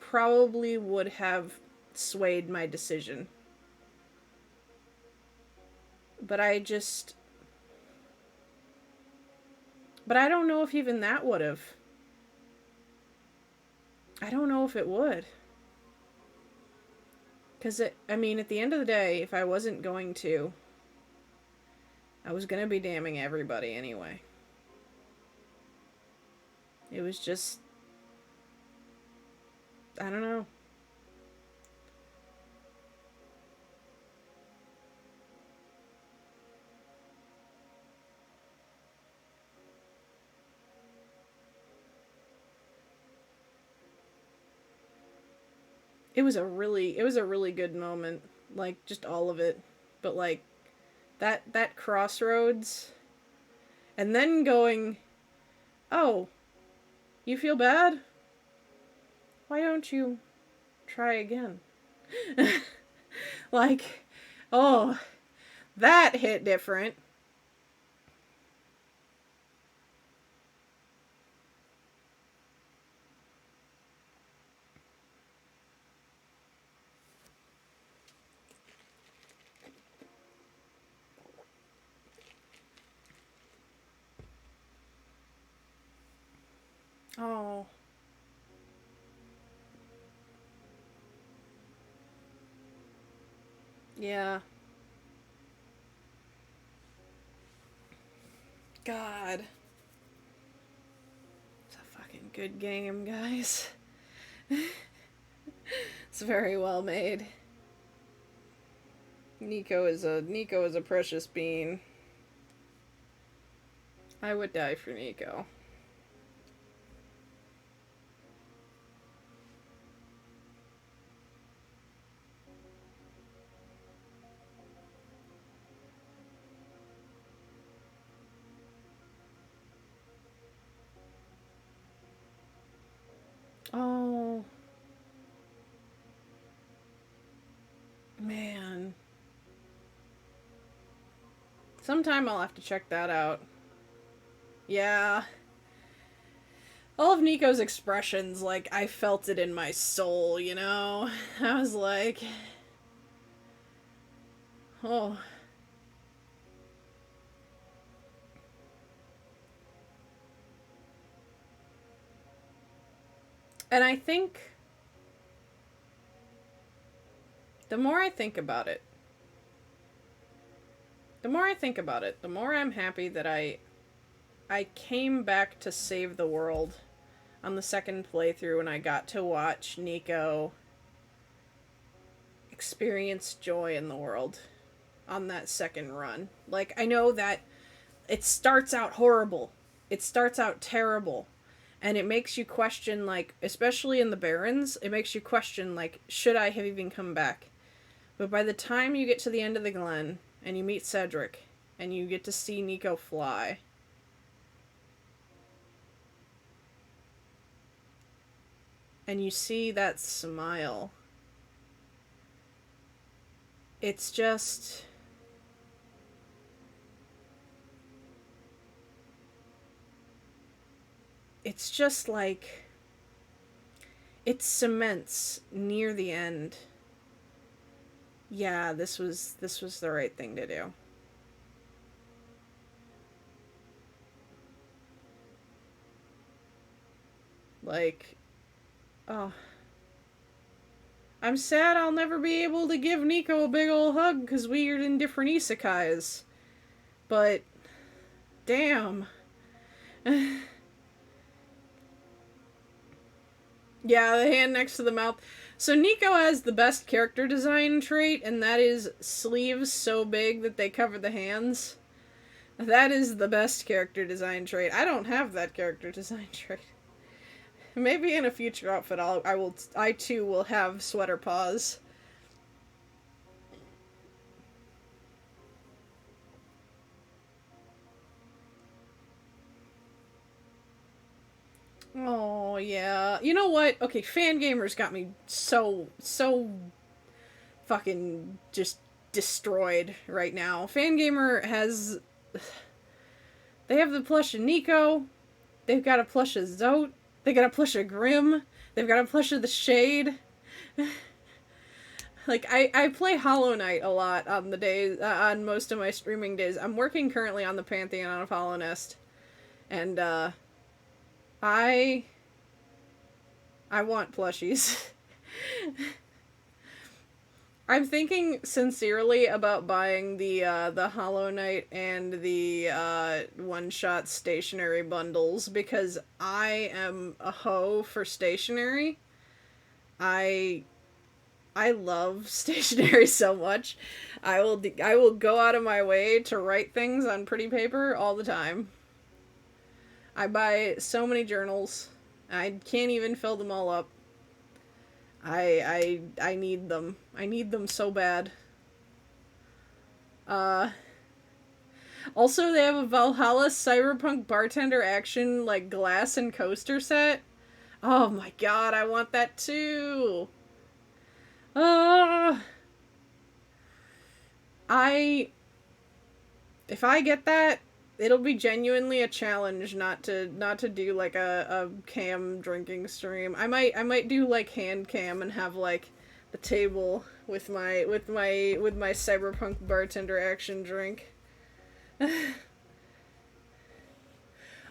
A: probably would have swayed my decision. But I don't know if even that would have. I don't know if it would. Because, I mean, at the end of the day, if I wasn't going to, I was going to be damning everybody anyway. It was just... I don't know. It was a really good moment. Like, just all of it. But, like, that crossroads. And then going, oh, you feel bad? Why don't you try again? Like, oh, that hit different. Oh. Yeah. God. It's a fucking good game, guys. It's very well made. Nico is a precious bean. I would die for Nico. Oh. Man. Sometime I'll have to check that out. Yeah. All of Nico's expressions, like, I felt it in my soul, you know? I was like... Oh. And I think... The more I think about it, the more I'm happy that I came back to save the world on the second playthrough, and I got to watch Nico experience joy in the world on that second run. Like, I know that it starts out horrible. It starts out terrible. And it makes you question, like, especially in the Barrens, it makes you question, like, should I have even come back? But by the time you get to the end of the Glen, and you meet Cedric, and you get to see Nico fly, and you see that smile, it's just... It's just like... It cements near the end. Yeah, this was the right thing to do. Like, oh. I'm sad I'll never be able to give Nico a big ol' hug because we're in different isekais. But, damn. Yeah, the hand next to the mouth. So Nico has the best character design trait, and that is sleeves so big that they cover the hands. That is the best character design trait. I don't have that character design trait. Maybe in a future outfit I too will have sweater paws. Oh, yeah. You know what? Okay, Fangamers got me so fucking just destroyed right now. Fangamer has... They have the plush of Nico. They've got a plush of Zote. They got a plush of Grim. They've got a plush of the Shade. Like, I play Hollow Knight a lot on the days, on most of my streaming days. I'm working currently on the Pantheon of Hollow Nest. And, I want plushies. I'm thinking sincerely about buying the Hollow Knight and the OneShot stationery bundles because I am a hoe for stationery. I love stationery so much. I will go out of my way to write things on pretty paper all the time. I buy so many journals. I can't even fill them all up. I need them. I need them so bad. Also, they have a Valhalla Cyberpunk Bartender Action, like, glass and coaster set. Oh my god, I want that too! If I get that, it'll be genuinely a challenge not to do like a cam drinking stream. I might do like hand cam and have like the table with my Cyberpunk Bartender Action drink.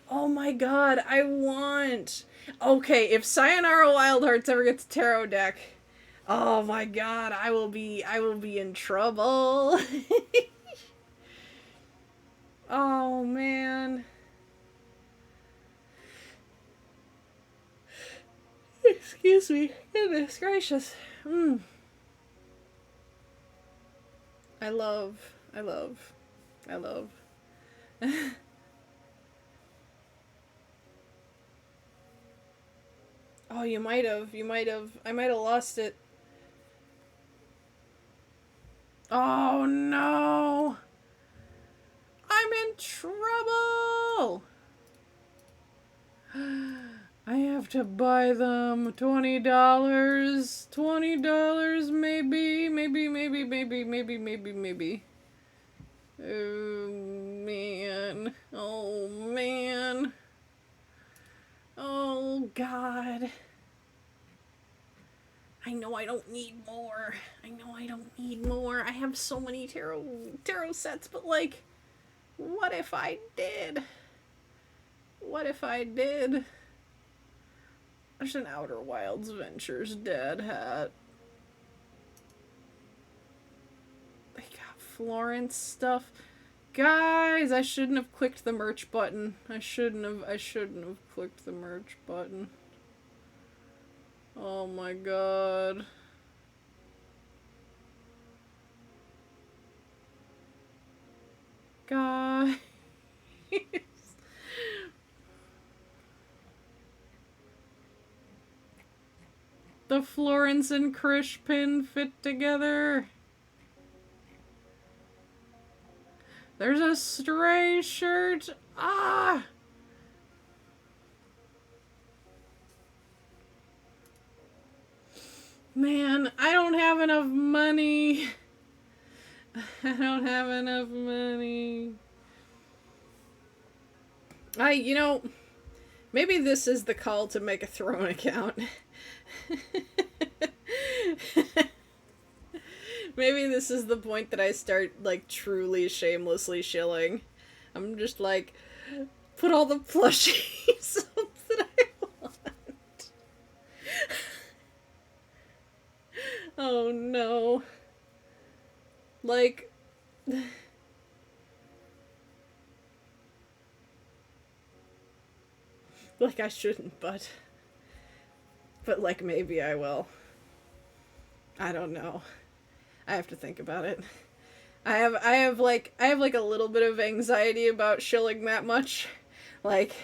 A: Oh my god, I want... Okay, if Sayonara Wild Hearts ever gets a tarot deck, oh my god, I will be in trouble. Oh, man. Excuse me. Goodness gracious. I love. Oh, you might have. I might have lost it. Oh, no. I'm in trouble. I have have to buy them. $20. $20 maybe. Maybe. Oh man. Oh man. Oh God. I know I don't need more. I have so many tarot sets, but like, what if I did? There's an Outer Wilds Ventures dad hat. They got Florence stuff. Guys, I shouldn't have clicked the merch button. I shouldn't have clicked the merch button. Oh my god. Guys. The Florence and Krish pin fit together. There's a Stray shirt. Ah! Man, I don't have enough money. Maybe this is the call to make a Throne account. Maybe this is the point that I start, like, truly shamelessly shilling. I'm just like, put all the plushies up that I want. Oh no. Like... like, I shouldn't, but like, maybe I will. I don't know. I have to think about it. I have like a little bit of anxiety about shilling that much. Like,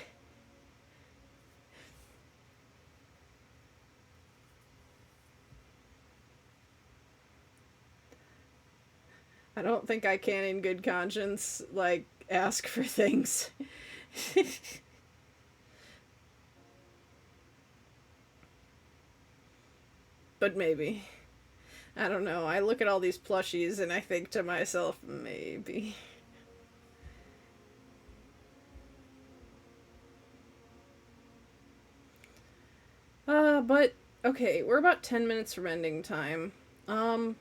A: I don't think I can in good conscience, like, ask for things. But maybe. I don't know. I look at all these plushies and I think to myself, maybe. But, okay, we're about 10 minutes from ending time. I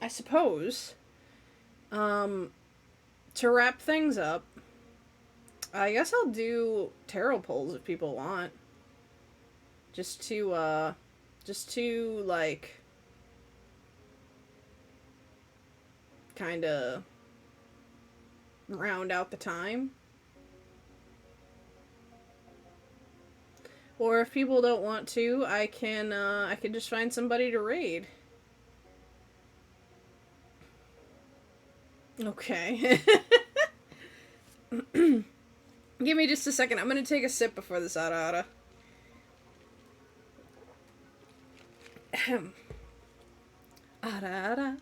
A: suppose, to wrap things up, I guess I'll do tarot pulls if people want. Just to, like, kind of round out the time. Or if people don't want to, I can just find somebody to raid. Okay. Give me just a second. I'm gonna take a sip before this ara. Ahem. Ara.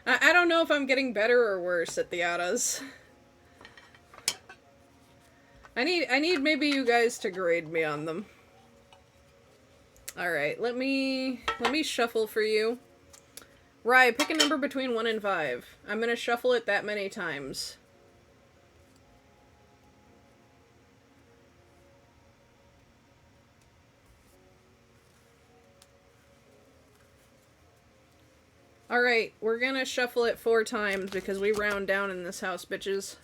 A: I don't know if I'm getting better or worse at the aras. I need maybe you guys to grade me on them. Alright, let me shuffle for you. Rye, pick a number between 1 and 5. I'm gonna shuffle it that many times. Alright, we're gonna shuffle it 4 times because we round down in this house, bitches.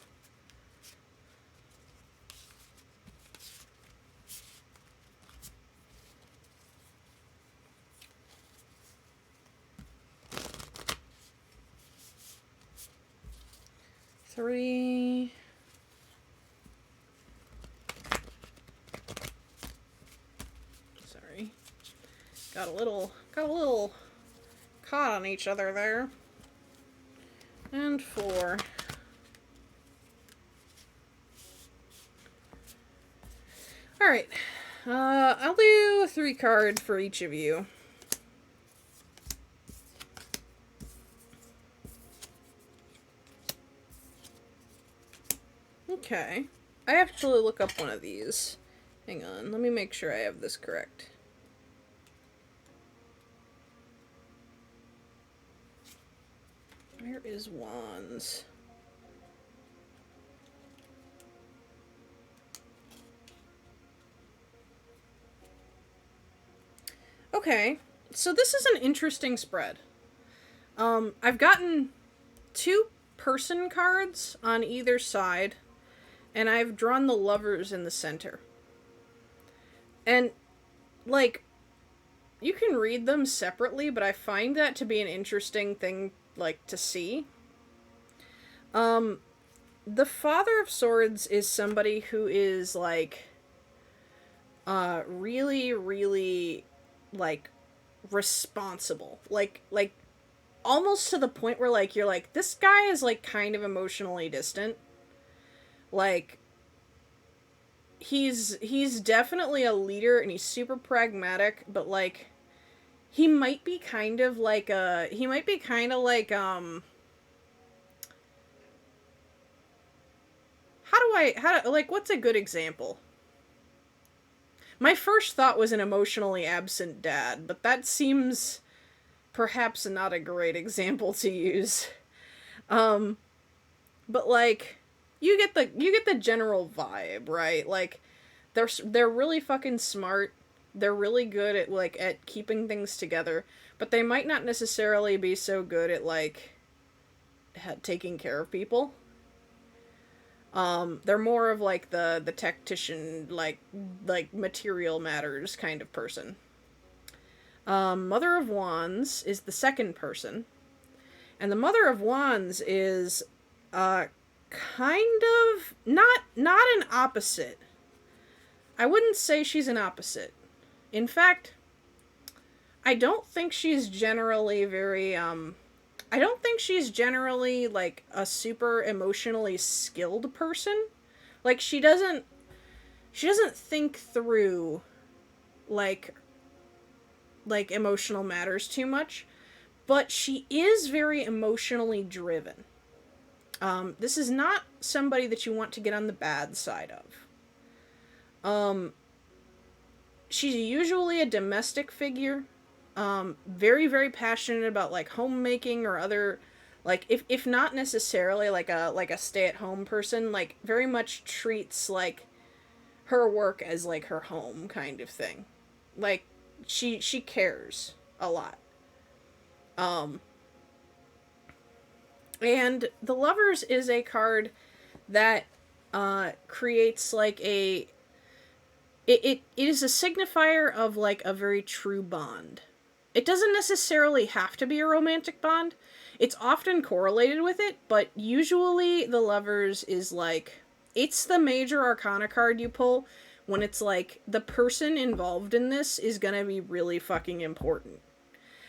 A: Three. Sorry. Got a little caught on each other there. And 4. Alright. I'll do a 3 card for each of you. Okay. I have to look up one of these. Hang on, let me make sure I have this correct. Where is Wands? Okay, so this is an interesting spread. I've gotten 2 person cards on either side, and I've drawn the lovers in the center. And, like, you can read them separately, but I find that to be an interesting thing, like, to see. The Father of Swords is somebody who is, like, really, really, like, responsible. Like, almost to the point where, like, you're like, this guy is, like, kind of emotionally distant. Like, he's definitely a leader, and he's super pragmatic, but, like, he might be kind of like, what's a good example? My first thought was an emotionally absent dad, but that seems perhaps not a great example to use. But, like, you get the general vibe, right? Like, they're really fucking smart. They're really good at, like, at keeping things together, but they might not necessarily be so good at, like, taking care of people. They're more of, like, the tactician, like material matters kind of person. Mother of Wands is the second person. And the Mother of Wands is, kind of, not an opposite. I wouldn't say she's an opposite. In fact, I don't think she's generally very, I don't think she's generally, like, a super emotionally skilled person. Like, she doesn't think through, like emotional matters too much, but she is very emotionally driven. This is not somebody that you want to get on the bad side of. She's usually a domestic figure, very, very passionate about, like, homemaking or other, like, if not necessarily like a stay-at-home person, like, very much treats, like, her work as, like, her home kind of thing. Like, she cares a lot. And the Lovers is a card that creates, like, it is a signifier of, like, a very true bond. It doesn't necessarily have to be a romantic bond. It's often correlated with it, but usually the Lovers is, like, it's the major arcana card you pull when it's like, the person involved in this is gonna be really fucking important.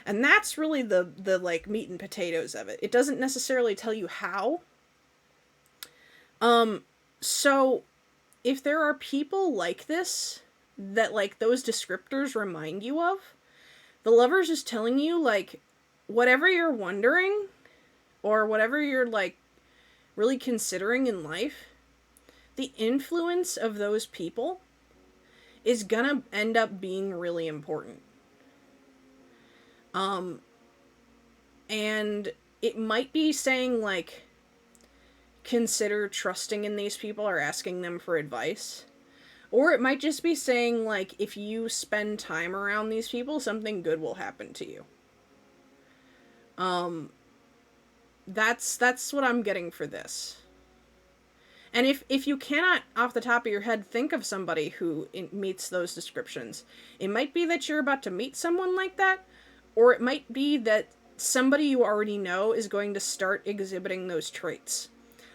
A: And that's really the like, meat and potatoes of it. It doesn't necessarily tell you how. So, if there are people like this, that, like, those descriptors remind you of, the Lovers is telling you, like, whatever you're wondering, or whatever you're, like, really considering in life, the influence of those people is gonna end up being really important. And it might be saying, like, consider trusting in these people or asking them for advice. Or it might just be saying, like, if you spend time around these people, something good will happen to you. That's what I'm getting for this. And if you cannot, off the top of your head, think of somebody who meets those descriptions, it might be that you're about to meet someone like that, or it might be that somebody you already know is going to start exhibiting those traits.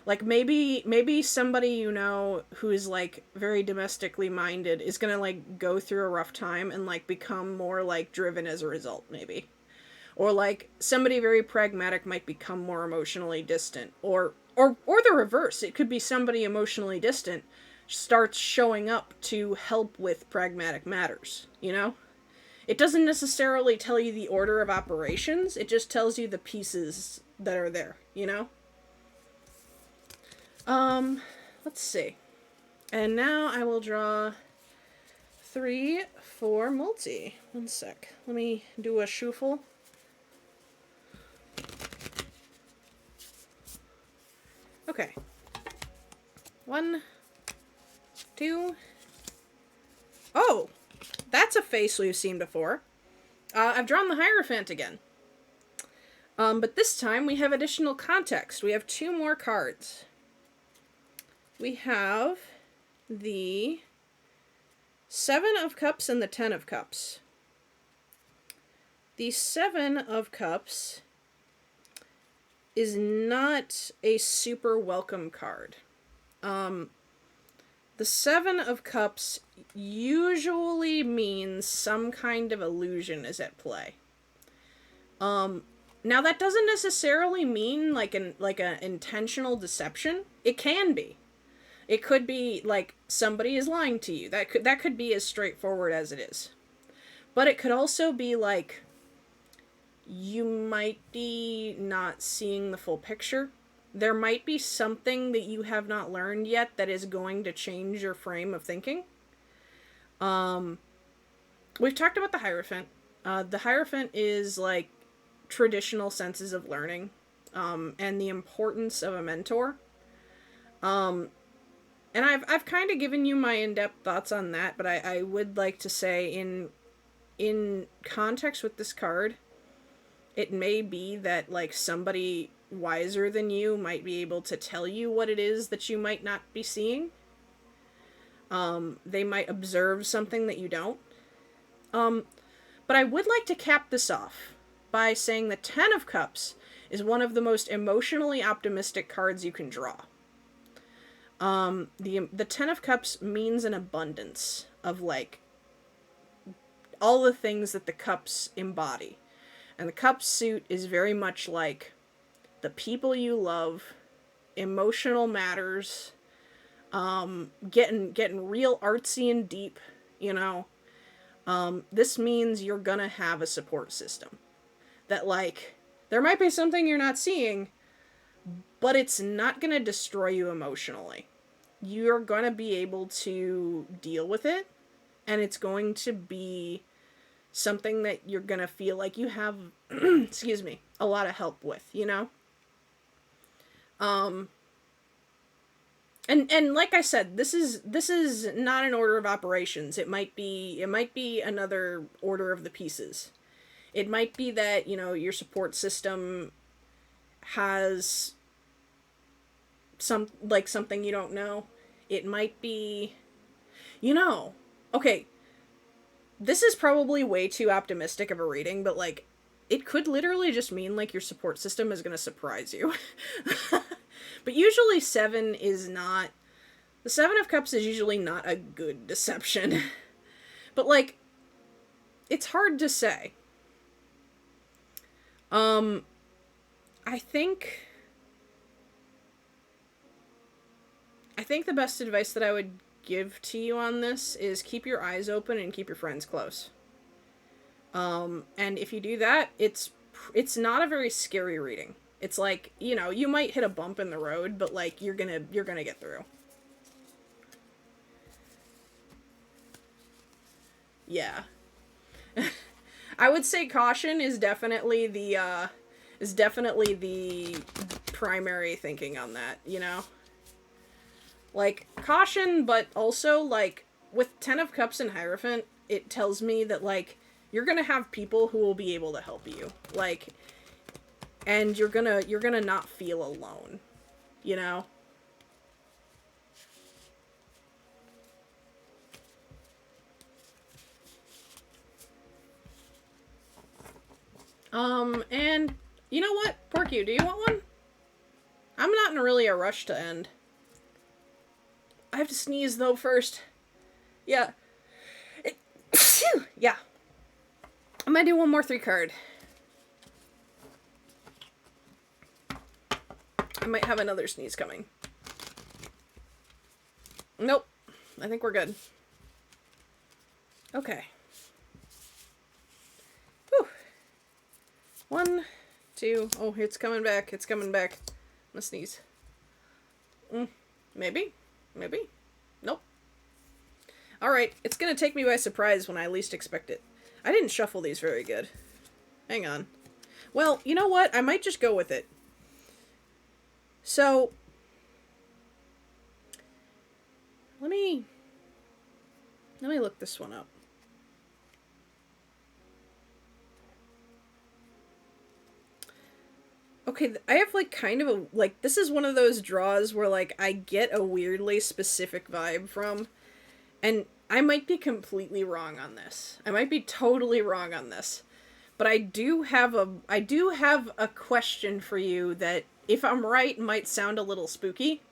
A: Like, maybe somebody you know who is, like, very domestically minded is gonna, like, go through a rough time and, like, become more, like, driven as a result, maybe. Or, like, somebody very pragmatic might become more emotionally distant. Or the reverse. It could be somebody emotionally distant starts showing up to help with pragmatic matters, you know? It doesn't necessarily tell you the order of operations, it just tells you the pieces that are there, you know? let's see. And now I will draw 3 for multi. One sec. Let me do a shuffle. Okay. 1, 2. Oh! That's a face we've seen before. I've drawn the Hierophant again. But this time we have additional context. We have 2 more cards. We have the 7 of Cups and the 10 of Cups. The 7 of Cups is not a super welcome card. The 7 of Cups usually means some kind of illusion is at play. Now that doesn't necessarily mean like an intentional deception. It can be. It could be like somebody is lying to you. That could be as straightforward as it is. But it could also be like you might be not seeing the full picture. There might be something that you have not learned yet that is going to change your frame of thinking. We've talked about the Hierophant. The Hierophant is like traditional senses of learning, and the importance of a mentor. And I've kind of given you my in-depth thoughts on that, but I would like to say in context with this card, it may be that like somebody wiser than you might be able to tell you what it is that you might not be seeing. They might observe something that you don't. But I would like to cap this off by saying the 10 of Cups is one of the most emotionally optimistic cards you can draw. The 10 of Cups means an abundance of like all the things that the cups embody. And the cup suit is very much like the people you love, emotional matters, getting real artsy and deep, you know. This means you're gonna have a support system. That like, there might be something you're not seeing, but it's not gonna destroy you emotionally. You're gonna be able to deal with it, and it's going to be something that you're gonna feel like you have, excuse me, a lot of help with, you know? And like I said, this is not an order of operations. It might be another order of the pieces. It might be that, you know, your support system has something you don't know. It might be, you know, okay, this is probably way too optimistic of a reading, but like, it could literally just mean like your support system is going to surprise you. But usually the 7 of Cups is usually not a good deception. But like, it's hard to say. I think the best advice that I would give to you on this is keep your eyes open and keep your friends close. And if you do that, it's not a very scary reading. It's like, you know, you might hit a bump in the road, but like you're gonna get through. Yeah. I would say caution is definitely the primary thinking on that, you know? Like, caution, but also, like, with 10 of Cups and Hierophant, it tells me that, like, you're gonna have people who will be able to help you. Like, and you're gonna not feel alone, you know? And you know what? Porky, do you want one? I'm not in really a rush to end. I have to sneeze, though, first. Yeah. Yeah. I'm gonna do one more 3 card. I might have another sneeze coming. Nope. I think we're good. Okay. Whew. 1, 2. Oh, it's coming back. It's coming back. I'm gonna sneeze. Maybe. Maybe? Nope. Alright, it's gonna take me by surprise when I least expect it. I didn't shuffle these very good. Hang on. Well, you know what? I might just go with it. So, let me look this one up. Okay, I have like kind of a, like, this is one of those draws where like I get a weirdly specific vibe from, and I might be completely wrong on this. I might be totally wrong on this. But I do have a question for you that, if I'm right, might sound a little spooky.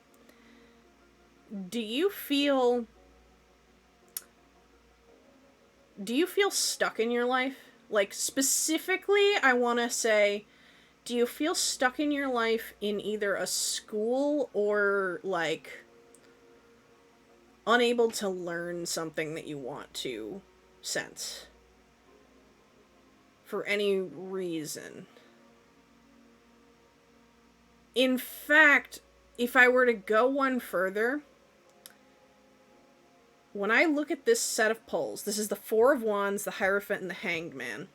A: Do you feel stuck in your life? Like, specifically, I want to say, do you feel stuck in your life in either a school or, like, unable to learn something that you want to sense? For any reason. In fact, if I were to go one further, when I look at this set of pulls, this is the Four of Wands, the Hierophant, and the Hanged Man.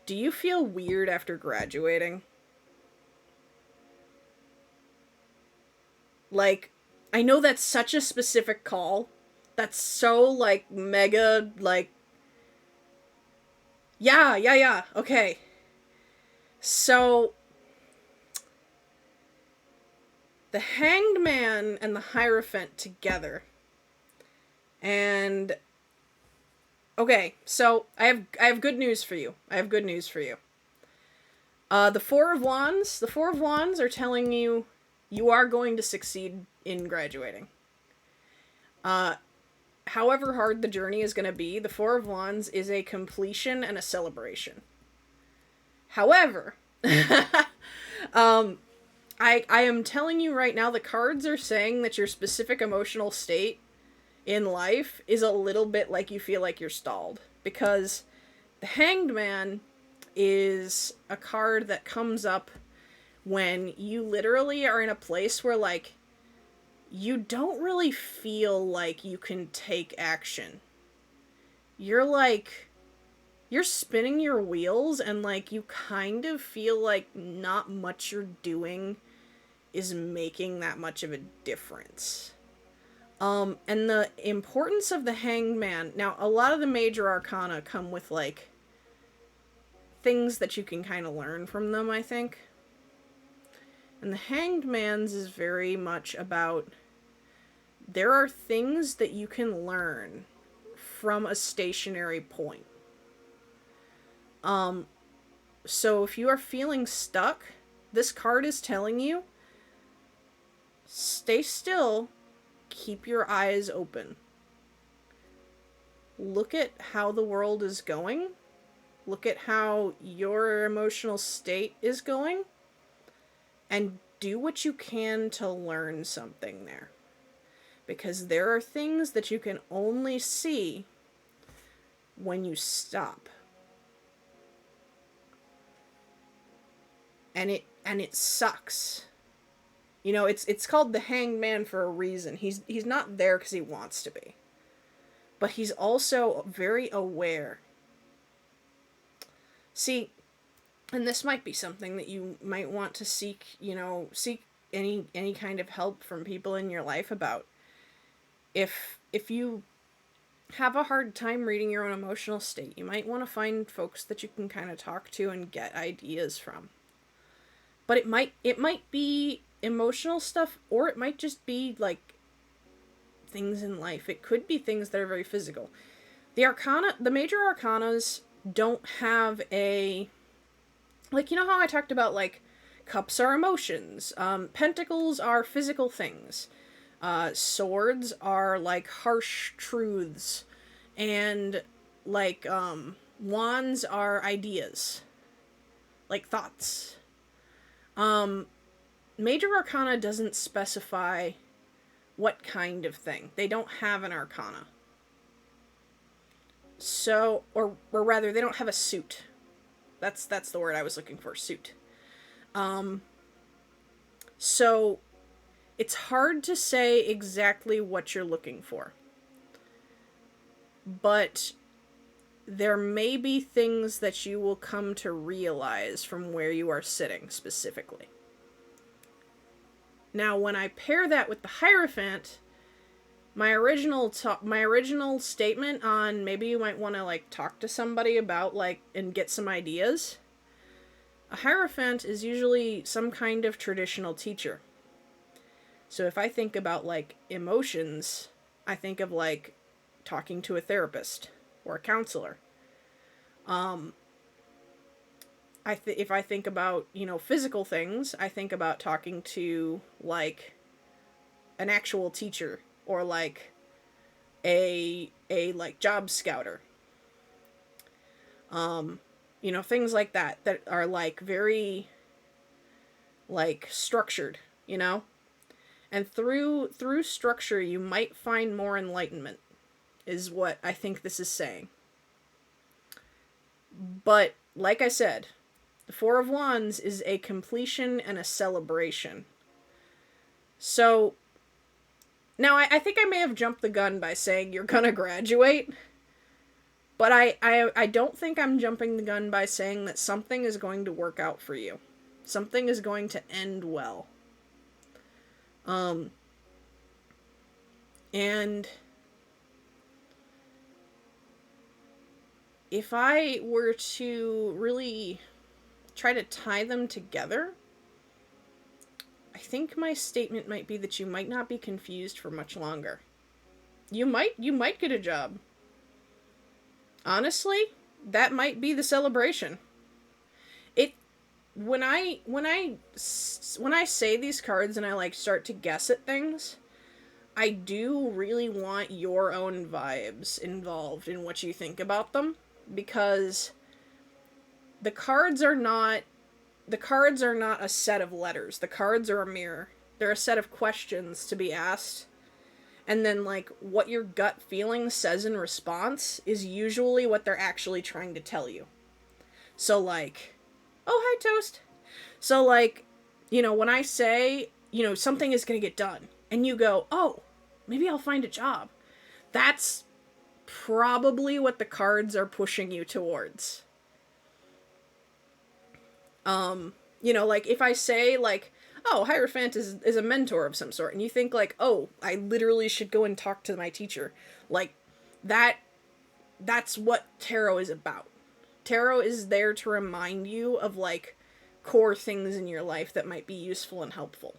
A: Do you feel weird after graduating? Like, I know that's such a specific call. That's so, like, mega, like... Yeah, okay. So, the Hanged Man and the Hierophant together. And... Okay, so I have good news for you. The Four of Wands are telling you you are going to succeed in graduating. However hard the journey is going to be, the Four of Wands is a completion and a celebration. However, I am telling you right now, the cards are saying that your specific emotional state in life is a little bit like you feel like you're stalled. Because the Hanged Man is a card that comes up when you literally are in a place where, like, you don't really feel like you can take action. You're spinning your wheels, and, like, you kind of feel like not much you're doing is making that much of a difference. And the importance of the Hanged Man... Now, a lot of the major arcana come with, like, things that you can kind of learn from them, I think. And the Hanged Man's is very much about, there are things that you can learn from a stationary point. So if you are feeling stuck, this card is telling you, stay still, keep your eyes open. Look at how the world is going. Look at how your emotional state is going. And do what you can to learn something there. Because there are things that you can only see when you stop. And it sucks. You know, it's called the Hanged Man for a reason. He's not there because he wants to be. But he's also very aware. See, and this might be something that you might want to seek any kind of help from people in your life about. If you have a hard time reading your own emotional state, you might want to find folks that you can kind of talk to and get ideas from. But it might be emotional stuff, or it might just be, like, things in life. It could be things that are very physical. The major arcanas don't have a... Like, you know how I talked about, like, cups are emotions, pentacles are physical things, swords are, like, harsh truths, and, like, wands are ideas, like thoughts. Major arcana doesn't specify what kind of thing. They don't have an arcana. So, or rather, they don't have a suit. That's the word I was looking for, suit. So, it's hard to say exactly what you're looking for. But there may be things that you will come to realize from where you are sitting specifically. Now, when I pair that with the Hierophant, my original statement on maybe you might want to like talk to somebody about like and get some ideas. A Hierophant is usually some kind of traditional teacher. So if I think about like emotions, I think of like talking to a therapist or a counselor. If I think about, physical things, I think about talking to like an actual teacher or like a like job scouter. Things like that are like very like structured, And through structure you might find more enlightenment, is what I think this is saying. But like I said, the Four of Wands is a completion and a celebration. So now I think I may have jumped the gun by saying you're gonna graduate. But I don't think I'm jumping the gun by saying that something is going to work out for you. Something is going to end well. And if I were to really try to tie them together, I think my statement might be that you might not be confused for much longer. You might get a job. Honestly, that might be the celebration. When I say these cards and I like start to guess at things, I do really want your own vibes involved in what you think about them, because the cards are not a set of letters. The cards are a mirror. They're a set of questions to be asked. And then, like, what your gut feeling says in response is usually what they're actually trying to tell you. So, like, oh, hi, Toast. So, like, when I say, something is going to get done, and you go, oh, maybe I'll find a job. That's probably what the cards are pushing you towards. Like, if I say, like, oh, Hierophant is a mentor of some sort, and you think, like, oh, I literally should go and talk to my teacher. Like, that's what tarot is about. Tarot is there to remind you of, like, core things in your life that might be useful and helpful,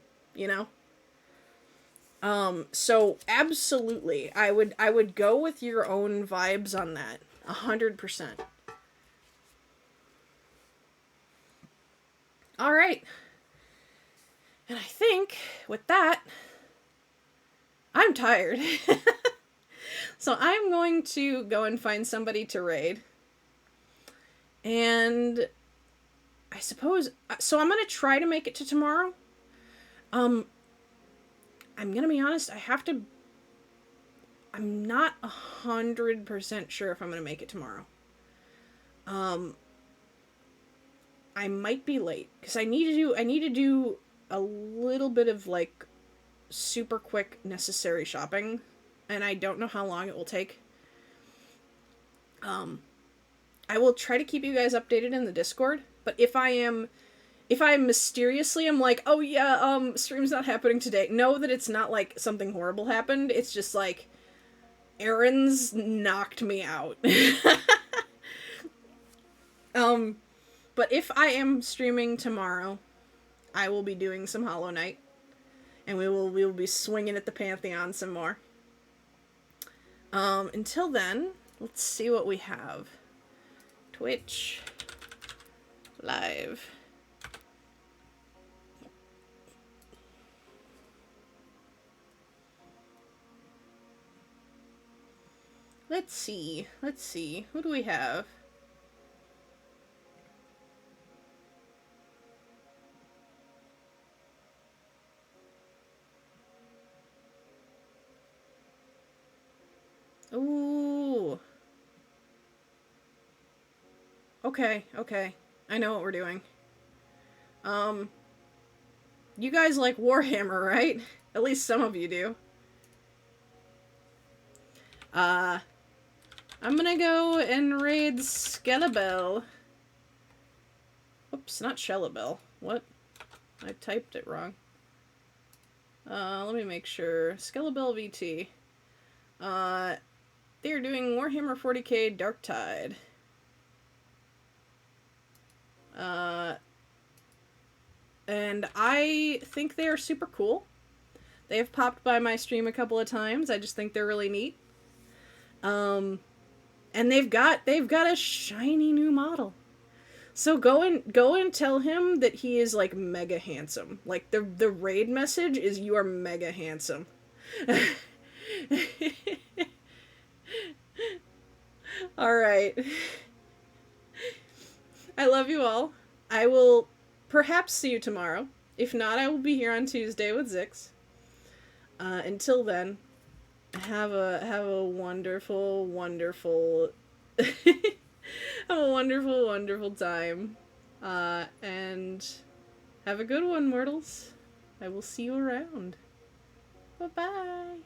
A: So absolutely, I would go with your own vibes on that, 100%. All right. And I think with that, I'm tired. So I'm going to go and find somebody to raid. And I suppose, so I'm going to try to make it to tomorrow. I'm going to be honest, I'm not 100% sure if I'm going to make it tomorrow. I might be late because I need to do a little bit of like super quick necessary shopping, and I don't know how long it will take. I will try to keep you guys updated in the Discord, but if I mysteriously am like, oh yeah, stream's not happening today, know that it's not like something horrible happened. It's just like errands knocked me out. But if I am streaming tomorrow, I will be doing some Hollow Knight, and we will be swinging at the Pantheon some more. Until then, let's see what we have. Twitch live. Let's see. Who do we have? Ooh. Okay. I know what we're doing. You guys like Warhammer, right? At least some of you do. I'm gonna go and raid Skelebel. Oops, not Shellabel. What? I typed it wrong. Let me make sure. Skelebel VT. They're doing Warhammer 40k Dark Tide. And I think they are super cool. They have popped by my stream a couple of times. I just think they're really neat. And they've got a shiny new model. So go and tell him that he is like mega handsome. Like the raid message is you are mega handsome. All right. I love you all. I will perhaps see you tomorrow. If not, I will be here on Tuesday with Zix. Until then, have a wonderful, wonderful, have a wonderful, wonderful time. And have a good one, mortals. I will see you around. Bye-bye.